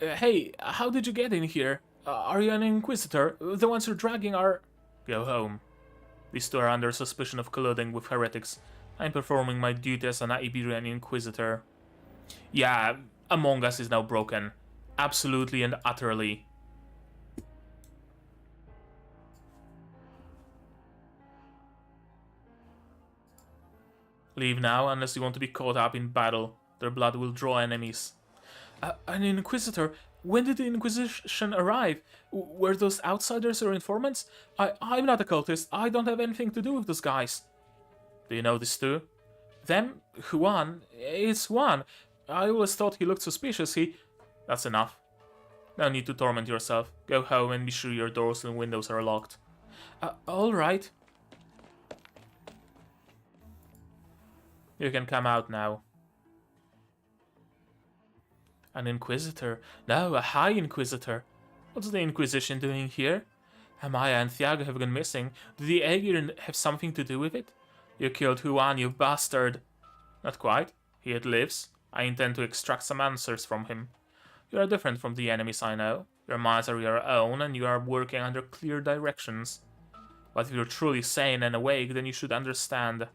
Hey, how did you get in here? Are you an inquisitor? The ones you're dragging are... Go home. These two are under suspicion of colluding with heretics. I'm performing my duty as an Iberian inquisitor. Yeah, Among Us is now broken. Absolutely and utterly. Leave now, unless you want to be caught up in battle. Their blood will draw enemies. An Inquisitor? When did the Inquisition arrive? Were those outsiders or informants? I'm not a cultist. I don't have anything to do with those guys. Do you know this too? Them? Juan? It's Juan. I always thought he looked suspicious. That's enough. No need to torment yourself. Go home and be sure your doors and windows are locked. Alright. You can come out now. An Inquisitor? No, a High Inquisitor. What's the Inquisition doing here? Amiya and Thiago have gone missing. Do the Aegir have something to do with it? You killed Juan, you bastard. Not quite. He yet lives. I intend to extract some answers from him. You are different from the enemies I know. Your minds are your own, and you are working under clear directions. But if you're truly sane and awake, then you should understand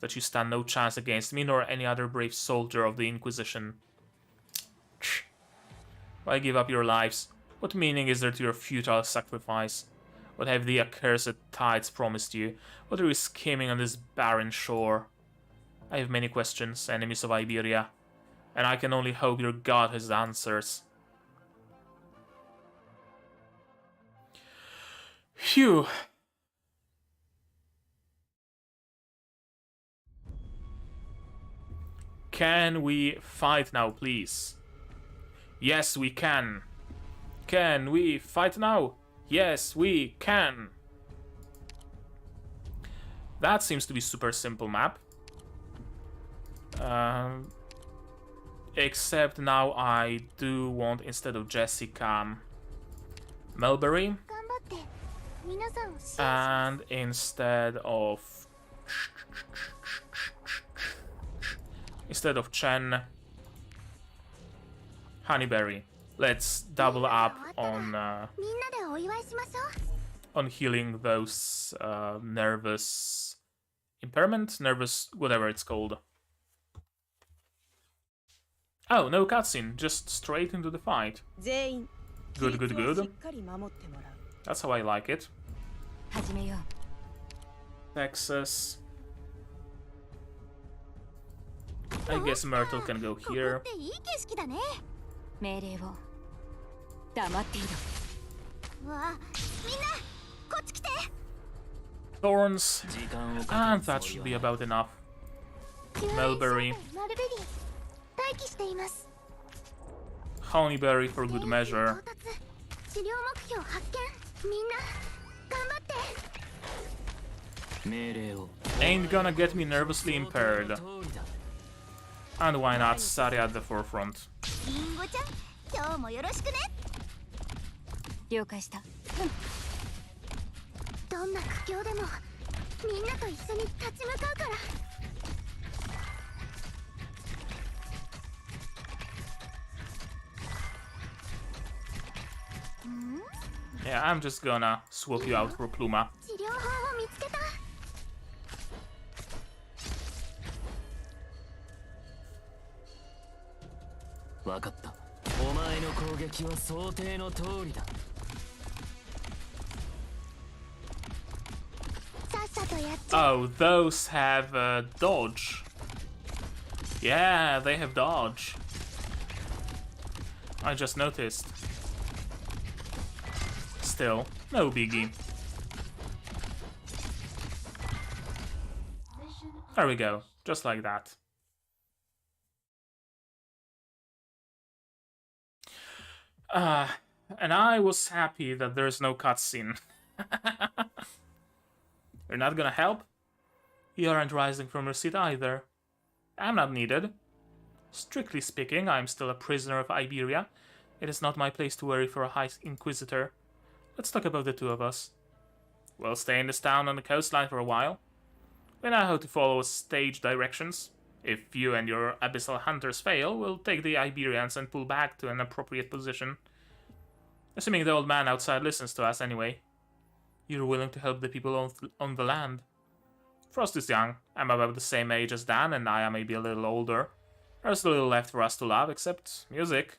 that you stand no chance against me nor any other brave soldier of the Inquisition. Why give up your lives? What meaning is there to your futile sacrifice? What have the accursed tides promised you? What are you scheming on this barren shore? I have many questions, enemies of Iberia, and I can only hope your god has answers. Phew. Can we fight now, please? Yes, we can. Can we fight now? Yes, we can. That seems to be super simple map. Except now I do want, instead of Jessica, Melbury. And instead of Chen, Honeyberry. Let's double up on healing those nervous impairment, nervous whatever it's called. Oh, no cutscene, just straight into the fight. Good, good, good. That's how I like it. Texas. I guess Myrtle can go here. Thorns. And that should be about enough. Melbury. Honeyberry for good measure. Ain't gonna get me nervously impaired. And why not Sari at the forefront? Yeah, I'm just gonna swap you out for Pluma. Oh, those have dodge. Yeah, they have dodge. I just noticed. Still, no biggie. There we go, just like that. And I was happy that there's no cutscene. You're not gonna help? You aren't rising from your seat either. I'm not needed. Strictly speaking, I'm still a prisoner of Iberia. It is not my place to worry for a High Inquisitor. Let's talk about the two of us. We'll stay in this town on the coastline for a while. We know how to follow stage directions. If you and your abyssal hunters fail, we'll take the Iberians and pull back to an appropriate position. Assuming the old man outside listens to us anyway. You're willing to help the people on the land. Frost is young. I'm about the same age as Dan, and I am maybe a little older. There's little left for us to love, except music.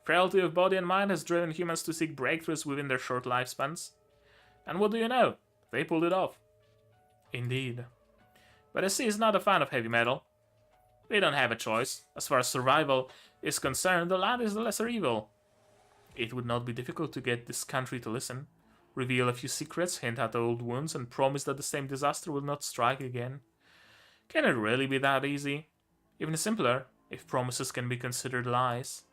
Frailty of body and mind has driven humans to seek breakthroughs within their short lifespans. And what do you know? They pulled it off. Indeed. But the sea is not a fan of heavy metal. We don't have a choice. As far as survival is concerned, the land is the lesser evil. It would not be difficult to get this country to listen. Reveal a few secrets, hint at old wounds, and promise that the same disaster will not strike again. Can it really be that easy? Even simpler, if promises can be considered lies.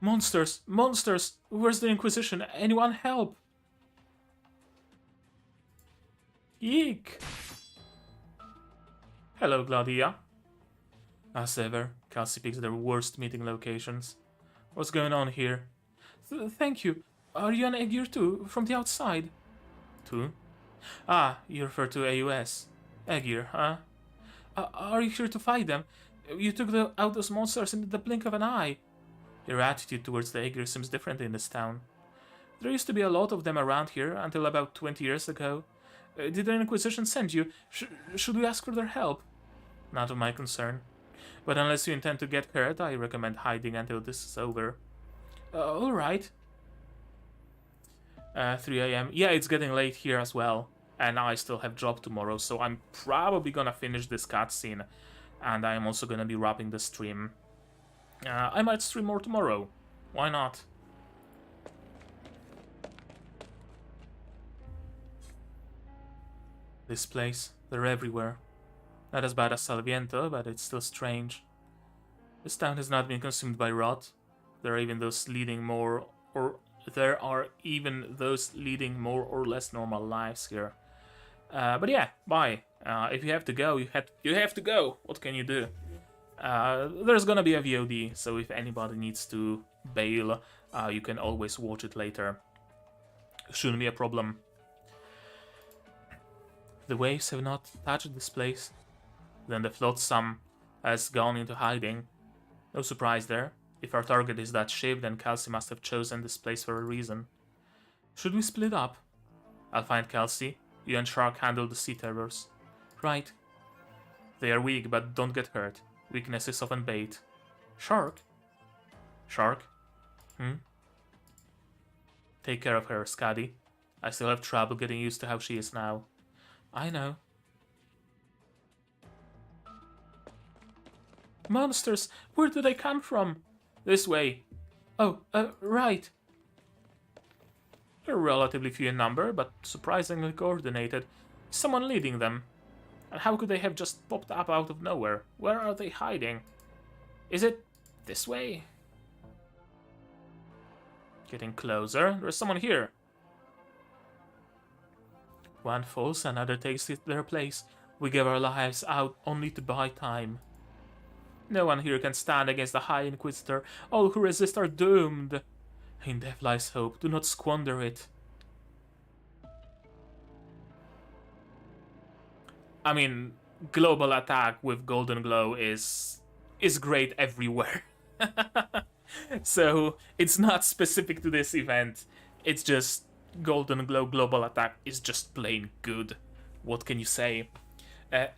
Monsters! Monsters! Where's the Inquisition? Anyone help? Yeek! Hello, Gladia. As ever, Kelsey picks their worst meeting locations. What's going on here? Thank you. Are you an Aegir too, from the outside? Too? Ah, you refer to AUS. Aegir, huh? Are you here to fight them? You took out those monsters in the blink of an eye. Your attitude towards the Aegir seems different in this town. There used to be a lot of them around here until about 20 years ago. Did the Inquisition send you? Should we ask for their help? Not of my concern. But unless you intend to get hurt, I recommend hiding until this is over. Alright. 3 AM. Yeah, it's getting late here as well. And I still have job tomorrow, so I'm probably gonna finish this cutscene. And I'm also gonna be wrapping the stream. I might stream more tomorrow. Why not? This place, they're everywhere. Not as bad as Salviento, but it's still strange. This town has not been consumed by rot. There are even those leading more or less normal lives here. But yeah, bye. If you have to go, you have to go. What can you do? There's gonna be a VOD, so if anybody needs to bail, you can always watch it later. Shouldn't be a problem. The waves have not touched this place. Then the flotsam has gone into hiding. No surprise there. If our target is that ship, then Kelsey must have chosen this place for a reason. Should we split up? I'll find Kelsey. You and Shark handle the sea terrors. Right. They are weak, but don't get hurt. Weakness is often bait. Shark? Shark? Take care of her, Skadi. I still have trouble getting used to how she is now. I know. Monsters! Where do they come from? This way. Oh, right. They're relatively few in number, but surprisingly coordinated. Is someone leading them? And how could they have just popped up out of nowhere? Where are they hiding? Is it this way? Getting closer. There's someone here. One falls, another takes their place. We give our lives out only to buy time. No one here can stand against the High Inquisitor. All who resist are doomed. In death lies hope. Do not squander it. I mean, global attack with Golden Glow is great everywhere. So it's not specific to this event. It's just Golden Glow global attack is just plain good. What can you say?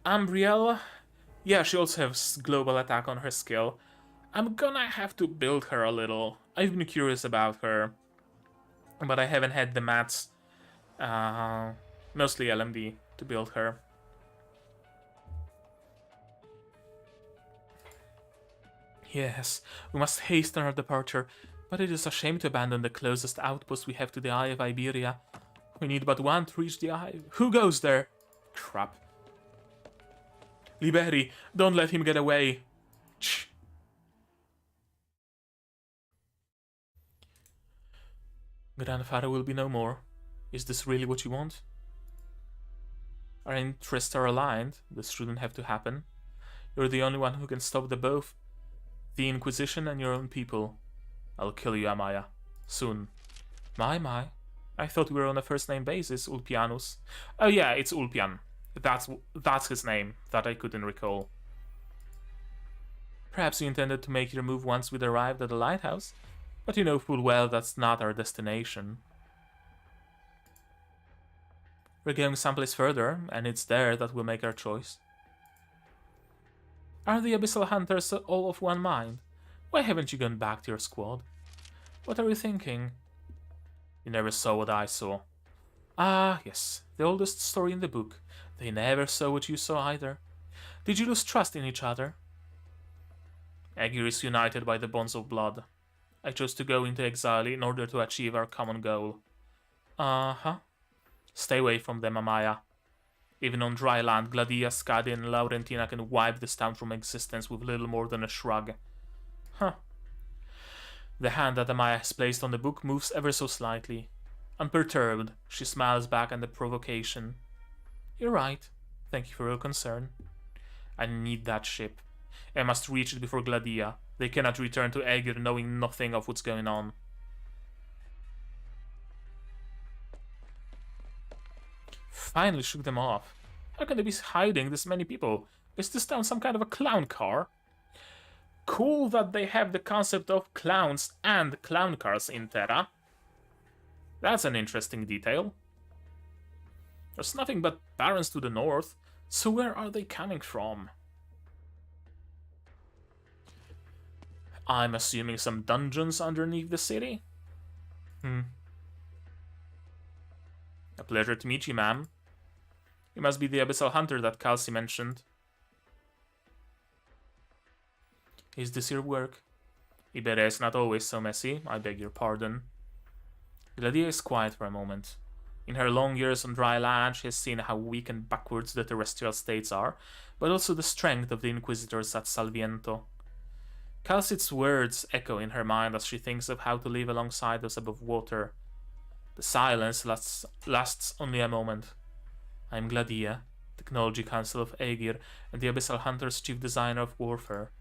Ambrielle, yeah, she also has global attack on her skill. I'm gonna have to build her a little. I've been curious about her, but I haven't had the mats, mostly LMD, to build her. Yes, we must hasten our departure, but it is a shame to abandon the closest outpost we have to the Eye of Iberia. We need but one to reach the Eye. Who goes there? Crap. Liberi, don't let him get away. Shh. Grandfather will be no more. Is this really what you want? Our interests are aligned. This shouldn't have to happen. You're the only one who can stop the both. The Inquisition and your own people. I'll kill you, Amiya. Soon. My. I thought we were on a first-name basis, Ulpianus. Oh yeah, it's Ulpian. That's his name, that I couldn't recall. Perhaps you intended to make your move once we'd arrived at the lighthouse, but you know full well that's not our destination. We're going someplace further, and it's there that we'll make our choice. Are the Abyssal Hunters all of one mind? Why haven't you gone back to your squad? What are you thinking? You never saw what I saw. Ah, yes, the oldest story in the book. They never saw what you saw either. Did you lose trust in each other? Aegir is united by the bonds of blood. I chose to go into exile in order to achieve our common goal. Uh-huh. Stay away from them, Amiya. Even on dry land, Gladia, Skadi, and Laurentina can wipe this town from existence with little more than a shrug. Huh. The hand that Amiya has placed on the book moves ever so slightly. Unperturbed, she smiles back at the provocation. You're right. Thank you for your concern. I need that ship. I must reach it before Gladia. They cannot return to Aegir knowing nothing of what's going on. Finally shook them off. How can they be hiding this many people? Is this town some kind of a clown car? Cool that they have the concept of clowns and clown cars in Terra. That's an interesting detail. There's nothing but barrens to the north, so where are they coming from? I'm assuming some dungeons underneath the city? A pleasure to meet you, ma'am. You must be the Abyssal Hunter that Kelsey mentioned. Is this your work? Iberia is not always so messy, I beg your pardon. Gladia is quiet for a moment. In her long years on dry land, she has seen how weak and backwards the terrestrial states are, but also the strength of the Inquisitors at Salviento. Calcit's words echo in her mind as she thinks of how to live alongside us above water. The silence lasts only a moment. I am Gladia, Technology Council of Aegir, and the Abyssal Hunter's chief designer of warfare.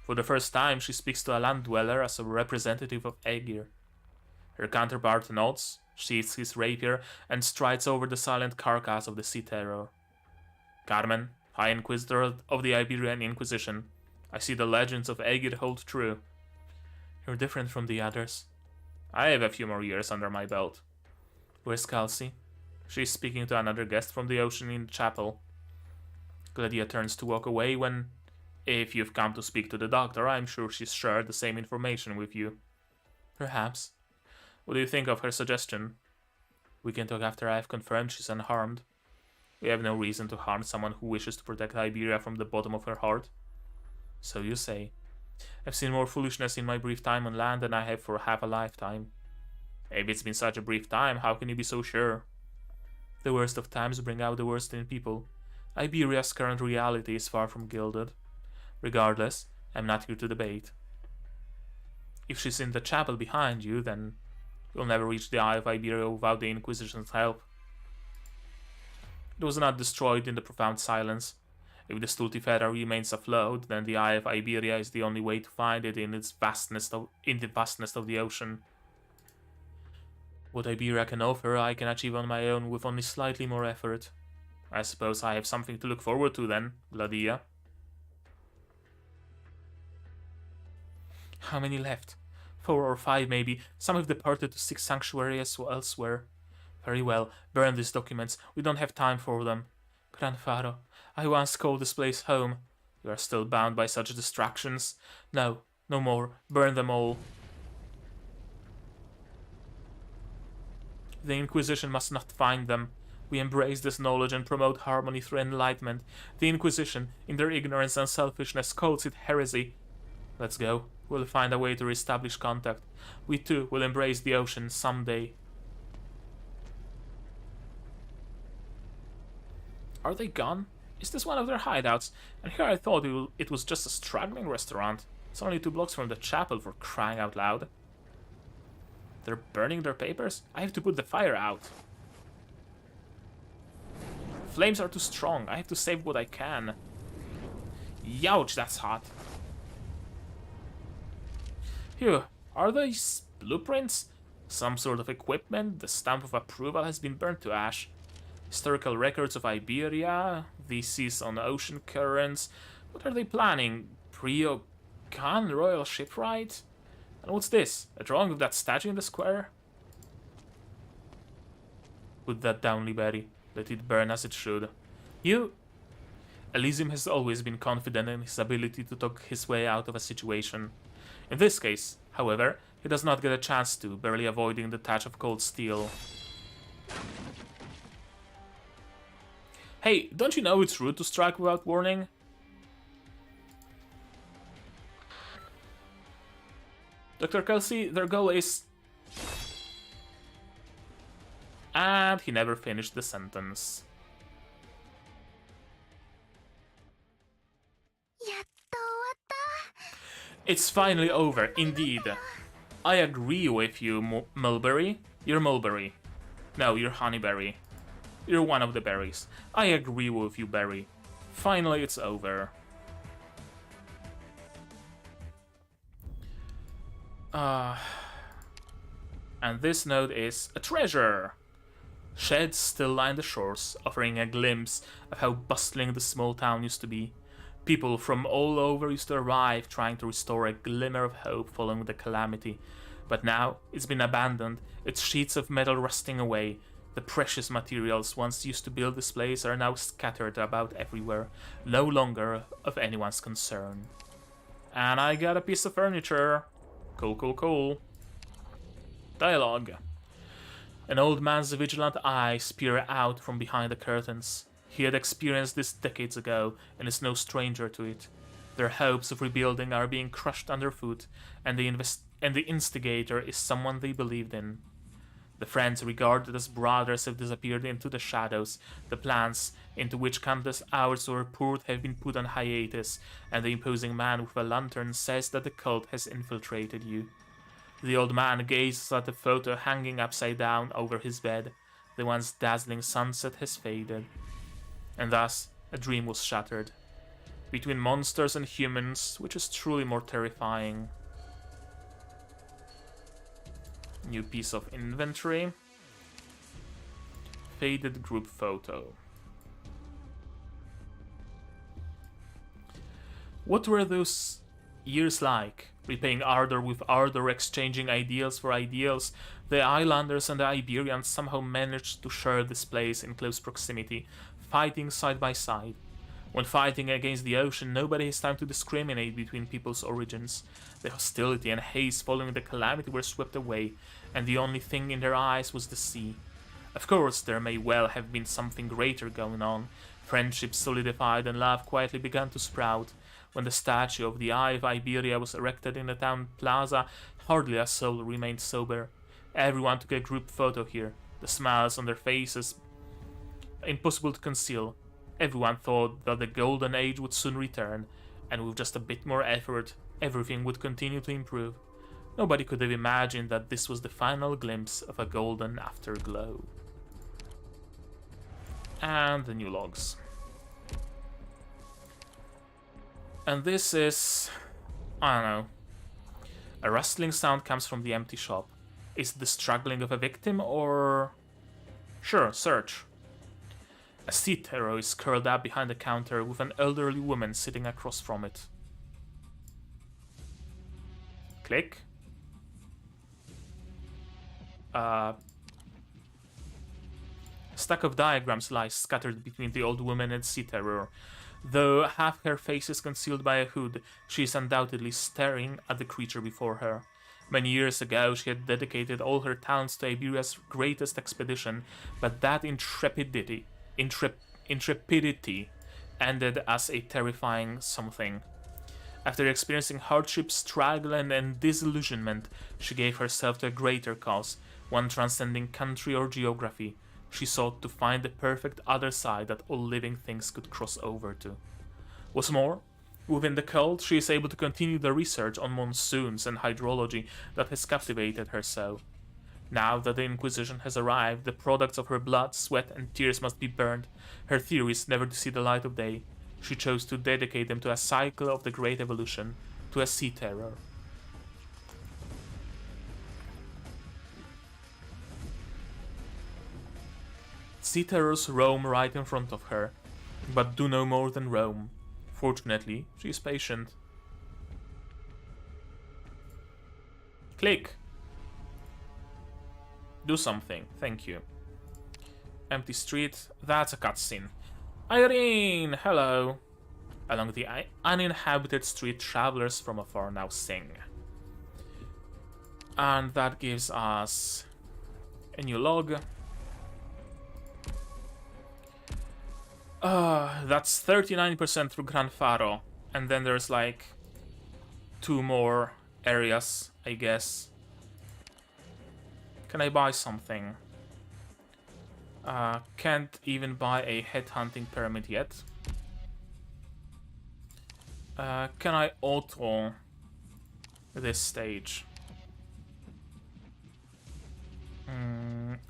For the first time, she speaks to a land dweller as a representative of Aegir. Her counterpart nods, sheathes his rapier, and strides over the silent carcass of the sea terror. Carmen, High Inquisitor of the Iberian Inquisition, I see the legends of Aegir hold true. You're different from the others. I have a few more years under my belt. Where's Kelsey? She's speaking to another guest from the ocean in the chapel. Gladia turns to walk away when, if you've come to speak to the doctor, I'm sure she's shared the same information with you. Perhaps. What do you think of her suggestion? We can talk after I've confirmed she's unharmed. We have no reason to harm someone who wishes to protect Iberia from the bottom of her heart. So you say. I've seen more foolishness in my brief time on land than I have for half a lifetime. If it's been such a brief time, how can you be so sure? The worst of times bring out the worst in people. Iberia's current reality is far from gilded. Regardless, I'm not here to debate. If she's in the chapel behind you, then you'll never reach the Eye of Iberia without the Inquisition's help. It was not destroyed in the profound silence. If the Stultifera remains afloat, then the Eye of Iberia is the only way to find it in the vastness of the ocean. What Iberia can offer, I can achieve on my own with only slightly more effort. I suppose I have something to look forward to then, Gladia. How many left? 4 or 5 maybe. Some have departed to seek sanctuary elsewhere. Very well, burn these documents. We don't have time for them. Grandfather, I once called this place home. You are still bound by such distractions. No, no more. Burn them all. The Inquisition must not find them. We embrace this knowledge and promote harmony through enlightenment. The Inquisition, in their ignorance and selfishness, calls it heresy. Let's go. We'll find a way to reestablish contact. We too will embrace the ocean someday. Are they gone? Is this one of their hideouts? And here I thought it was just a struggling restaurant. It's only 2 blocks from the chapel, for crying out loud. They're burning their papers? I have to put the fire out. Flames are too strong. I have to save what I can. Youch, that's hot. Phew, are these blueprints? Some sort of equipment? The stamp of approval has been burnt to ash. Historical records of Iberia? VCs on ocean currents? What are they planning? Pre-Ogan royal shipwright? And what's this? A drawing of that statue in the square? Put that down, Liberty. Let it burn as it should. You... Elysium has always been confident in his ability to talk his way out of a situation. In this case, however, he does not get a chance to, barely avoiding the touch of cold steel. Hey, don't you know it's rude to strike without warning? Dr. Kelsey, their goal is... And he never finished the sentence. It's finally over, indeed. I agree with you, Mulberry. You're Mulberry. No, you're Honeyberry. You're one of the berries. I agree with you, Berry. Finally, it's over. And this note is a treasure. Sheds still line the shores, offering a glimpse of how bustling the small town used to be. People from all over used to arrive, trying to restore a glimmer of hope following the calamity. But now, it's been abandoned, its sheets of metal rusting away. The precious materials once used to build this place are now scattered about everywhere, no longer of anyone's concern. And I got a piece of furniture. Cool, cool, cool. Dialogue. An old man's vigilant eyes peer out from behind the curtains. He had experienced this decades ago, and is no stranger to it. Their hopes of rebuilding are being crushed underfoot, and the instigator is someone they believed in. The friends regarded as brothers have disappeared into the shadows. The plans into which countless hours were poured have been put on hiatus, and the imposing man with a lantern says that the cult has infiltrated you. The old man gazes at the photo hanging upside down over his bed. The once dazzling sunset has faded. And thus, a dream was shattered. Between monsters and humans, which is truly more terrifying. New piece of inventory. Faded group photo. What were those years like? Repaying ardor with ardor, exchanging ideals for ideals, the islanders and the Iberians somehow managed to share this place in close proximity, fighting side by side. When fighting against the ocean, nobody has time to discriminate between people's origins. The hostility and haze following the calamity were swept away, and the only thing in their eyes was the sea. Of course, there may well have been something greater going on. Friendship solidified and love quietly began to sprout. When the statue of the Eye of Iberia was erected in the town plaza, hardly a soul remained sober. Everyone took a group photo here, the smiles on their faces impossible to conceal. Everyone thought that the golden age would soon return, and with just a bit more effort, everything would continue to improve. Nobody could have imagined that this was the final glimpse of a golden afterglow. And the new logs. And this is... I don't know. A rustling sound comes from the empty shop. Is it the struggling of a victim, or... Sure, search. A seat hero is curled up behind the counter with an elderly woman sitting across from it. Click. A stack of diagrams lies scattered between the old woman and sea terror. Though half her face is concealed by a hood, she is undoubtedly staring at the creature before her. Many years ago, she had dedicated all her talents to Iberia's greatest expedition, but that intrepidity ended as a terrifying something. After experiencing hardship, struggle, and disillusionment, she gave herself to a greater cause, one transcending country or geography. She sought to find the perfect other side that all living things could cross over to. What's more, within the cult, she is able to continue the research on monsoons and hydrology that has captivated her so. Now that the Inquisition has arrived, the products of her blood, sweat, and tears must be burned, her theories never to see the light of day. She chose to dedicate them to a cycle of the Great Evolution, to a sea terror. Sea terrors roam right in front of her, but do no more than roam. Fortunately, she is patient. Click! Do something, thank you. Empty street, that's a cutscene. Irene, hello! Along the uninhabited street, travelers from afar now sing. And that gives us a new log. That's 39% through Gran Faro. And then there's like 2 more areas, I guess. Can I buy something? Can't even buy a headhunting permit yet. Can I auto this stage?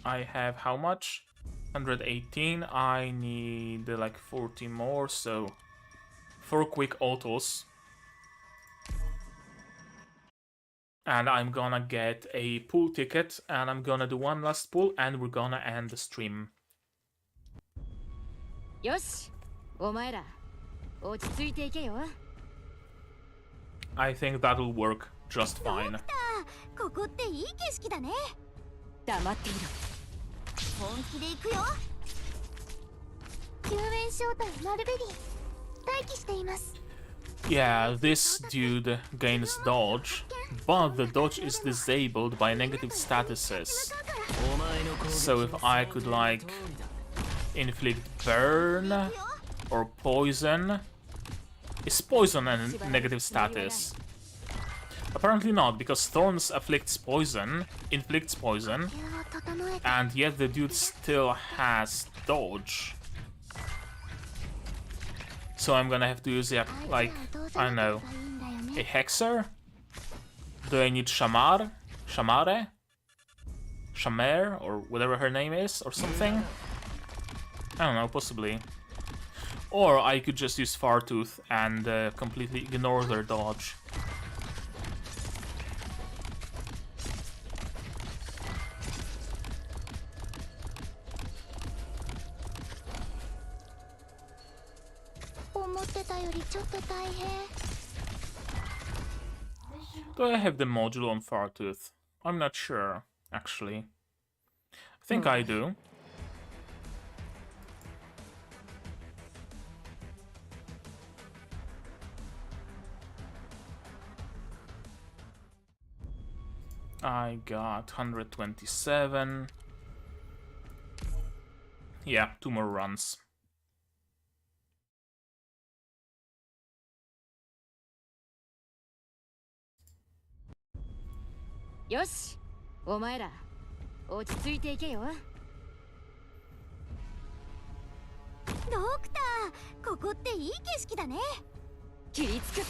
I have how much? 118. I need like 40 more, so 4 quick autos. And I'm gonna get a pool ticket, and I'm gonna do one last pull, and we're gonna end the stream. Yosh, omaera, ochitsuite ike yo. I think that'll work just fine. ここっていい景色だね。黙っていろ。本気で行くよ。救援小隊マルベリー、待機しています。 Yeah, this dude gains dodge, but the dodge is disabled by negative statuses. So if I could like inflict burn or poison. Is poison a negative status? Apparently not, because Thorns inflicts poison, and yet the dude still has dodge. So I'm gonna have to use it like, I don't know, a Hexer? Do I need Shamar? Shamare? Shamer? Or whatever her name is, or something? I don't know, possibly. Or I could just use Fartooth and completely ignore their dodge. Do I have the module on Fartooth? I'm not sure, actually. I think I do. I got 127. Yeah, 2 more runs. Yosh, omaera, ochitsuite ike yo. ドクター、ここっていい景色だね。切りつく。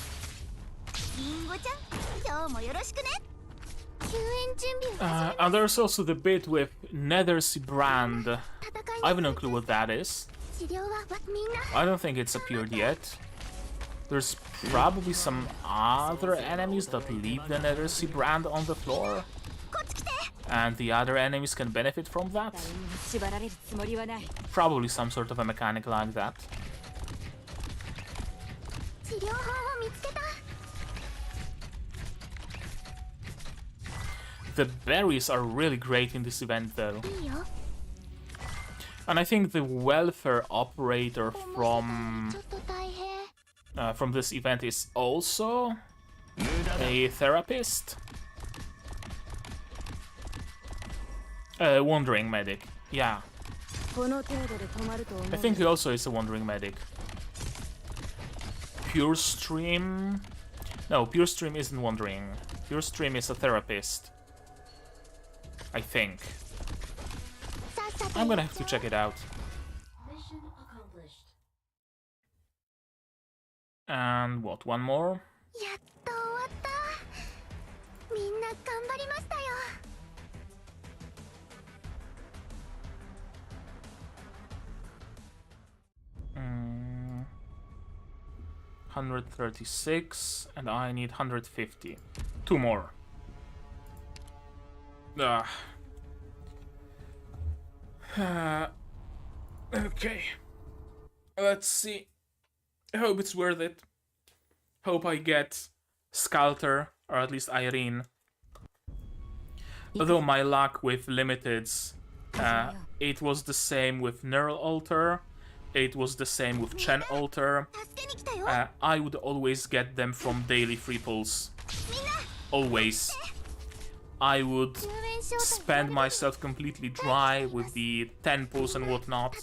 リンゴちゃん、今日もよろしくね。救援準備を始めます。And there's also the bit with Nethercy Brand. I have no clue what that is. 治療はみんな。I don't think it's appeared yet. There's probably some other enemies that leave the Nethercy Brand on the floor. こっち来て。And the other enemies can benefit from that. 縛られるつもりはない。Probably some sort of a mechanic like that. 治療法を見つけた。 The berries are really great in this event, though. いいよ。 And I think the welfare operator from ちょっと大変。 from this event is also a therapist. Wandering medic. Yeah. この程度で止まると思う。I think he also is a wandering medic. Pure Stream. No, Pure Stream isn't wandering. Pure Stream is a therapist. I think. I'm gonna have to check it out. Mission accomplished. And what, one more? やっと終わった。みんな頑張りましたよ。136, and I need 150. 2 more. Okay. Let's see. I hope it's worth it. Hope I get Spalter, or at least Irene. Although my luck with limiteds, it was the same with Neural Alter, it was the same with Chen Alter. I would always get them from daily free pulls. Always. I would spend myself completely dry with the 10 pulls and whatnot,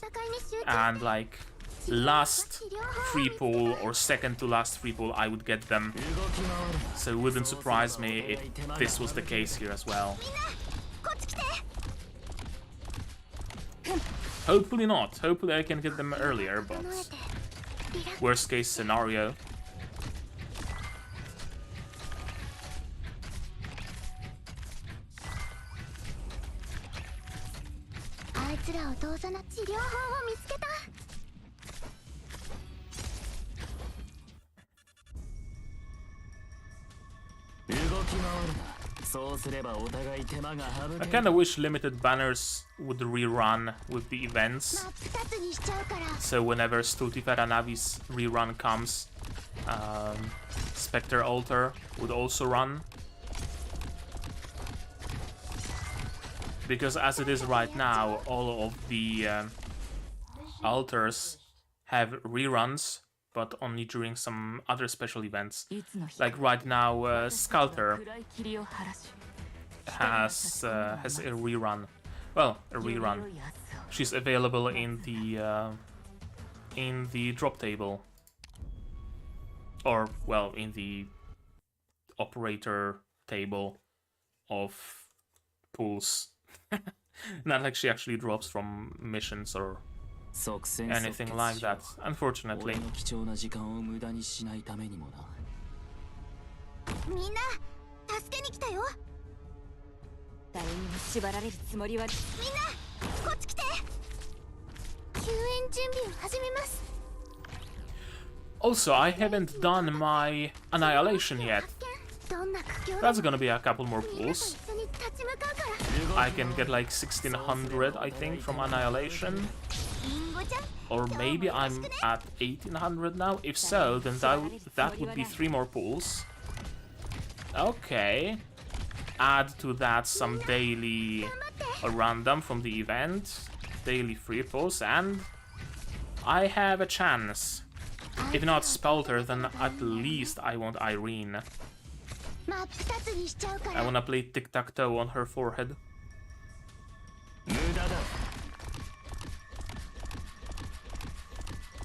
and like last free pull or second to last free pull I would get them. So it wouldn't surprise me if this was the case here as well. Hopefully not. Hopefully I can get them earlier, but worst case scenario. I kinda wish limited banners would rerun with the events. So whenever Stultifera Navis rerun comes, Spectre Altar would also run. Because as it is right now, all of the altars have reruns, but only during some other special events. Like right now, Spalter has a rerun. Well, a rerun. She's available in the drop table, or well, in the operator table of pools. Not like she actually drops from missions or anything like that, unfortunately. Also, I haven't done my annihilation yet. That's gonna be a couple more pulls. I can get like 1600, I think, from annihilation. Or maybe I'm at 1800 now. If so, then that would be 3 more pulls. Okay. Add to that some daily random from the event. Daily free pulls, and I have a chance. If not Spalter, then at least I want Irene. I wanna play tic-tac-toe on her forehead.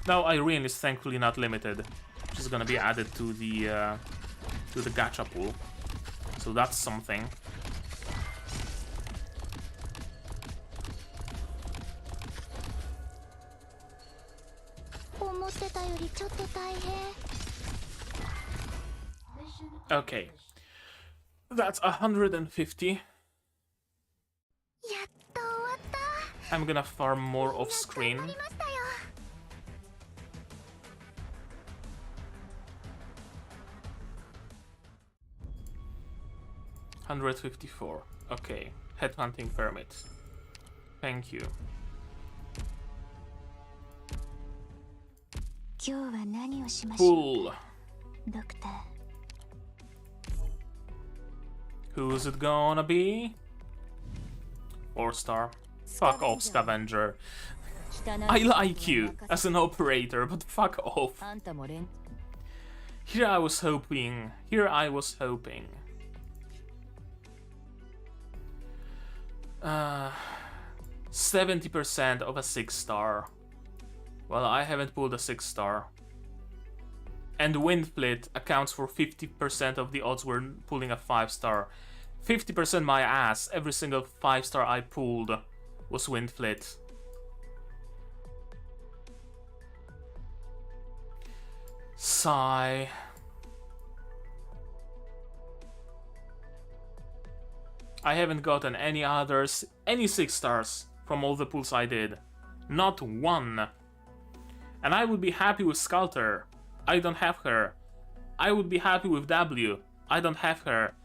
Now Irene is thankfully not limited. She's gonna be added to the gacha pool, so that's something. Okay, that's 150. I'm gonna farm more off screen. $154. Okay, headhunting permit. Thank you. Cool. Who's it gonna be? 4-star. Fuck off, Scavenger. I like you as an operator, but fuck off. Here I was hoping. 70% of a 6-star. Well, I haven't pulled a 6-star. And Windflit accounts for 50% of the odds we're pulling a 5-star. 50% my ass. Every single 5-star I pulled was Windflit. Sigh. I haven't gotten any 6-stars from all the pulls I did. Not one. And I would be happy with Spalter. I don't have her. I would be happy with W. I don't have her.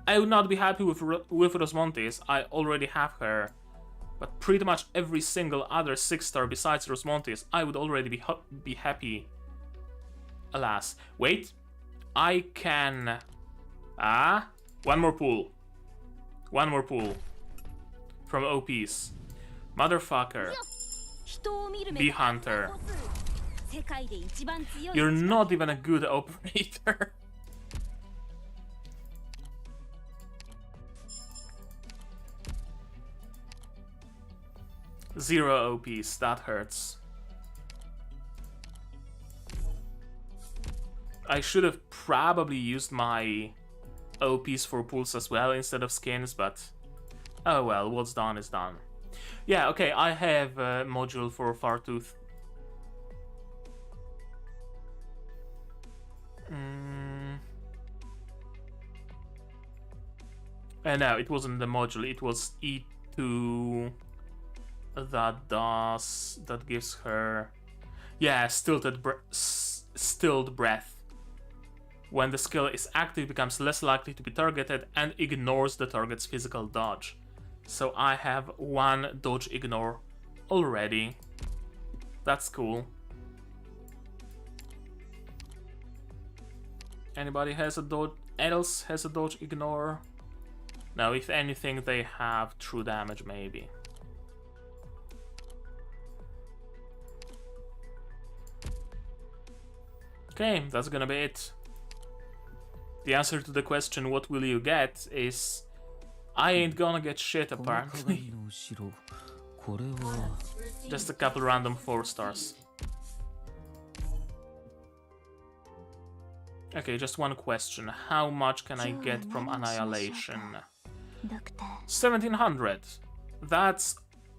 I would not be happy with Rosmontis. I already have her. But pretty much every single other 6-star besides Rosmontis, I would already be happy. Alas. Wait. I can... one more pool. One more pool. From OPs. Motherfucker. Bee Hunter. You're not even a good operator. Zero OPs, that hurts. I should have probably used my OPs for pools as well instead of skins, but oh well, what's done is done. Yeah, okay, I have a module for Fartooth. No, it wasn't the module, it was E2 that gives her... Yeah, stilled breath. When the skill is active, it becomes less likely to be targeted and ignores the target's physical dodge. So I have one dodge ignore already. That's cool. Anybody else has a dodge ignore? No, if anything, they have true damage maybe. Okay, that's gonna be it. The answer to the question, what will you get, is I ain't gonna get shit apparently. Just a couple random 4 stars. Okay, just one question. How much can I get from Annihilation? 1700. That's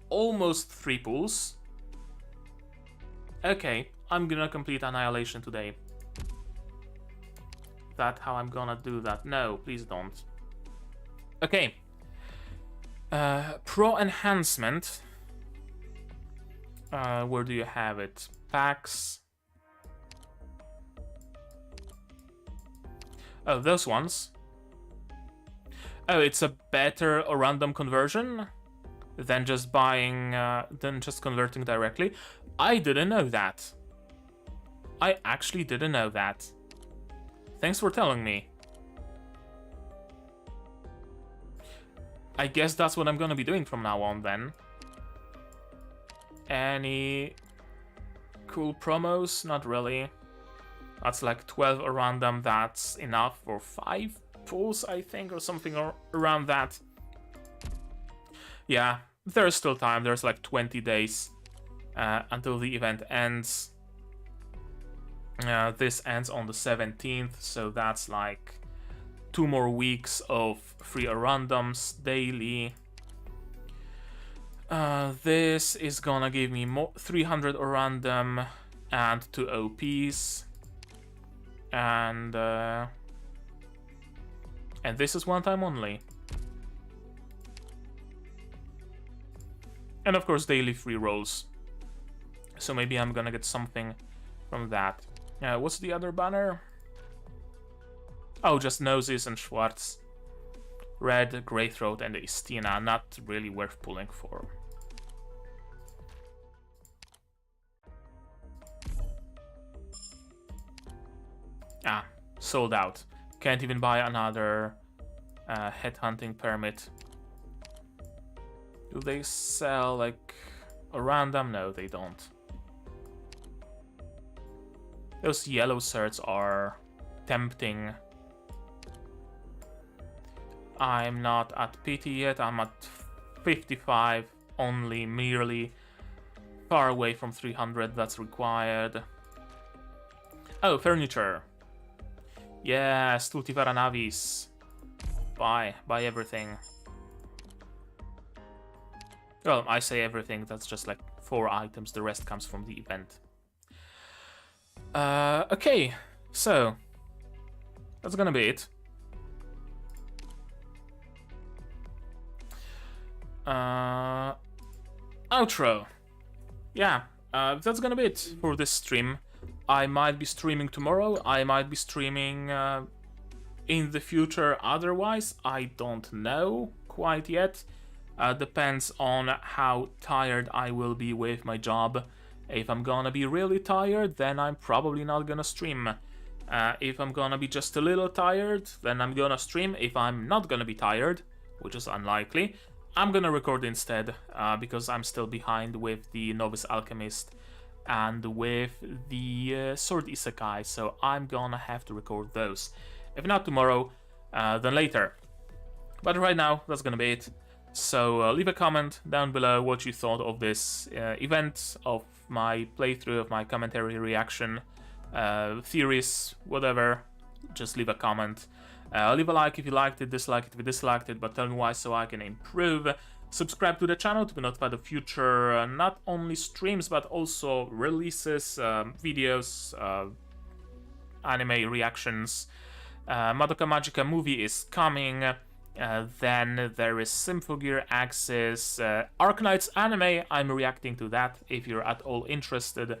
almost 3 pools. Okay, I'm gonna complete Annihilation today. That how I'm gonna do that? No, please don't. Okay. Pro Enhancement. Where do you have it? Packs. Oh, those ones. Oh, it's a better random conversion than just buying, than just converting directly. I didn't know that. I actually didn't know that. Thanks for telling me. I guess that's what I'm gonna be doing from now on then. Any cool promos? Not really. That's like 12 around them. That's enough for 5 pulls, I think, or something around that. Yeah, there's still time. There's like 20 days until the event ends. This ends on the 17th, so that's like 2 more weeks of free randoms daily. This is gonna give me 300 random and 2 OPs. And this is one time only. And of course daily free rolls. So maybe I'm gonna get something from that. What's the other banner? Oh, just Noses and Schwartz. Red, Greythroat and Istina. Not really worth pulling for. Ah, sold out. Can't even buy another headhunting permit. Do they sell like a random? No, they don't. Those yellow certs are tempting. I'm not at pity yet, I'm at 55 only, merely. Far away from 300 that's required. Oh, furniture. Yeah, Stultifera Navis. Buy everything. Well, I say everything, that's just like 4 items, the rest comes from the event. Okay, so that's gonna be it. Outro. Yeah, that's gonna be it for this stream. I might be streaming tomorrow, I might be streaming in the future otherwise, I don't know quite yet. Depends on how tired I will be with my job. If I'm gonna be really tired, then I'm probably not gonna stream. If I'm gonna be just a little tired, then I'm gonna stream. If I'm not gonna be tired, which is unlikely, I'm gonna record instead, because I'm still behind with the Novice Alchemist and with the Sword Isekai, so I'm gonna have to record those. If not tomorrow, then later. But right now, that's gonna be it. So leave a comment down below what you thought of this event, of my playthrough, of my commentary, reaction, theories, whatever. Just leave a comment. Leave a like if you liked it, dislike it if you disliked it, but tell me why so I can improve. Subscribe to the channel to be notified of future not only streams but also releases, videos, anime reactions. Madoka Magica movie is coming. Then there is Symphogear Axis, Arknights anime, I'm reacting to that if you're at all interested,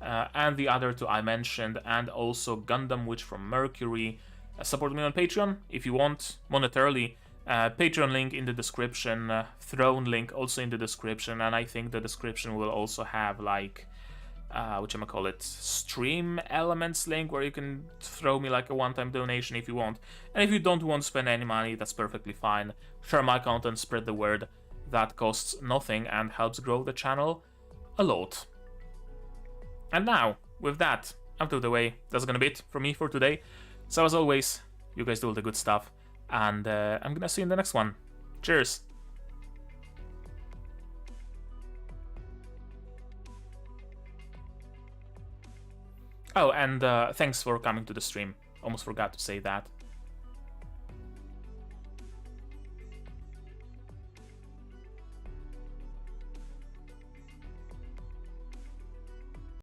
and the other two I mentioned, and also Gundam Witch from Mercury. Support me on Patreon if you want, monetarily. Patreon link in the description, Throne link also in the description, and I think the description will also have like whatchamacallit, stream elements link where you can throw me like a one-time donation if you want. And if you don't want to spend any money, that's perfectly fine. Share my content, spread the word. That costs nothing and helps grow the channel a lot. And now, with that out of the way, that's gonna be it from me for today. So as always, you guys do all the good stuff, and I'm gonna see you in the next one. Cheers! Oh, and thanks for coming to the stream. Almost forgot to say that.